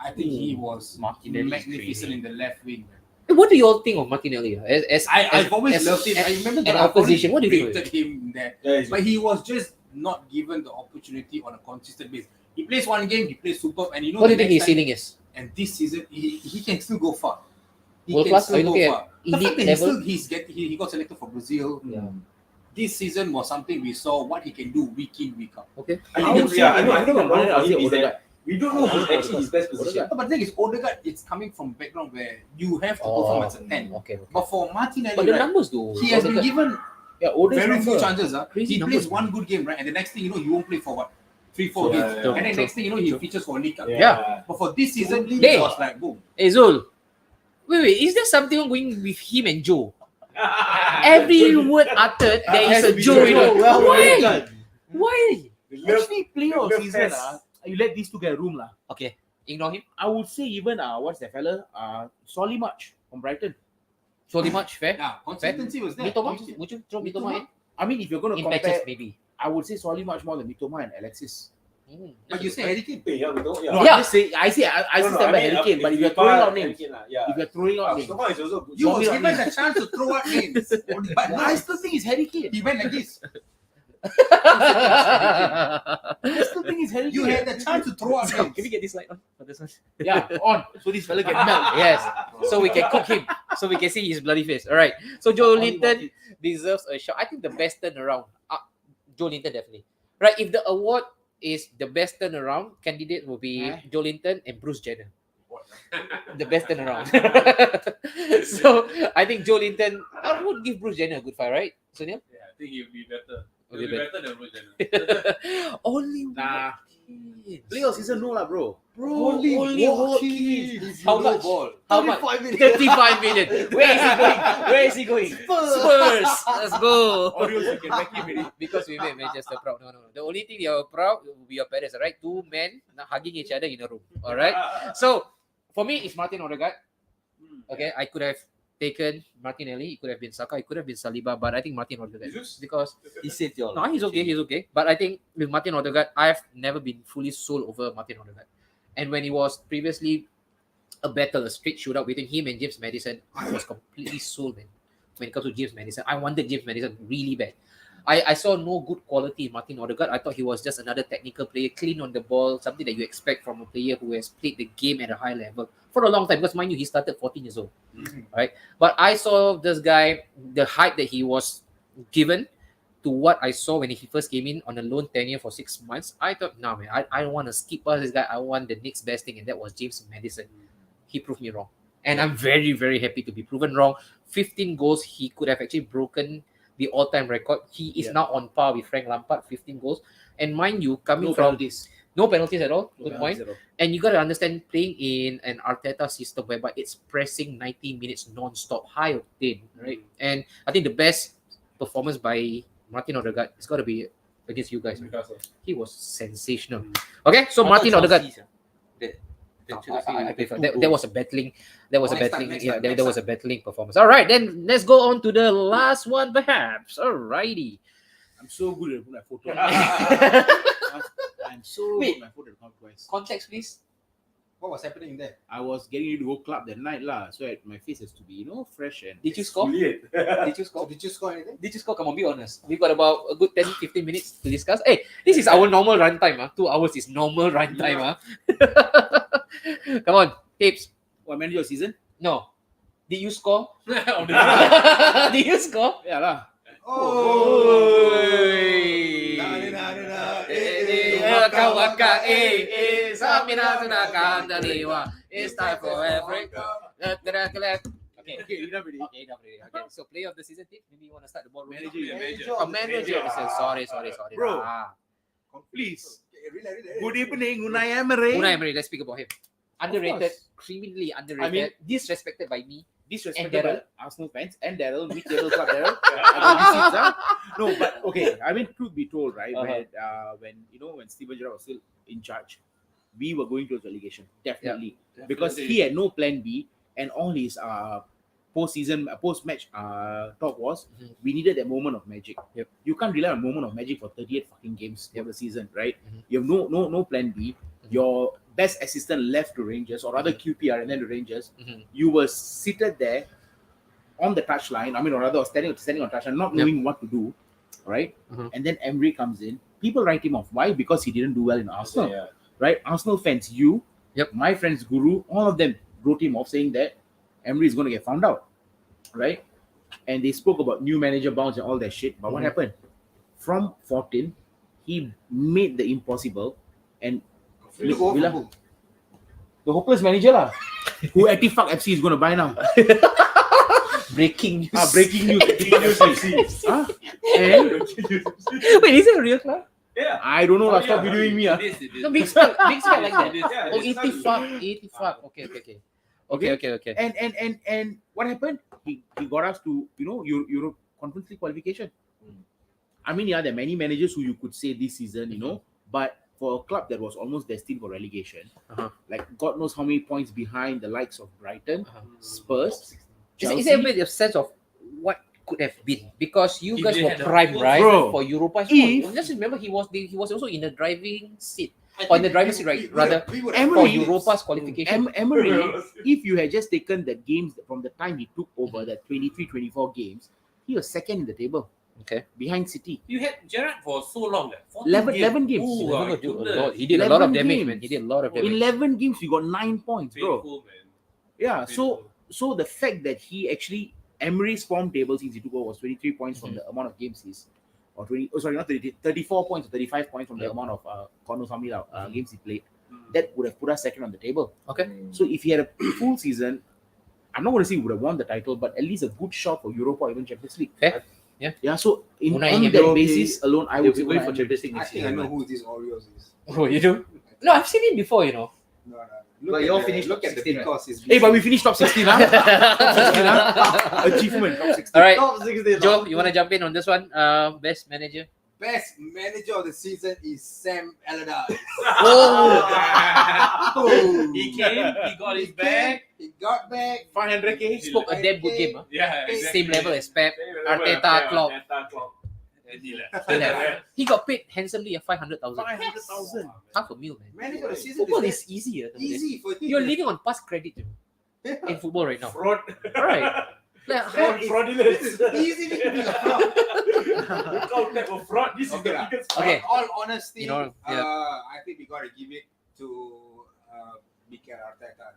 I think he was Martinelli is magnificent in the left wing. Man. What do you all think of Martinelli? I've always as- loved him. I remember an that I've opposition. always What do you think? rated him there, Yeah, he's- but he was just not given the opportunity on a consistent basis. He plays one game, he plays superb, and What do you the think his next time- ceiling is? And this season, he can still go far. He World can class? still Are you go looking far. at The fact elite that level? he got selected for Brazil. Yeah. This season was something we saw what he can do week in, week out. Okay. I I think would say I know. I maybe think the problem Odegaard for him is Odegaard. that we don't know who's actually his best position. But the thing is, Odegaard, it's coming from background where you have to perform as a 10. Okay. But for Martinelli, But the right, numbers though. he has been given Yeah, Odegaard's very few number. chances. Crazy He numbers, plays one good game, right? And the next thing he won't play for what? 3-4 Yeah, games. yeah, And then true. next thing he features for League Cup. Yeah. But for this season, it Hey. was like boom. Hey Zul. Wait. Is there something going with him and Joe? Every word uttered, there is a Joe in it. Why? Why? Actually, player of love season, fest. you let these two get a room lah. Okay. Ignore him. I would say even what's that fella? Solly March from Brighton. Solly much fair. Yeah, consistency was there. Mitoma. Would you throw Mitoma in? I mean, if you're going to In compare, patches maybe. I would say Solly March more than Mitoma and Alexis. But you say Harry Kane. Yeah, we don't. No, Yeah. I stand by Harry Kane, but if you're throwing out names, if you're throwing out names, Mustafa is also good. You was given the chance to throw out names. But no, I still think it's Harry Kane. he went like this. I still think it's Harry Kane. You had the chance to throw out names. Can we get this light on for this one? Yeah, on. So this fella can melt. Yes. So we can cook him. So we can see his bloody face. All right. So Joe Linton deserves a shot. I think the best turnaround. Joe Linton definitely. Right. If the award is the best turnaround, candidate will be Joe Linton and Bruce Jenner. The best turnaround. So I think Joe Linton. I would give Bruce Jenner a good fight, right, Sunil? Yeah, I think he'll be better. Will He'll be be better than Bruce Jenner. Only Nah. Watkins. Playoff season, no lah, bro. Only Watkins. How much? How much? 35 35 million. million. Where is he going? Where is he going? Spurs. Let's go. Audios, you can back him already. Because we made Manchester proud. No. The only thing you're proud will be your parents, alright? Two men hugging each other in a room. Alright? So for me, it's Martin Odegaard. Okay, I could have taken Martinelli, it could have been Saka, it could have been Saliba, but I think Martin Odegaard. Because He said y'all. no, he's okay. But I think with Martin Odegaard, I've never been fully sold over Martin Odegaard. And when he was previously a straight shootout between him and James Maddison, I was completely sold, man. When it comes to James Maddison, I wanted James Maddison really bad. I saw no good quality in Martin Odegaard. I thought he was just another technical player, clean on the ball, something that you expect from a player who has played the game at a high level for a long time. Because mind you, he started 14 years old, right? But I saw this guy, the hype that he was given to what I saw when he first came in on a loan tenure for 6 months. I thought, nah, man, I don't want to skip past this guy. I want the next best thing, and that was James Maddison. He proved me wrong, and I'm very, very happy to be proven wrong. 15 goals, he could have actually broken the all-time record. He is now on par with Frank Lampard, 15 goals. And mind you, coming from no penalties at all. Good point. And you got to understand, playing in an Arteta system whereby it's pressing 90 minutes non-stop, high octane, right? And I think the best performance by Martin Odegaard is got to be against you guys. He was sensational. Okay, so Martin Odegaard. I prefer that was a battling. That was a battling. There was a battling performance. All right, then let's go on to the last one, perhaps. All righty. I'm so good at my photo. I'm so Wait. good at my photo. Twice. Context, please. What was happening there? I was getting you to go club that night lah, so my face has to be fresh and. Did you score? Brilliant. Did you So score? did you score anything? Did you score? Come on, be honest. We've got about a good 10-15 minutes to discuss. Hey, this is our normal run time. 2 hours is normal run time. Come on, Tips. What manager of season? No. Did you score? On the Did you score? Yeah lah. It's time for every. Okay. Okay, enough already. Okay, so player of the season, Tips. Maybe you want to start the ball. Manager. A manager. Sorry. Bro. Please. Good evening, Unai Emery. Unai Emery, let's speak about him. Underrated, course. criminally underrated, I mean, disrespected by me. Disrespected And Daryl. by Arsenal fans and Daryl. Which Daryl club Daryl? No, but okay. I mean, truth be told, right? When Steven Gerrard was still in charge, we were going towards relegation, definitely, because he had no plan B, and all his post-match talk was we needed that moment of magic. Yep. You can't rely on a moment of magic for 38 fucking games for the season, right? Mhm. You have no plan B. Your best assistant left to Rangers, or rather QPR and then to Rangers. You were seated there on the touchline. I mean, or rather standing on touchline, not knowing what to do, right? And then Emery comes in. People write him off. Why? Because he didn't do well in Arsenal, right? Arsenal fans, my friends Guru, all of them wrote him off, saying that Emery is going to get found out, right? And they spoke about new manager bounce and all that shit. But what happened? From 14, he made the impossible, and Villa, the hopeless manager lah, who Fuck FC is going to buy now. Breaking news. Breaking news. And Wait, is it a real club? Yeah. I don't know lah. Stop videoing me. No, big spell like that. Yeah, Oh, it's 85. Okay. And what happened? He got us to Euro Conference League qualification. I mean, there are many managers who you could say this season, but for a club that was almost destined for relegation, like God knows how many points behind the likes of Brighton, Spurs, Is Chelsea. there a bit of sense of what could have been because you If guys they were had a prime, full right? Bro, For Europa. if- Just remember, he was also in the driving seat. I On the think driver's we- seat, right? we would Rather, have- we would for have Emery- Europa's qualification. Emery, if you had just taken the games from the time he took over, that 23-24 games, he was second in the table. Okay. Behind City. You had Gerrard for so long. 11 games. Oh, Never my got to- goodness. he did a lot of 11 damage, games. man. He did a lot of damage. 11 games, you got 9 points, bro. Painful, man. Yeah, Painful. so the fact that he actually Emery's form table since he took over was 23 points from the amount of games he's or 20 oh sorry not 30, 34 points or 35 points from the amount of corners how many games he played. That would have put us second on the table. Okay. So if he had a full season, I'm not going to say he would have won the title, but at least a good shot for Europa or even Champions League. Fair. Yeah. So Unai on Emery. that basis alone, I They'll would be say going Unai for Emery. Champions League I next think I season. know man. who this Oreos is. Oh, you do? No, I've seen him before, you know. No. But you all finished Look top at the 16, right? because it's Hey, but we finished top 16, huh? Top 16, huh? Achievement, top 16. All right, Top 16. Joe, you want to jump in on this one? Best manager. best manager of the season is Sam Allardyce. Oh. He came, he got his bag. He got back. 500k. He spoke a damn good game. Huh? Yeah, Same level as Pep. Arteta, Klopp. He got paid handsomely at 500,000. 500,000. Half a mil, man. Manager of the season Football is is easier. easy for him. You're living on past credit you know, in football right now. Fraud. Right. Like, Fraud, fraudulent. This is easily to be a fraud. Look out type of fraud. This is Okay the lah. biggest fraud. Okay. All honesty, You know, yeah. I think we gotta give it to Mikel Arteta.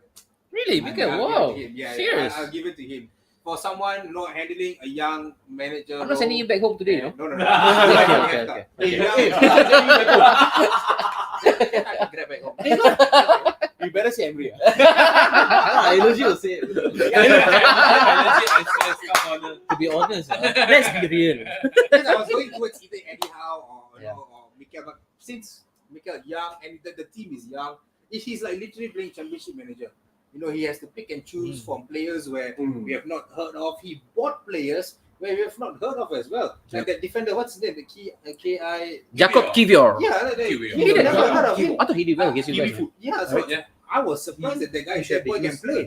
really? I'll Mikel, give it wow. to him. Yeah, Serious? I'll give it to him. For someone not handling a young manager. I'm not sending him back home today, you know. No. Okay, okay. Grab back home. You better say Emery. I legit will say it. To be honest, let's be real. Because I was going towards either Eddie Howe or, Yeah. or Mikel, but since Mikel young and the team is young, he's like literally playing championship manager. You know, he has to pick and choose from players where we have not heard of. He bought players where we have not heard of as well. Like that defender, what's his name? The KI. Jacob Kivior. Yeah, Kiwior. He did never heard of it. him. I thought he did well against you guys. Yeah, so Yeah. I was surprised that the guy that boy can play.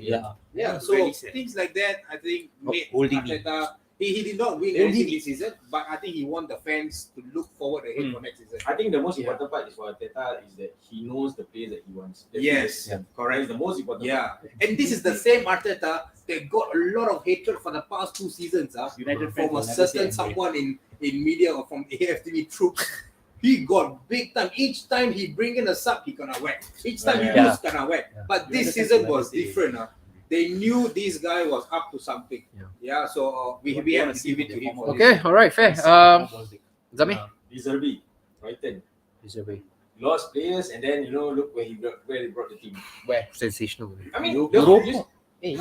Yeah, so Very sad. things like that, I think made Holding me. Arteta. He did not win anything this season, but I think he want the fans to look forward ahead for next season. I think the most important part is for Arteta is that he knows the players that he wants. Yes, Correct. The most important Yeah, and this is the same Arteta that got a lot of hatred for the past 2 seasons. United fans From will a never say certain Emery. someone in media or from AFTV troops. He got big time. Each time he bring in a sub, he gonna whack. Each time he Yeah. lose, gonna whack. Yeah. But this United season fans will was never say different. They knew this guy was up to something. Yeah, so we have to give it to him. for Okay, all right, fair. Zami? Deserby, Brighton. Deserby. Lost players and then look where he brought the team. Where? Sensational. I mean, Europa. Hey,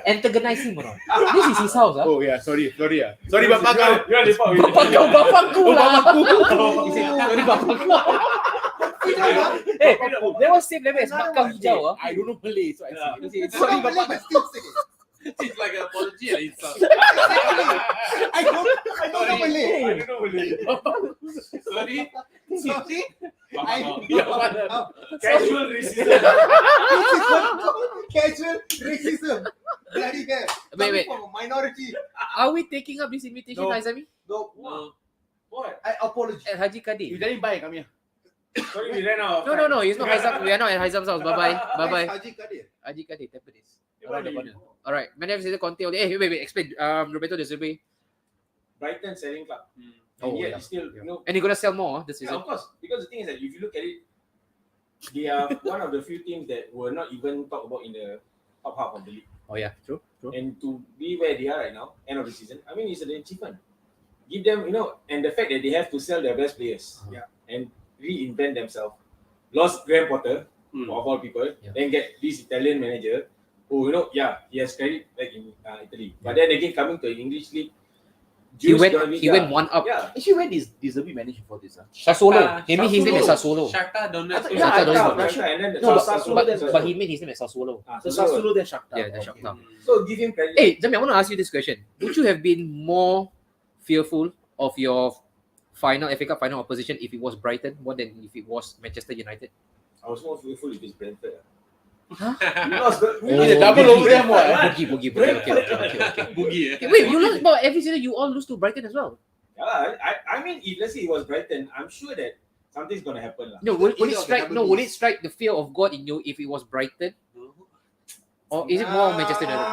antagonize him or not? This is his house, huh? Oh yeah, sorry, Bapak kau. You are the part with Bapakku lah. He said, Sorry, bapakku. Hey, that was same level as Makau Hijau, huh? I don't know Malay, so I Yeah. say, Sorry, but still say it. It's like an apology. It's I don't know Malay. I don't know Malay. sorry. Sorry. Casual racism. Casual racism. Bloody guy. Wait. From a minority. Are we taking up this invitation, No. Azami? No, What? I apologize. At Haji you Kadir? tell him bye, come here. Sorry, we ran out of No, time. it's not Haizam. We are not at Haizam's house. Bye-bye. Bye-bye. Haji Kadir. Haji Kadir, Tampines. Eh, Around the what corner. do you- Alright, manager said Conte. Wait, explain. Roberto De Zerbi. Brighton selling club. Oh, And yet yeah. it's still, And you're gonna sell more this yeah, season. of course. Because the thing is that if you look at it, they are one of the few teams that were not even talked about in the top half of the league. Oh yeah, true. And to be where they are right now, end of the season, I mean, it's an achievement. Give them, and the fact that they have to sell their best players, and reinvent themselves. Lost Graham Potter, of all people, then get this Italian manager, who, he has credit back in Italy. But then again, coming to the English league, He went one up. Yeah. Actually, where is Deserby managing for this? Sassuolo. Maybe his name is Sassuolo. Shakhtar Donetsk. Yeah, I thought- And then No, But he made his name as Sassuolo. So Sassuolo then Shakhtar. Yeah, the Shakhtar. So give him credit. Hey, Jami, I want to ask you this question. Would you have been more fearful of your final FA Cup final opposition if it was Brighton more than if it was Manchester United? I was more fearful if it's Brentford. You lost the It's a double over there more. Boogie. Okay. Boogie. Okay, wait, you lost, but every season you all lose to Brighton as well. Yeah, I mean, if let's say it was Brighton, I'm sure that something's gonna happen lah. No, would Either it of the strike? double No, would it Bs. strike the fear of God in you if it was Brighton? Or is it more Manchester United?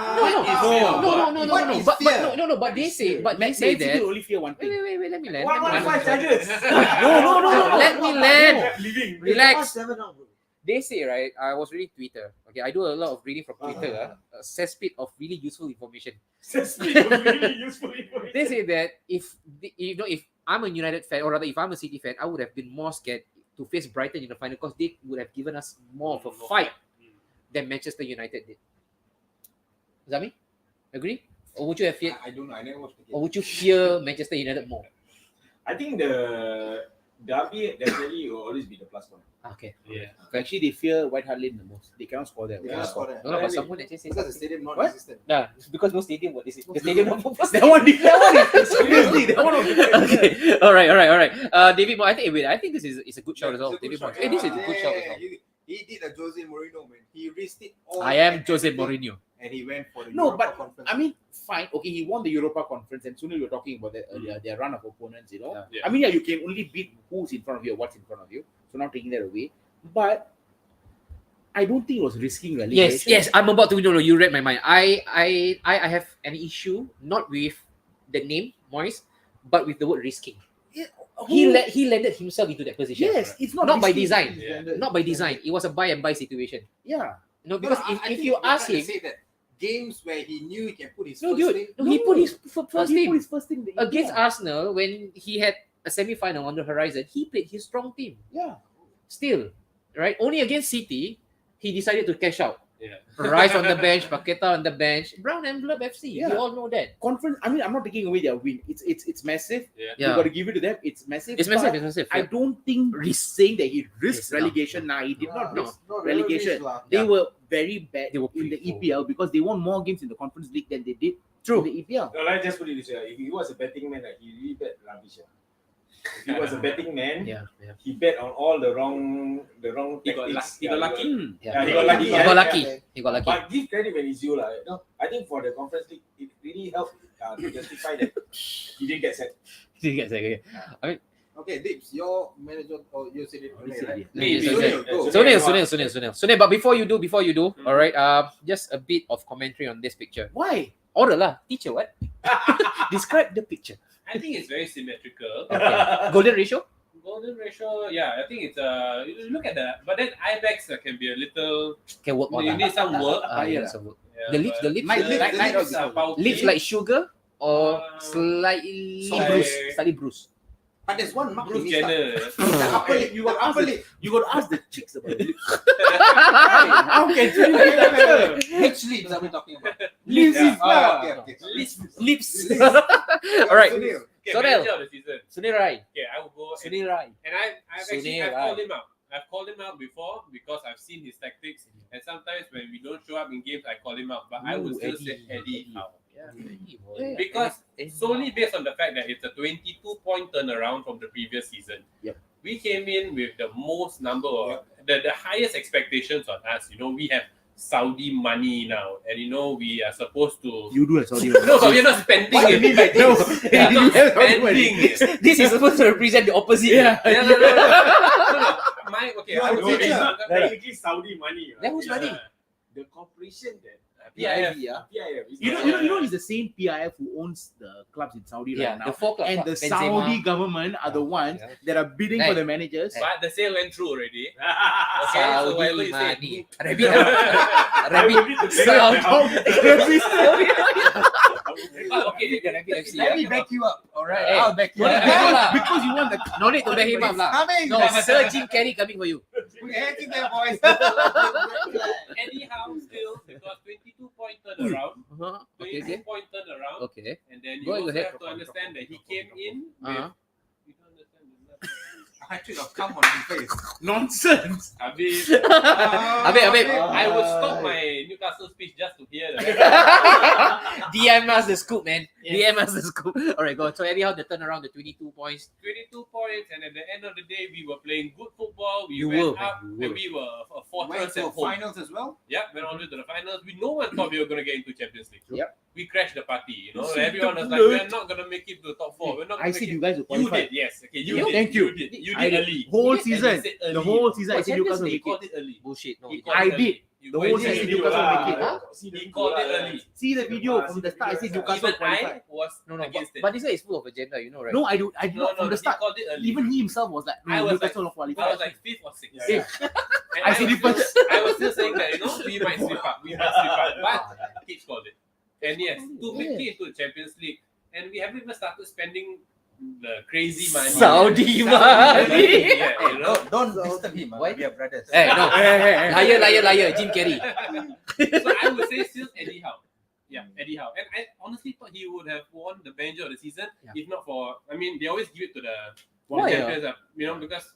No. But they say Man that. City only fear one thing. Wait. Let me land. Five charges. No. Let me land. Leaving. Relax. 7 now, bro. They say, right? I was reading Twitter. Okay, I do a lot of reading from Twitter. A cesspit of really useful information. Really useful information. They say that if I'm a United fan, or rather if I'm a City fan, I would have been more scared to face Brighton in the final because they would have given us more of a fight than Manchester United did. Zami, agree? Or would you have feared? I don't know. I never watched the game. Or would you fear Manchester United more? I think the derby definitely will always be the plus one. Okay. Yeah. Actually, they fear White Hart Lane the most. They cannot score there. They cannot score there. No, but someone actually says Because the stadium not What? existent. nah, because no stadium. What is it? The stadium not for That one different. Seriously, that one. Okay. All right. David Moore, I think this is a good shout as well. David Moore. Hey, this is a good shout as well. He did a Jose Mourinho, man. He risked it all. I am and Jose everything, Mourinho. And he went for the No, Europa but Conference. I mean, fine. Okay, he won the Europa Conference, and sooner you were talking about that earlier, their run of opponents, you know. Yeah. I mean, yeah, you can only beat who's in front of you or what's in front of you. So not taking that away. But I don't think it was risking relegation. Yes. I'm about to. No. You read my mind. I have an issue not with the name Moyes, but with the word risking. He landed himself into that position. Yes, it's not Not by risky. design. Yeah. Not by design. It was a buy and buy situation. Yeah. No, because I if think you you're ask trying to him, say that games where he knew he can put his no, first dude, thing, no, he put his first He team put his first thing there. against Yeah. Arsenal when he had a semi-final on the horizon. He played his strong team. Yeah. Still, right? Only against City, he decided to cash out. Yeah. Rice on the bench, Paqueta on the bench, Brown Envelope FC. Yeah. You all know that. Conference. I mean, I'm not taking away their win. It's massive. Yeah. You got to give it to them. It's massive. It's massive. but It's massive. I don't think he's saying that he risked Yes, no. relegation. Nah, he did not risk no, relegation. no, They were very bad They were in the pretty EPL because they won more games in the Conference League than they did in the E EPL. No, let's just put it this way. If he was a betting man, he really bet rubbish. If he was a betting man, Yeah. he bet on all the wrong He got tactics. lucky. He got lucky. Yeah, he got lucky. He got lucky. He got lucky. But give credit when it's you, lah. You know, I think for the Conference League, it really helped to justify that he didn't get set. Okay, Dips, your manager or you said it. Right? Me. Sunil, but before you do, all right, just a bit of commentary on this picture. Why? Order lah, teacher, what? Describe the picture. I think it's very symmetrical. Okay. Golden ratio? Golden ratio, yeah, I think it's you look at that, but then IBEX can be a little. Can work on You need some work. yeah, some work. Yeah, The lips, but lips are bulky. lips like sugar or slightly bruised. But there's one mark Bruce in his Jenner. The upper lip. You got to ask upper the, lip. you got to ask the chicks about it. How can you get that? Which lips are we talking about? Lips is Okay. Lips. All right. Sunil. Okay, Sonel. manager of the season. Sunil Rai. Okay, I will go. Sunil Rai. And I've Sunil, called him out. I've called him out before because I've seen his tactics. And sometimes when we don't show up in games, I call him out. But I would still say Eddie out. Because solely based on the fact that it's a 22-point turnaround from the previous season. Yep. We came in with the most number of the highest expectations on us. You know, we have Saudi money now, and you know we are supposed to. You do a Saudi. No, but we're not spending What do you it. mean by No, this? we are not Yeah, spending it. This is supposed to represent the opposite. Yeah. No. My okay. I would No, it's say not technically Saudi money. That was money. The corporation that PIF. PIF. is You not- know, it's the same PIF who owns the clubs in Saudi Yeah, right now. the four clubs. And the Benzema. Saudi government are the ones that are bidding for the managers. But the sale went through already. Okay, so whatever Saudi you say. money. Rabbit. Okay, the Rabbit FC. Let me back you up. All right, Hey. I'll back you Yeah. up. Yeah. Because you want the No need to back him up lah. Coming. No, Sir Jim Carrey coming for you. Put your hands in there, boys. Anyhow, still, because 22-point turnaround, Okay. 22-point turnaround, Okay. and then you Go also ahead. have to understand that he came in with. Uh-huh. You don't understand the hat-trick of come on his face. Nonsense. Habis, Habis. I would stop my Newcastle speech just to hear that. DM us the scoop, man. DM us the scoop. All right, go on. So anyhow, the turnaround, the 22 points. 22 points, and at the end of the day, we were playing good football. We You went were, up, man, and we were a Went fortress to at home. finals as well. Yeah, went all the way to the finals. No one thought we were going to get into Champions League. Yep. We crashed the party. You know, See, everyone was like, good. "We're not going to make it to the top four. We're not." I Gonna said make you it." guys will You qualify. did, yes. Okay, you Yeah, did. thank you. You I did did. early. Whole And you season. said The early. whole season, I But said Champions Newcastle League, He make called it. it early. Bullshit. No, He he called I it did. early. You The go whole and see season, video Newcastle lah. make it. Huh? He called it early. See the video from the start. I said Newcastle Even qualified. I was No, but, against it. but this guy is full of agenda, you know, right? No, I do. I did No, not from the he start. called it early. Even he himself was like, I no, was Newcastle will I qualify. was like 5th or 6th. Yeah. And I said was different. still, I was still saying that, you know, we might slip up. We might slip up. But Kids called it. And yes, to make it into the Champions League. And we haven't even started spending the crazy money. Saudi money. Yeah, you know. Don't disturb him. Why? We are brothers. Hey, no. Liar, Jim Carrey. So I would say still Eddie Howe. Yeah, Eddie Howe. And I honestly thought he would have won the manager of the season if not for, I mean, they always give it to the Why, champions, you know, because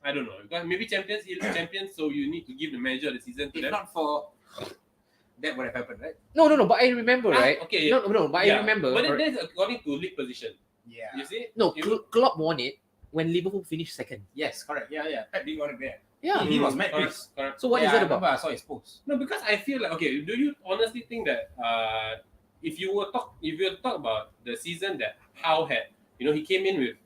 I don't know. Because maybe champions, so you need to give the manager of the season to If them. not for that would have happened, right? No, but I remember, right? Okay. No, but I Yeah. remember. But then right? that's according to league position. Yeah. You see? No, You- Klopp won it when Liverpool finished second. Yes, correct. Yeah. Pep didn't want it there. Yeah. He was mad correct, pissed. correct. So what is Yeah, that I about? remember I saw his post. No, because I feel like, okay, do you honestly think that if you were to talk about the season that Howe had, you know, he came in with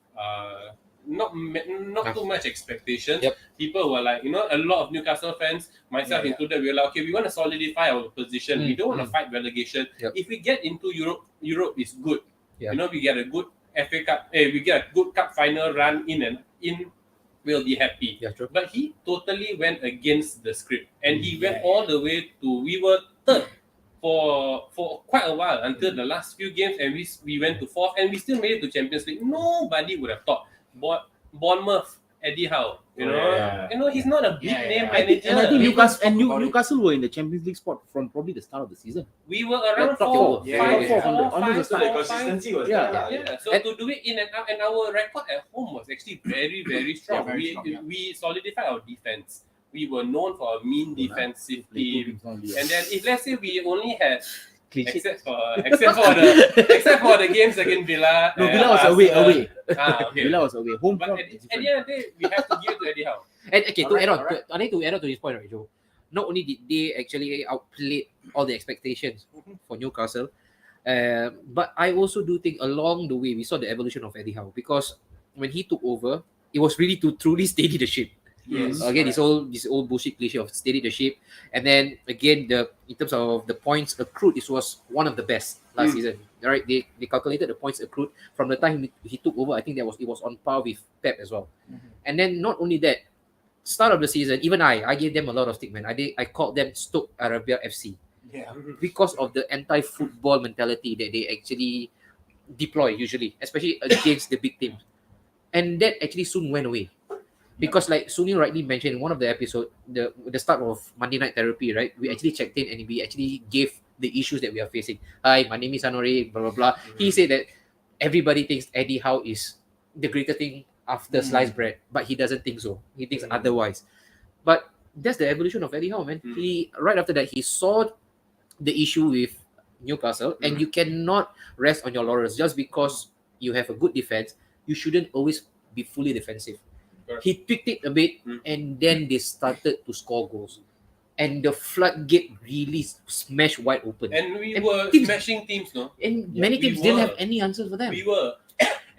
not too much expectations. Yep. People were like, you know, a lot of Newcastle fans, myself included, we were like, okay, we want to solidify our position. We don't want to fight relegation. Yep. If we get into Europe is good. Yeah. You know, we get a good FA Cup, we get a good cup final run in, we'll be happy. Yeah, true. But he totally went against the script, and he went all the way to, we were third for quite a while until the last few games, and we went to fourth, and we still made it to Champions League. Nobody would have thought. Bournemouth, Eddie Howe, you know, he's not a big name manager. And I think Newcastle Newcastle were in the Champions League spot from probably the start of the season. We were around top four, four. five, Yeah. Onto the start. The consistency was Yeah. there. Yeah, so And- to do it in and out, and our record at home was actually very, very strong. very strong, yeah. We solidified our defense. We were known for a mean defensive team. And then if let's say we only had except for the games against Villa. No, and Villa was Arsenal. away. Okay. Villa was away. Home But crowd at is the different. end of the day, we have to give it to Eddie Howe. And okay, to Alright, add on, alright. I need to add on to this point, right, Joe? Not only did they actually outplay all the expectations for Newcastle, but I also do think along the way we saw the evolution of Eddie Howe, because when he took over, it was really to truly steady the ship. Yes. Again, this old bullshit cliche of steady the ship, and then again in terms of the points accrued, it was one of the best last season. Right? They calculated the points accrued from the time he took over. I think it was on par with Pep as well. And then not only that, start of the season, even I gave them a lot of stick, man. I called them Stoke Arabia FC Yeah. because of the anti-football mentality that they actually deploy usually, especially against the big teams. And that actually soon went away. Because like Sunil rightly mentioned in one of the episodes, the start of Monday Night Therapy, right? We actually checked in and we actually gave the issues that we are facing. Hi, my name is Anori, blah, blah, blah. He said that everybody thinks Eddie Howe is the greater thing after sliced bread, but he doesn't think so. He thinks otherwise. But that's the evolution of Eddie Howe, man. He right after that, he saw the issue with Newcastle, and you cannot rest on your laurels just because you have a good defense. You shouldn't always be fully defensive. Correct. He tweaked it a bit, and then they started to score goals, and the floodgate really smashed wide open. And we And were teams- smashing teams, no? And many we teams didn't were. have any answers for them. We were.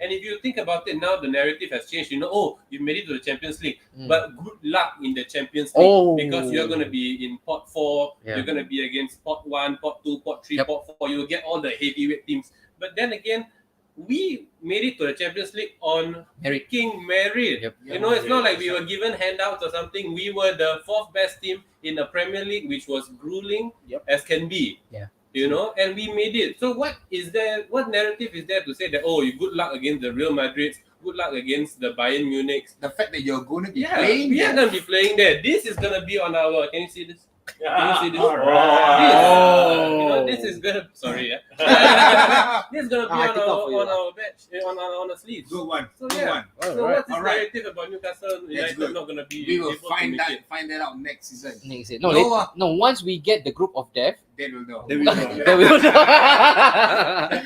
And if you think about it now, the narrative has changed. You know, oh, you made it to the Champions League, but good luck in the Champions League Oh. because you're going to be in pot 4, Yeah. you're going to be against pot 1, pot 2, pot 3, Yep. pot 4. You'll get all the heavyweight teams. But then again, we made it to the Champions League on Merit. freaking merit. Yep. You know, it's not like we were given handouts or something. We were the 4th best team in the Premier League, which was grueling as can be. Yeah. You know, and we made it. So what narrative is there to say that, oh, you good luck against the Real Madrid, good luck against the Bayern Munich? The fact that you're going to be Yeah, playing we are there. going to be playing there. This is going to be on our, can you see this? Can you see this? Alright. This, you know, this is going to, sorry. Yeah. This is is gonna be I take out for you. on our batch, on our sleeves. Good one. So Good yeah. one. So what's this Alright. narrative about Newcastle United good. not gonna be We will able to find make it? that out next season. Next year. Noah. No, once we get the group of death, Then we'll know. Then we know. then we will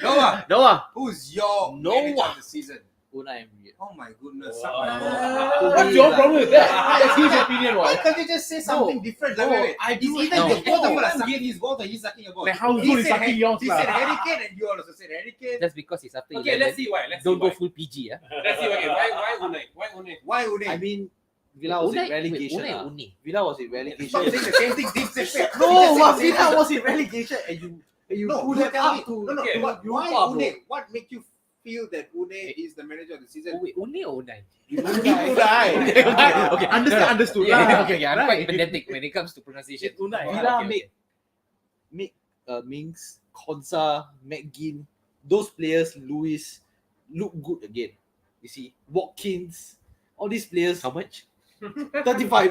Noah, Noah. who's your Noah. manager of the season? Unai Emery. Oh my goodness. What's your problem with that? That's his opinion, Why what? can't you just say something different? Like, wait, I it's do. either No. your both of us are sucking his balls or he's sucking your balls. Like, how He good is said sucking yours, He lah? said Harry Kane and you also said Harry Kane. that's because it's after Okay, 11. let's see why. Let's Don't see go why. full PG, yeah. Let's see why. Okay, why Unai? Why Unai? Why Unai? I mean, Villa was in relegation. Unai, ah. Unai. Villa was in relegation. Stop saying the same thing. Deep said. No, but Villa was in relegation and you No, pull you them tell me. up to No, Okay. but why Europa, bro. Unai? What make you feel that Unai is the manager of the season? Oh, wait, Unai or Unai? Okay, understood. Yeah, lah. okay, I'm Right. quite pedantic when it comes to pronunciation. It's Unai. Villa Okay, make Mings, Konsa, McGinn, those players, Lewis, look good again. You see, Watkins, all these players. How much? 35.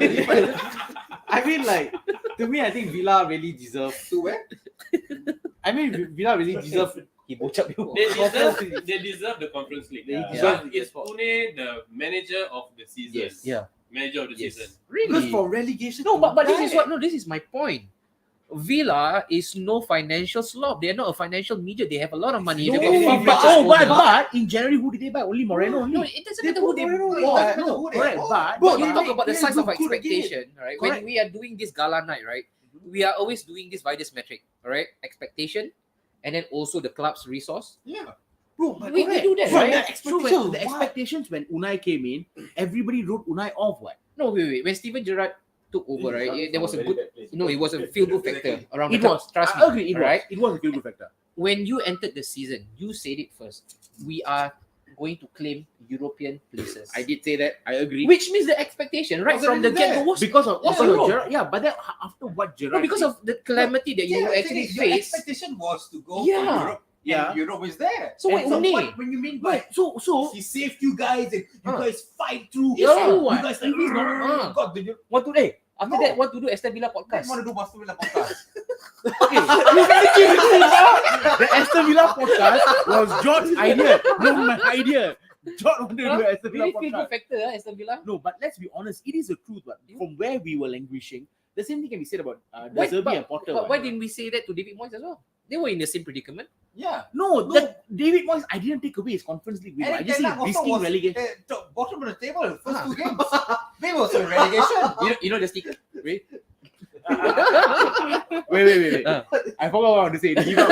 I mean, like, to me, I think Villa really deserve. To where? I mean, Villa really deserve. He bocap you. They deserve the Conference League. They But deserve is Pune the manager of the season? Yes. Yeah. Manager of the Yes. season. Because Really? for relegation. No, but this to is die- what. No, this is my point. Villa is no financial slob. They are not a financial media. They have a lot of money. No, They got but, FIFA. but in January, who did they buy? Only Moreno. No, Only. it doesn't matter who they Moreno. bought. No, No, who they Correct, bought. but you they talk make about the players size of look good again. expectation, right? Correct. When we are doing this gala night, right? We are always doing this by this metric, all right? Expectation, and then also the club's resource. Yeah. Bro, but We correct. do that, From right? the expectations, So the expectations when Unai came in, everybody wrote Unai off. What? No, wait. When Steven Gerrard took over, right? There was a good, No, it was a feel-good factor around It the club. was. Trust I me, agree. It was. right? It was a feel good factor. When you entered the season, you said it first. We are going to claim European places. I did say that. I agree. Which means the expectation, right Wasn't from the even there. get-go was Because of Zero. Gerrard. Yeah, but then after what Gerrard no, because did, of the calamity that you actually Your face. expectation was to go Yeah. for Europe. Yeah. And Europe is there. So wait, so Unai. what when you mean by Right. So he saved you guys and you guys fight through. Yeah. You guys like he's not got the What to do? After No. that, what to do? Aston Villa I podcast. want to do Master Villa podcast. the Aston Villa podcast was George's idea, not my idea. George wanted to do an Aston Villa Really feel podcast. good factor, Aston Villa. No, but let's be honest, it is the truth. But from where we were languishing, the same thing can be said about Why- De Zerbi and Potter. But what? why didn't we say that to David Moyes as well? They were in the same predicament. Yeah. No, that David Moyes, I didn't take away his Conference League win. I Eric just Ten said Hag also risking was relegation. top bottom of the table the first two games. They were also in relegation. You know the sticker? Right? Wait. I forgot what I wanted to say. Give up.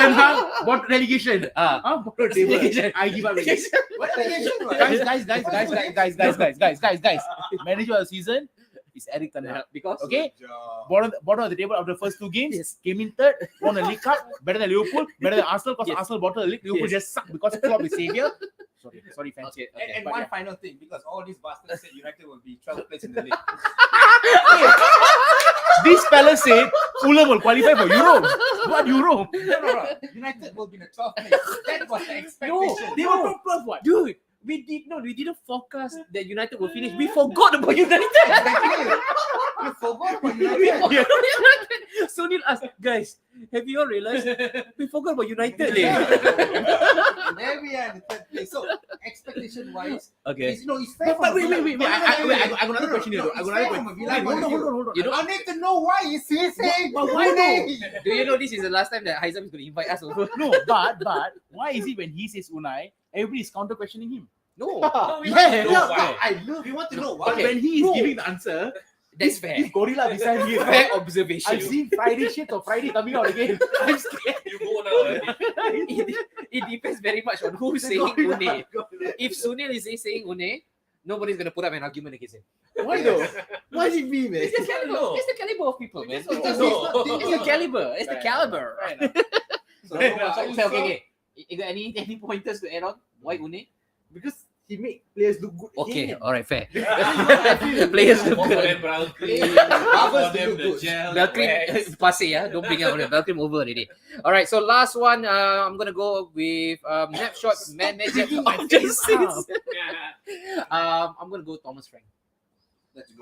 Ten Hag, what relegation? Bottom table. Relegation. I give up. Relegation. What relegation? Guys. Manager of the season is Eric Ten Hag. Because Okay? Bottom of the table after the first two games, came in third, won a League Cup, better than Liverpool, better than Arsenal, because Yes. Arsenal bottom of the league. Liverpool just sucked because Klopp is savior. Sorry, fans. Okay, And But one yeah. final thing, because all these bastards said United will be 12th place in the league. This fella said Fulham will qualify for Europe. What Europe? No. United will be in the 12th place. That was the expectation. They were top 12 what? dude, we didn't forecast that United will finish. We forgot about United. Exactly. You forgot about We United. forgot about United. Sunil asked, guys, have you all realized we forgot about United? There we are in the third place. So expectation wise, Okay. it's fair. But wait. from a Villa- I got another question here. I it's got fair another from a question. Villa Wait, point of view. hold on. You know- I need to know why is he saying But why Unai? Do you know this is the last time that Haizam is going to invite us over? No, but why is it when he says Unai, everybody is counter questioning him? No, No, we want to know why. I love. We want to know But why. when he is No. giving the answer, that's fair. this gorilla beside me. Fair observation. I've seen Friday shit or Friday coming out again. I'm scared. You go now. It depends very much on who's saying Une. If Sunil is saying Une, nobody's gonna put up an argument against him. Why though? Why is it me, man? It's the caliber. No. It's the caliber of people, man. just It's want to know. the caliber. It's the caliber. So, Okay. You got any pointers to add on? Why Une? Because he made players look good. Okay, again. all right, fair. The players look For good. them brown cream, Barbers for them look the good. gel, Belkrim, wax. passe, yeah. Don't bring out the Belkrim over already. All right, so last one, I'm gonna go with Snapshot manager of the season. I'm gonna go Thomas Frank.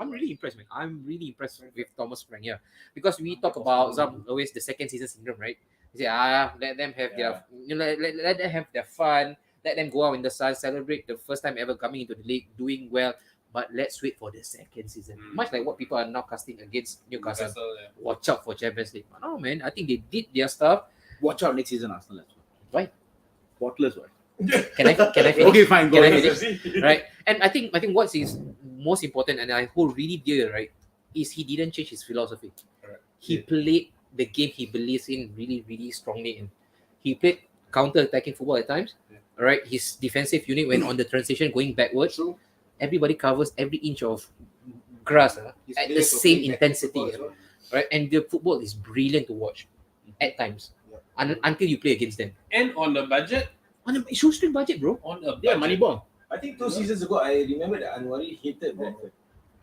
I'm really impressed, man. I'm really impressed with Thomas Frank, yeah. Because we talk about always the second season syndrome, right? He said, let them have their, let them have their fun. Let them go out in the sun, celebrate the first time ever coming into the league, doing well. But let's wait for the second season. Much like what people are now casting against Newcastle. Watch out for Champions League. But no, man, I think they did their stuff. Watch out next season, Arsenal as well. Why? Spotless, right? Can I finish? Okay, fine. Go Can I ahead. finish? Right. And I think what is most important, and I hold really dear, right, is he didn't change his philosophy. Correct. He played the game he believes in really, really strongly in. He played counter-attacking football at times. Right. His defensive unit went on the transition going backwards. Everybody covers every inch of grass at the same intensity. Right. And the football is brilliant to watch at times. Until you play against them. And on the budget, On a shoestring budget, bro. on a Yeah, budget, money ball. I think 2 seasons ago, I remember that Anwari hated Brentford.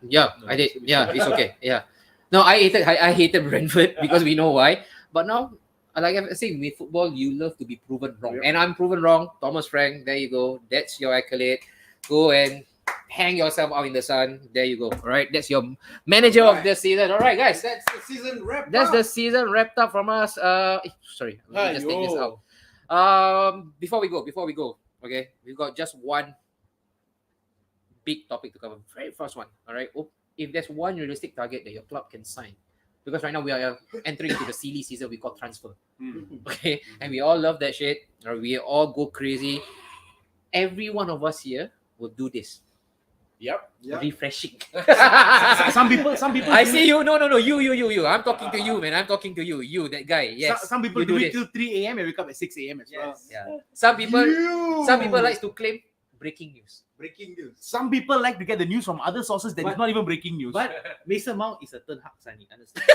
Yeah, I did. Yeah, it's okay. Yeah. No, I hated Brentford because we know why. But now, like I say, with football, you love to be proven wrong. And I'm proven wrong. Thomas Frank, there you go. That's your accolade. Go and hang yourself out in the sun. There you go. All right. That's your manager of the season. All right, guys. That's the season wrapped That's up. the season wrapped up from us. Sorry, let me just take this out. Before we go, okay, we've got just one big topic to cover. Very first one. All right. If there's one realistic target that your club can sign, because right now we are entering into the silly season we call transfer. Okay, and we all love that shit. Or we all go crazy. Every one of us here will do this. Yep. Refreshing. Some people. I see you. No. You. I'm talking to you, man. I'm talking to you. You, that guy. Yes. Some people you do this. it till 3 a.m. and wake up at 6 a.m. as well. Yeah. Some people like to claim breaking news. Breaking news. Some people like to get the news from other sources that is not even breaking news. But Mason Mount is a Ten Hag signing. Understand?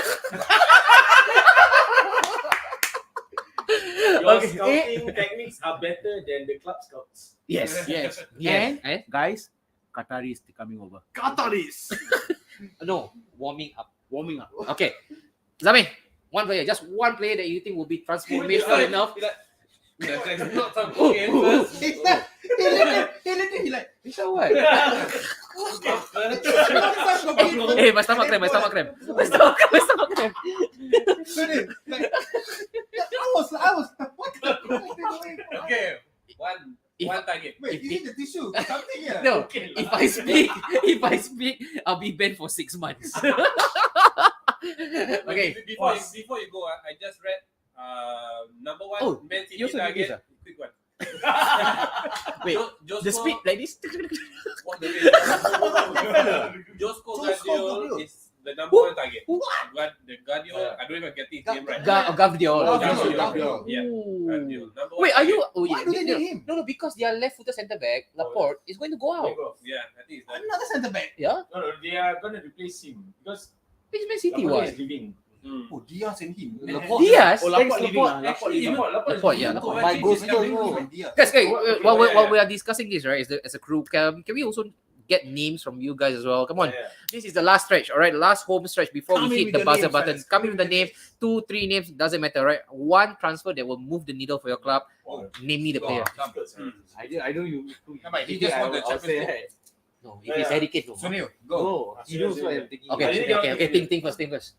Your scouting techniques are better than the club scouts. Yes. Yes. And guys, Qatari is coming over. Qataris. No, warming up. Warming up. Okay. Zami, one player, just one player that you think will be transformational enough. not some Korean first. He like, So what? Hey, my stomach cramp. I was what the Okay, one target. Wait, you need the tissue. Something here. No, if I speak, I'll be banned for 6 months. Okay. Before you go, I just read number one Oh, Man City you also did this, target. Quick one. Wait, Josko, the speed like this. what the Josko Guardiola is the number one target. The Guardiola, I don't even get his name right. Guardiola. Guardiola. Yeah. Ooh. Guardiola. Number one Wait, are you? target. Oh, Why do they need him? No, because their left-footed centre back, Laporte, is going to go out. Yeah, I think it's that. Another centre back. Yeah, No, they are going to replace him because it's Man City. Laporte Why? is leaving. Oh, Diaz and him. Diaz. Oh, Laporte leaving. Laporte, yeah, Laporte. My goals go. Guys, while we are discussing this, right, as a group, can we also get names from you guys as well? Come on, this is the last stretch, all right, last home stretch before Come we in hit with the the buzzer names, button. fellas. Come in with the names, 2, 3 names, doesn't matter, right? One transfer that will move the needle for your club. Name me the player. I know you. He just won the I'll say Champions that. No, if it's Harry Kane, no. Sunil, Go. He knows what I'm thinking. Okay. Think first.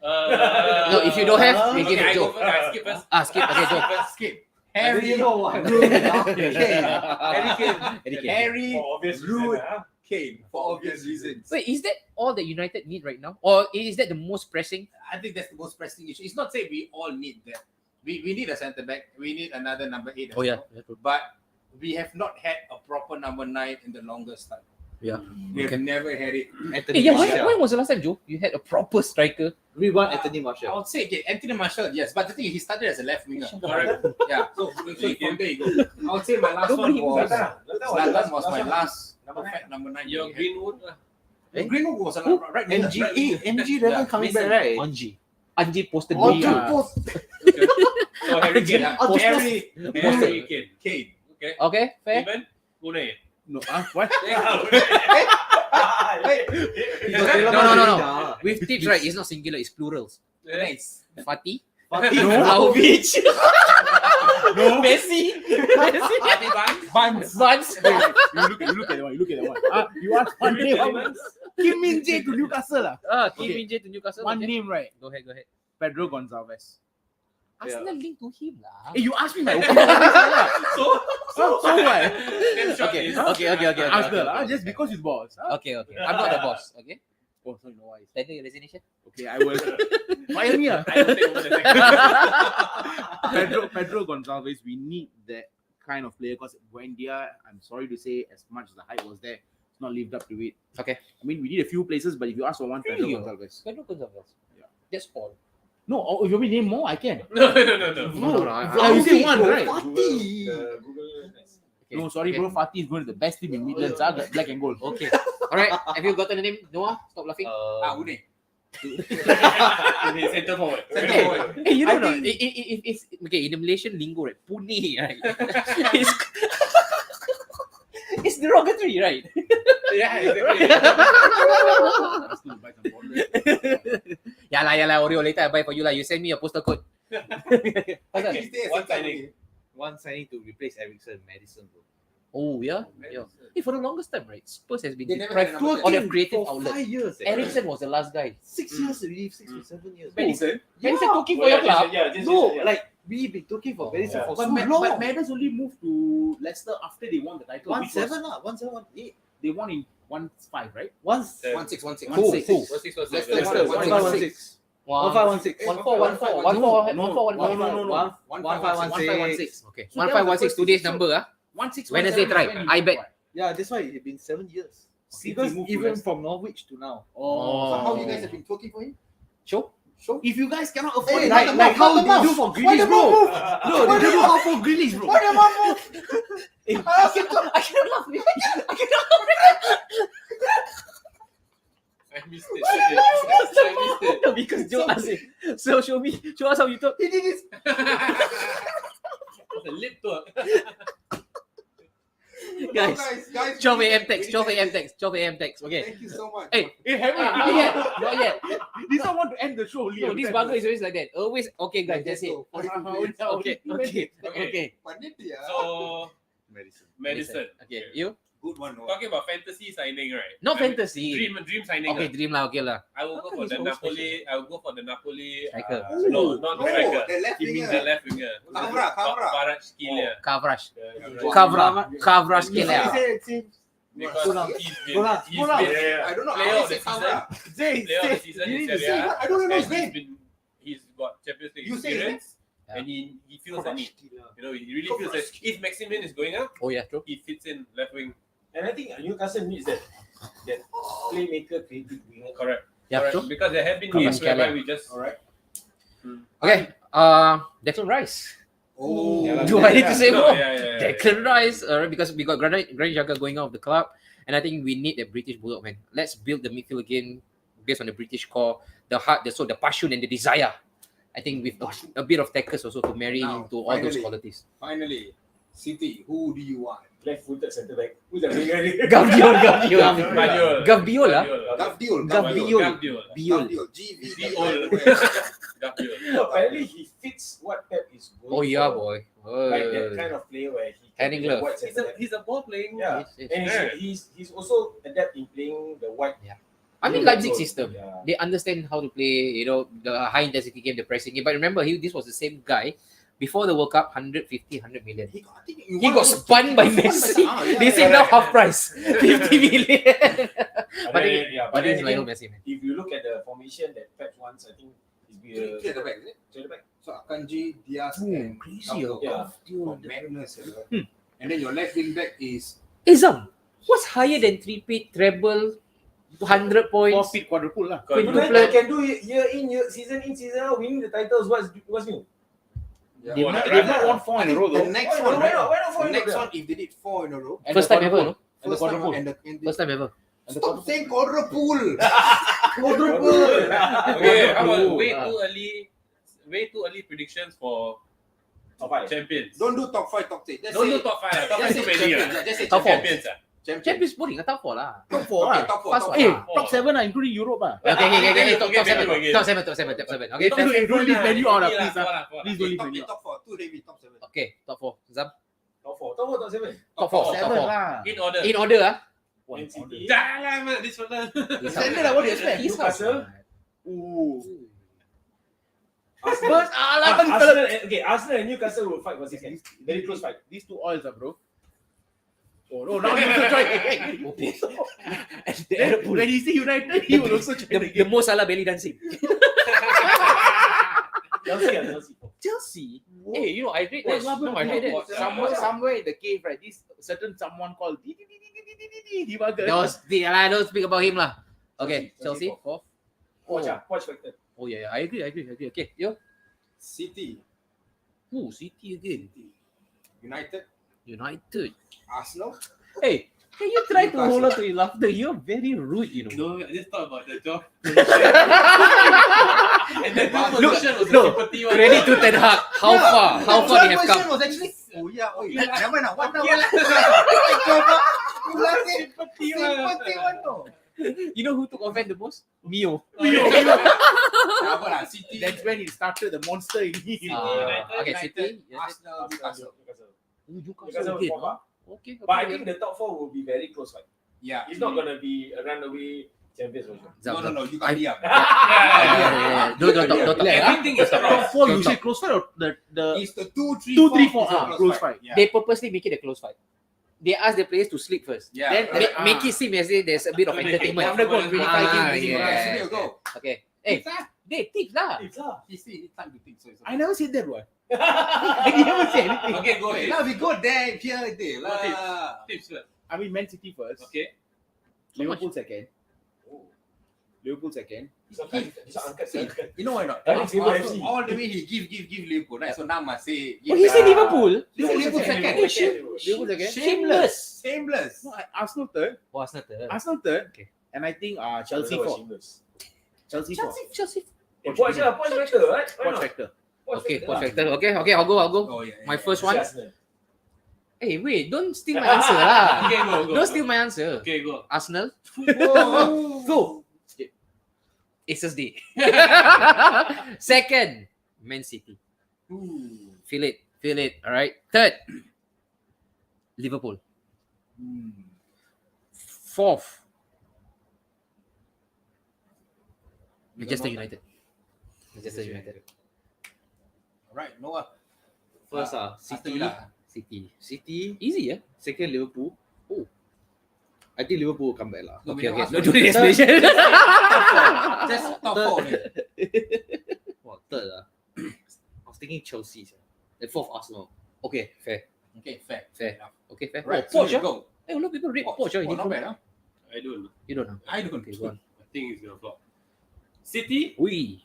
No, if you don't have, we give Okay, it I Joe. go first. I skip first. Skip. Okay, Joe. Skip. Harry, you know what? Harry For obvious Rude reason, Kane for obvious reasons. Wait, is that all that United need right now, or is that the most pressing? I think that's the most pressing issue. It's not saying we all need that. We need a centre back. We need another number 8. as well. But we have not had a proper number 9 in the longest time. Yeah. We have never had it. Anthony When Martial. was the last time, Joe, you had a proper striker? We want Anthony I Martial. would say okay, Anthony Martial, yes. But the thing is, he started as a left winger. Correct. Yeah. So from there you go. I would say my last one was Zlatan was my last perfect number 9. Your Greenwood. Greenwood was a right winger. MG Revan coming back, right? Anji posted Oh, me. So Harry Kane. Harry Kane. Kane. Okay. Okay, fair. Even Pune. No, what? No. With tips, right? It's not singular, it's plurals. Nice. Fatih, No. Vlahovic, Messi, Vance. You look at that one. You ask one name. Kim Min-jae to Newcastle. Kim Min-jae to Newcastle. One okay. name, right? Go ahead. Pedro Gonçalves. Arsenal linked to him lah. Hey, you asked me my opinion on this lah. So what? Okay. Arsenal, just because he's boss. Okay. I'm not the boss. Okay. Oh, sorry, no why. Tender your resignation. Okay, I will. Fire me, ah. I will take over the second. Pedro Gonçalves, we need that kind of player because Buendia, I'm sorry to say, as much as the hype was there, it's not lived up to it. Okay. I mean, we need a few places, but if you ask for one, Pedro Really? Gonçalves. Pedro Gonçalves. Yeah. That's all. No, if you want me to name more, I can. No. I will say one, right? Google. No, sorry, bro. Fatih is going to the best team in Midlands, black and gold. Okay. Alright. Have you gotten the name? Noah? Stop laughing. Une. Center forward. Hey, you know, it's okay in the Malaysian lingo, right? Pune, right? It's derogatory, right? Yeah, exactly. Yeah lah, Oreo, later I buy for you lah. You send me your postal code. One signing to replace Ericsson, Madison, bro. Oh yeah. Hey, for the longest time, right? Spurs has been They never deprived had a number on 10. a creative For outlet. 5 years. Ericsson was the last guy. 6 years already, 6 to 7 years. Madison? Madison talking for your club. No, like we've been talking for Madison for But, so long. but Madden's only moved to Leicester after they won the title. 1-7 lah, 1-7-1-8. They won in 1-5, right? 1-6. 1-6. Who? Leicester, 1-5-1-6. 1-4-1-4. 1-5-1-6. Okay. 1-5-1-6 today's number. 1-6. Wednesday try. I bet. Yeah, that's why it's been 7 years. City Because moved to even Leicester. from Norwich to now. Oh. How you guys have been talking for him? Show. If you guys cannot afford Hey, it, like how how they do for Grealish, bro? No, they do how for Grealish, bro. Why the man move? I cannot laugh. I missed it. No, because Joe asked it. So show us how you talk. He did this. It's a lip tour. Guys, guys. 12 a.m. text. 12 a.m. text. Okay. Thank you so much. Hey, not yet. This one want to end the show. No, this bugger is always like that. Always, okay, guys, that's it. Okay. Panitia. So Madison. Okay, you? Good one. Talking about fantasy signing, right? Not I mean, fantasy. Dream signing. Okay, dream lah, okay lah. I will go for the Napoli. I will go for the Napoli. Striker. No, not No, striker. the left He means winger. the left winger. Kavra. Kvaratskhelia. Kvaratskhelia. Because he's been I don't know. player I of the say season. Kavra. Player of the season in Serie A. I don't know his And name. he's got Champions League You say his experience, and he feels the need. You know, he really feels that if Maximin is going up, Oh yeah, true. he fits in left wing. And I think Newcastle needs that playmaker, creative winger. Correct. Yeah, Correct. true. Because there have been Come games on, whereby Scala. we just Okay, Declan Rice. Oh. Do I need to say more? Yeah. Declan Rice, because we got Granit Xhaka going out of the club, and I think we need a British bulldog, man. Let's build the midfield again based on the British core, the heart, the soul, the passion, and the desire. I think with a bit of tackles also to marry Now, into all those finally. qualities. Finally, City. Who do you want? Left-footed centre back. Who's that winger? Gabdiol. Gabdiol. Gabdiol. Apparently he fits what Pep is going Oh yeah, for. boy. Like that kind of player where he can Handing be the glove. wide centre back. He's a ball playing. Yeah. And he's also adept in playing the wide. I mean Leipzig system. Yeah. They understand how to play, you know, the high intensity game, the pressing game. But remember, this was the same guy before the World Cup, 100 million. He got spun by Messi. They say now half price, 50 million. But But it's then Lionel again, Messi, man. if you look at the formation that Pep wants, I think he's be a Clear the back, is it? clear the back. So Akanji, Diaz, and crazy, Gabdiol. Madness. And then your left wing back is Zam, what's higher than three-peat, treble, 100 points? Four-peat quadruple lah. United can do it year in, season out, winning the titles. What's new? They've not won 4 in a row the though. next Why one. not? Why not four The in a next row? one, if they did 4 in a row, And First the time ever, no? And the first time quadruple. and the First time ever. stop saying quadruple. Okay, how about way too early predictions for Top five. champions. Don't do top 5, top 6. Don't do top 5. Top 5 too many. Just say Top four. Champions. Champions boring, top 4 lah. Top 4 Okay, lah. top 4. Fast Top one. Eh, 4. top 7 lah, including Europe lah. Okay, top Okay, 7. okay. Top 7. Okay, Don't leave menu out lah, please. Please don't leave Top, menu out. top 4. Too heavy, top 7. Okay, top 4. Zam, Top 4, top 7. top 4. 7 lah. In order. In order, ah. Man City. Jangan man, this one. Standard lah, what do you expect? His house. Newcastle. Ooh. Arsenal. Spurs are Arsenal, Arsenal and Newcastle will fight for second. Very close fight. These two oils are bro. Oh no, now he also try. When he see United, he will also try The Mo Salah belly dancing. Chelsea. Hey, you know, I read that. No, I read that. Somewhere in the cave, right? This certain someone called Divagar. Don't speak about him lah. Okay, Chelsea. Fourth. Watch factor. Oh yeah, I agree. Okay, yo. City, Ooh, City again. United, Arsenal. Hey, can you try to hold on to your laughter? You're very rude, you know. No, I just thought about the job. And the position was a no. sympathy one. Credit to Ten Hag. How far they have come. Was actually. Oh yeah. Oh yeah. Never mind. What now? Sympathy one. You know who took offense the most? Mio. City. That's when he started the monster in him. Okay, City. Arsenal, Newcastle. Newcastle again. Huh? Okay. But I think the top four will be very close fight. Yeah. It's not gonna be a runaway champions for sure. No. You can't be up. Don't. Everything is Top top. four, you say close fight or the It's the 2, 3, 2, 3, 4 4 close fight. Yeah. They purposely make it a close fight. They ask the players to sleep first. Yeah. Then make it seem as if there's a bit of entertainment. I'm gonna go 25 games. Yeah. Go. Okay. Hey, they tips lah. It's lah. It's time to think. So it's I never said that one. I never say anything. Okay, go ahead. Now we go there, here, there. What Lah. Tips first. I mean Man City first. Okay. Liverpool second. Liverpool second. You know why not? I think FC. All the way he give Liverpool, right? So now must say. Oh, he said Liverpool. Liverpool second. Liverpool second. Shameless. No, Arsenal third. Oh, Arsenal third. Arsenal third. Okay. And I think Chelsea fourth. Chelsea fourth. Chelsea. Watch factor, right? Why Watch not? factor. Okay, point factor. Okay, I'll go. Oh yeah. My first one. Arsenal. Hey, wait, don't steal my answer lah. Okay, go. Don't steal my answer. Okay, go. Arsenal. Go. Aces Day. Second, Man City. Feel it. All right. Third, Liverpool. Fourth, Manchester United. Alright, Noah. First City. City. Easy, yeah. Second Liverpool. Oh. I think Liverpool will come back lah. Okay. Ask No, do the explanation. Just top 4. Well, third I was thinking Chelsea. Then fourth Arsenal. Okay, fair. Okay, fair. Okay, fair. Right, Oh, so Poch, you go. Hey, a lot of people read Poch. Not bad, huh? I don't know. You don't know. I don't Okay, go on. I think it's gonna flop. City, We.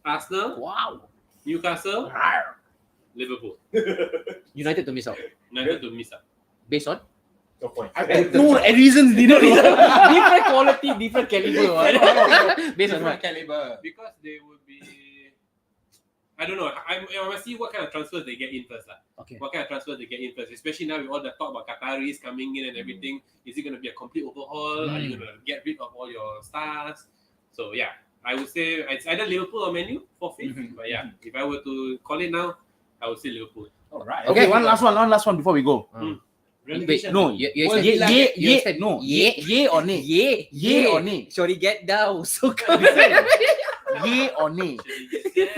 Arsenal, Wow. Newcastle, Liverpool. United to miss out. United to miss out. Based on? No point. No, reasons did not. Different quality, different caliber. Based on what? Caliber. Because they would be. I don't know. I must see what kind of transfers they get in first. Okay. What kind of transfers they get in first, especially now with all the talk about Qataris coming in and everything. Is it going to be a complete overhaul? Are you going to get rid of all your stars? So yeah, I would say it's either Liverpool or Man U for fifth. But yeah, if I were to call it now, I would say Liverpool. Alright. Okay, one last one before we go. Wait, No, you Yay or nay? Yay or nay? Sorry, get down. So Yay or nay?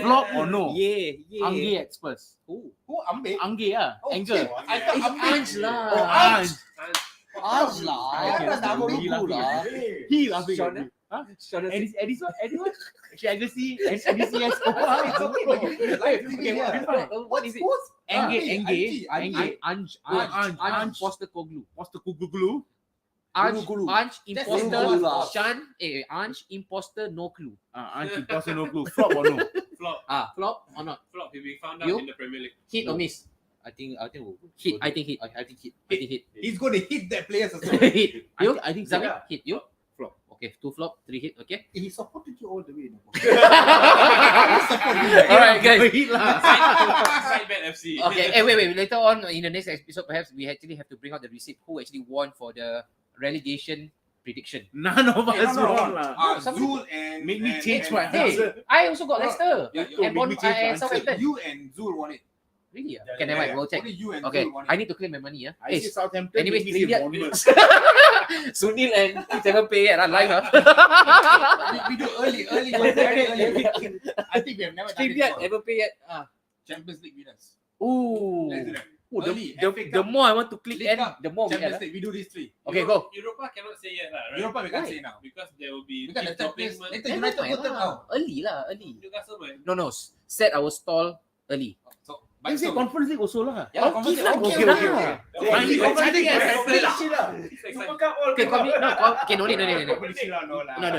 Flop or no? Yeah. Angge at Spurs. Who Ambe? Angge Anger. I thought Ambe. Ange lah. Oh, Ange. Ange lah. Nama Lugu lah. He laughing. Huh? Edison? Agassi as It's okay, but you like What is it? Ange. Ange. Ange. Postecoglou. Ange Ange imposter. That's Chan. Ange imposter. No clue. Ange imposter, no clue. Flop or no? Flop. Flop or not? Flop. If we found out You? in the Premier League. Hit or miss? I think we'll Hit. I think hit. I think hit. I think hit. He's going to hit that players as well. Hit. You? I think Zami? so. Hit. You? Flop. Okay. 2 flop, 3 hit. Okay. He supported you all the way. Alright, guys. Side bet FC. Okay. Wait. Later on in the next episode, perhaps we actually have to bring out the receipt who actually won for the relegation prediction. None of us wrong lah. Zul and Make me and- change and- my Hey, answer. I also got Leicester. Yeah, And make me change my Southampton. You and Zul won it. Really? Okay, never mind. We'll check. Only you and Okay, Zul want I it. need to claim my money. I see Southampton. anyways, maybe Lydia- Bournemouth. Sunil and Seven pay at live. We do early, very early. I think we have never done it Trivia before. never pay yet. Champions League winners. Ooh. Let's do that. Ooh, Early, the FA the Cup, more I want to click League and Cup, the more we Champions add. League, we do these three. Okay, go. Europa cannot say yet, right? Europa we can't Why? say now. Because there will be Because the team Champions dropping, later man. United Never will turn mind out. Early. Newcastle, man. No. Set our stall early. So, I say Conference League also lah. yeah, Conference Conference League, League, okay, okay. Finally, Conference League and Champions League. Super Cup all. Okay, no need. No lah. No,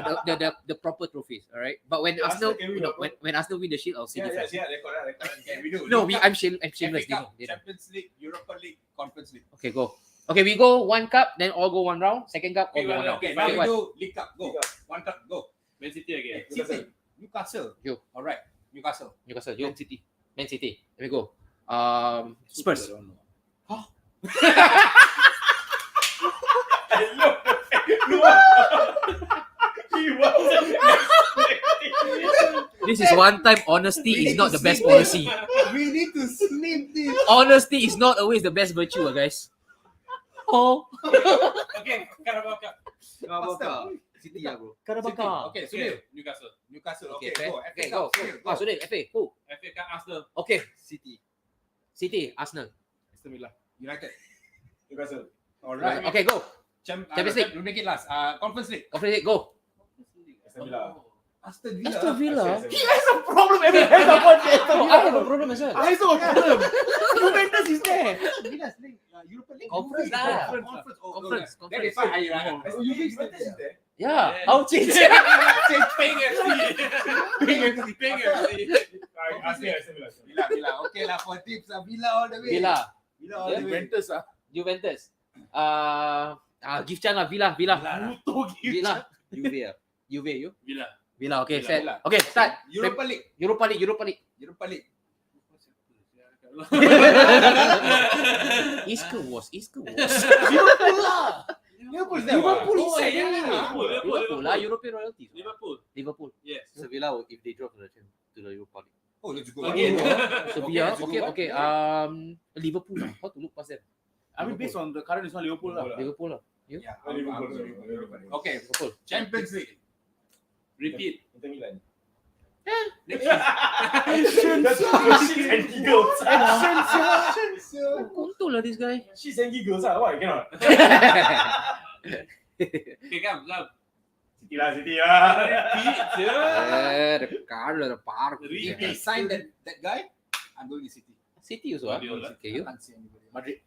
the proper trophies, all right. But when Arsenal, can win, you know, when Arsenal win the shield, I'll say Yeah, different. record. Okay, we do. No, League I'm Cup, shameless. FA Cup, They know. Champions League, Europa League, Conference League. Okay, go. Okay, we go one cup, then all go one round. Second cup, all go one round. Okay, now we what? do League Cup. Go. League Cup. One cup. Go. Man City again. City. Newcastle. You. All right. Newcastle. Newcastle, you. Man City. Let me go. Spurs. This is one time honesty is not the best policy. We need to sleep this. Honesty is not always the best virtue, guys. Oh. Okay, Carabao Cup. Faster. City ya bro. Carabao. Okay, Okay, Sunil. Newcastle. Newcastle. Okay, Okay, fair. go. FA Okay, Cup. go. Sunil, Ah, Sudir, FA. Who? FA Cup Arsenal. Okay. City. City, Arsenal. Aston Villa. United. Newcastle. All right. Okay, go. Champions League. We'll make it last. Conference League. Conference League, go. Aston Villa. Aston Villa. Aston Villa. He has a problem every time about that. Oh, I have a problem as well. I also have a problem. Juventus is there. Aston Villa's league. Europa League. Conference lah. Conference. Oh, Conference. no, that is fine. You think Juventus is there? Yeah. Yeah. I'll change. Ping FC. Ping FC. Aston Villa. Villa. Okay lah for tips. Villa all the way. Villa. Villa all the way. Juventus ah. Juventus. Give chance lah. Villa. Juve. You. Villa. Villa. Okay, Villa, set. Villa. Okay, start. Europa League. Europa League. Europa League. East ke West? Liverpool lah. Liverpool is there. Liverpool is Oh, there. yeah. Liverpool lah. European royalties. Liverpool. Liverpool. Yes. Sevilla if they drop to the Europa League. Oh, let's go. Again. Sevilla. Okay, Okay. Liverpool lah. How to look past them? I mean based on the current is not Liverpool lah. Liverpool lah. Yeah. Liverpool. Okay. Liverpool. Champions League. Repeat. Inter Milan. Shits and giggles. Untung lah this guy. Shits and giggles ah. Why cannot? Okay, come. City lah. Repeat, yeah. The card, the park. If they sign that guy, I'm going to City. City also ah. Guardiola. Okay, you. I can't see anybody. Madrid.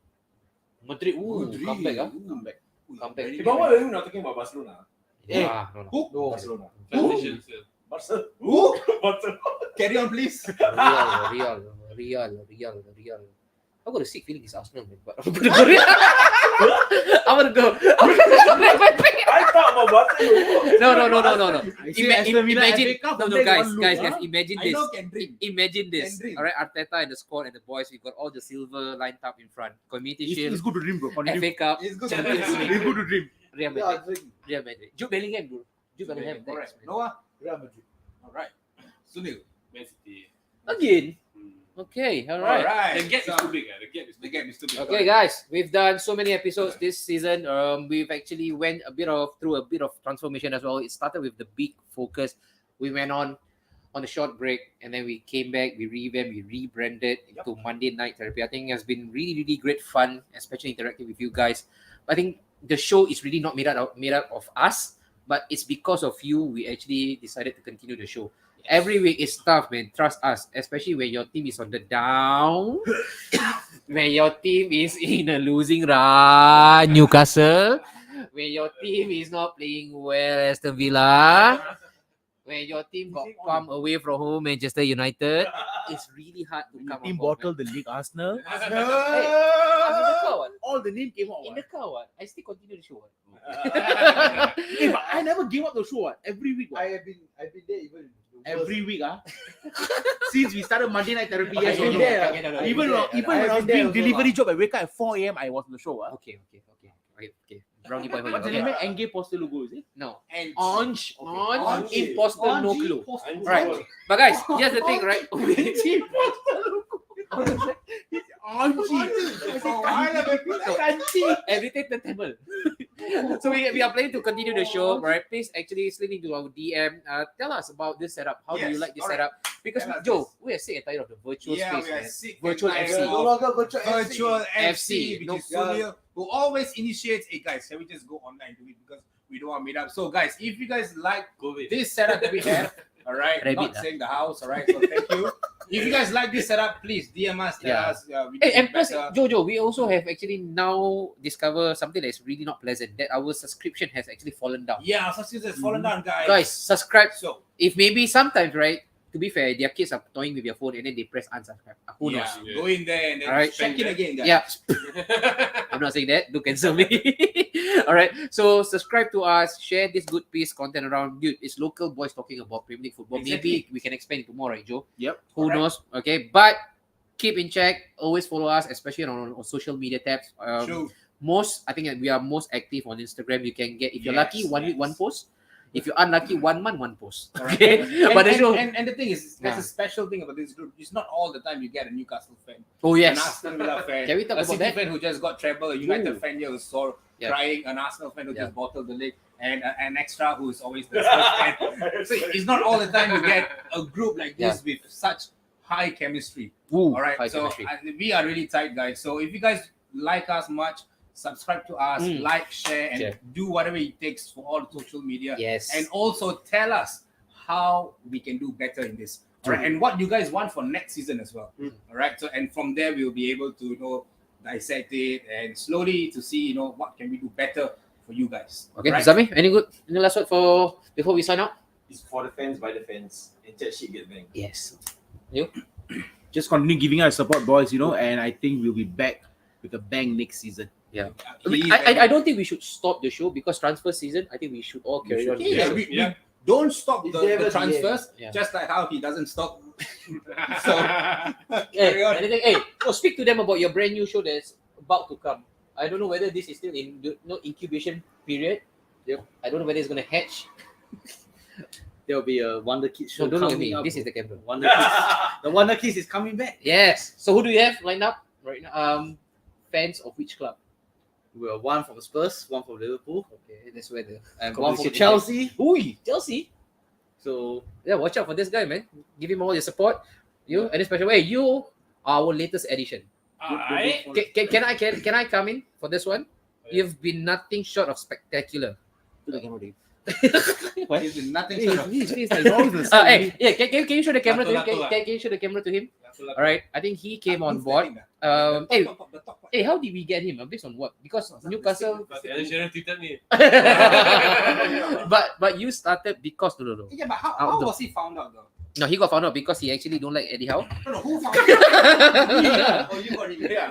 Madrid. Ooh, Madrid. comeback ah. Comeback. Comeback. But why are you not talking about Barcelona? No. Barcelona. Transition still. Barcelona. Who? Barcelona. Carry on, please. Real. I've got a sick feeling it's Arsenal, man. But I'm gonna go Real. I'm gonna go. I thought about Barcelona. No. I say Aston Villa Imagine, FA Cup, no, and then guys, one lose, huh? imagine I this. know can dream. Imagine this. Can dream. All right, Arteta and the squad and the boys, we got all the silver lined up in front. Community It's Shield, good to dream, bro. Continue. FA Cup, It's good. Champions League, It's good to dream. Real Madrid. Jude Bellingham, bro. Jude Bellingham. Alright. Thanks, man. Noah. Real Madrid. All right. Sunil. Man City. Again. Okay, all right. The gap is too big. The gap is The game is too big. Okay, guys, we've done so many episodes this season. We've actually went through a bit of transformation as well. It started with the big focus. We went on a short break, and then we came back. We revamped, we rebranded into Monday Night Therapy. I think it has been really great fun, especially interacting with you guys. I think the show is really not made up of us, but it's because of you we actually decided to continue the show. Every week is tough, man. Trust us, especially when your team is on the down, when your team is in a losing run, Newcastle, when your team is not playing well, Aston Villa, when your team got pumped away from home, Manchester United, it's really hard to come Team up with, bottled the league, Arsenal. I'm in the car, what? All the name came out. In the car, what? I still continue the show, what? Hey, but I never gave up the show. What? Every week. What? I've been there even. Every week, since we started Monday Night Therapy, I've been there. even when I was doing delivery job, I wake up at 4 a.m. I was on the show. Okay. Brownie point for you. What's the Okay. name? Enge Poster logo, is it? No. And Ange, Ange. imposter, no clue. Right. Right. But guys, here's the thing, right? Everything the Treble. So we are planning to continue the show, right? Please actually slip into our DM. Tell us about this setup. How do you like this setup? Because Joe, we are sick and tired of the virtual space, we are man. sick Virtual and FC. tired No of longer virtual virtual FC. FC, No, which is Sunil, who always initiates, hey guys, can we just go online to it because we don't want to meet up. So guys, if you guys like this setup that we have, all right, not saying the house, all right, so thank you. If you guys like this setup, please DM us, tell us. We Hey, can and plus, better. Jojo, we also have actually now discovered something that is really not pleasant. That our subscription has actually fallen down. Yeah, subscription has fallen down, guys. Guys, subscribe. So If maybe sometimes, right? To be fair, their kids are toying with your phone and then they press unsubscribe. Who knows? go in there and then Alright. check it again, guys. Yeah. I'm not saying that. Don't cancel me. All right. So subscribe to us. Share this good piece content around. Dude, it's local boys talking about Premier League football. Exactly. Maybe we can expand it tomorrow, right, Joe? Yep. Who Correct. knows? Okay. But keep in check. Always follow us, especially on social media tabs. True. I think that we are most active on Instagram. You can get, if you're Yes, lucky, 1 week, yes. 1 post. If you're unlucky, 1 month, 1 post. Alright. Okay. And, But the and, show. and the thing is, there's Yeah. a special thing about this group. It's not all the time you get a Newcastle fan, Oh, an yes. Aston Villa fan, Can we talk a about City that? fan who just got treble, a United Ooh. fan here who's so Yeah. crying, an Arsenal fan who Yeah. just bottled the league, and an extra who is always the Spurs fan. So it's not all the time you get a group like this with such high chemistry. Ooh, All right, high so chemistry. we are really tight, guys. So if you guys like us much, subscribe to us, like, share, and Share. do whatever it takes for all the social media. Yes. And also tell us how we can do better in this. All right, and what you guys want for next season as well. All right, so and from there we'll be able to dissect it and slowly to see what can we do better for you guys. Okay, right? Zami, any last word before we sign out? It's for the fans, by the fans. And chat sheet get banged. Yes. Just continue giving us support, boys. And I think we'll be back with a bang next season. Yeah. Please, I don't think we should stop the show because transfer season. I think we should all carry on. with the yeah, show. we don't stop It's the never transfers, Yeah. just like how he doesn't stop. So Hey, carry on. speak to them about your brand new show that's about to come. I don't know whether this is still in the incubation period. Yep. I don't know whether it's going to hatch. There'll be a Wonder Kids show No, don't look at coming me. up. This is the camera. Wonder Kids. The Wonder Kids is coming back. Yes. So who do you have lined up right now? Fans of which club? We have one from Spurs, one from Liverpool, Okay, that's where the and one from competition Chelsea. Ui, Chelsea. So Yeah, watch out for this guy, man. Give him all your support. You, and especially way you are our latest addition. Can I come in for this one? You've been nothing short of spectacular. To the camera, Dave. What? It's been nothing short of Hey, yeah, can you show the camera to him? Lato. Can you show the camera to him? All right, I think he came on board. Hey, how did we get him? Based on what? Because Newcastle. Sharon tweeted me. but you started because no. Yeah, but how was he found out though? No, he got found out because he actually don't like Eddie Howe. No, who found out? Oh, you got it. Yeah.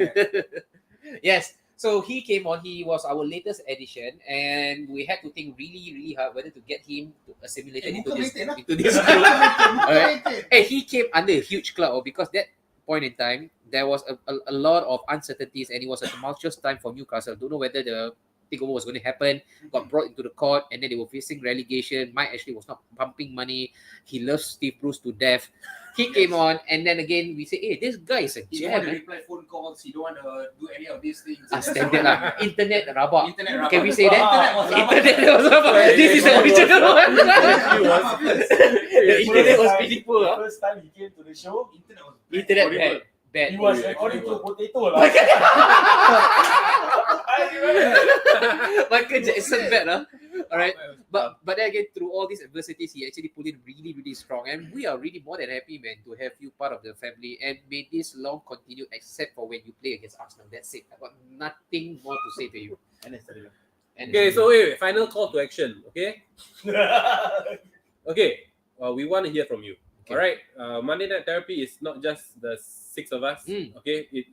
Yes. So he came on. He was our latest addition, and we had to think really, really hard whether to get him to assimilate into this group. Alright. Hey, he came under a huge cloud because that point in time there was a lot of uncertainties, and it was a tumultuous time for Newcastle. Don't know whether the takeover was going to happen. Got brought into the court, and then they were facing relegation. Mike Ashley was not pumping money. He loves Steve Bruce to death. He came on, and then again we say, "Hey, this guy is a You don't want gem." to reply phone calls. You don't want to do any of these things. Standard lah. Internet rabak. Internet rabak. Can we say that? Internet was rabak. Internet was rabak. This is the original one. The internet was pretty poor. The ah. first time he came to the show, Internet was Internet Horrible. bad. he was recording to potato lah. Michael Jackson bad lah. Alright. But then again, through all these adversities, he actually put in really, really strong. And we are really more than happy, man, to have you part of the family. And may this long continue except for when you play against Arsenal. That's it. I've got nothing more to say to you. And Okay, so wait, final call to action. Okay. Okay. We want to hear from you. Okay. All right. Monday Night Therapy is not just the 6 of us. Okay. It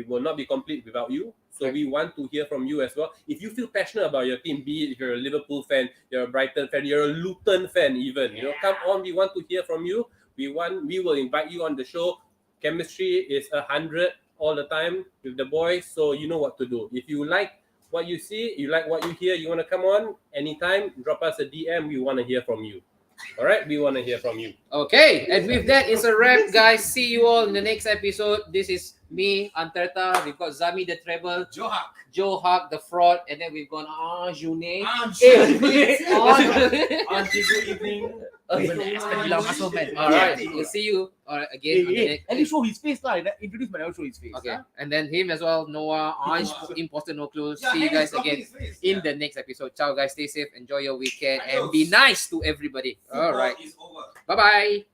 will not be complete without you. So we want to hear from you as well. If you feel passionate about your team, be it if you're a Liverpool fan, you're a Brighton fan, you're a Luton fan even, come on, we want to hear from you. We will invite you on the show. Chemistry is 100 all the time with the boys, so you know what to do. If you like what you see, you like what you hear, you want to come on anytime, drop us a DM. We want to hear from you. All right, we want to hear from you. Okay, and with that, it's a wrap, guys. See you all in the next episode. This is me, Anterta, we've got Zami the Treble, Johak. Joe Hawk the Fraud, and then we've got June. Good evening. Muscle man. Alright, we'll see you again on the next. At least show his face, lah. Introduce my never show his face. Okay, and then him as well, Noah, Anj, Imposter No Clue. See you guys again in the next episode. Ciao, guys. Stay safe. Enjoy your weekend and be nice to everybody. All right. Bye bye.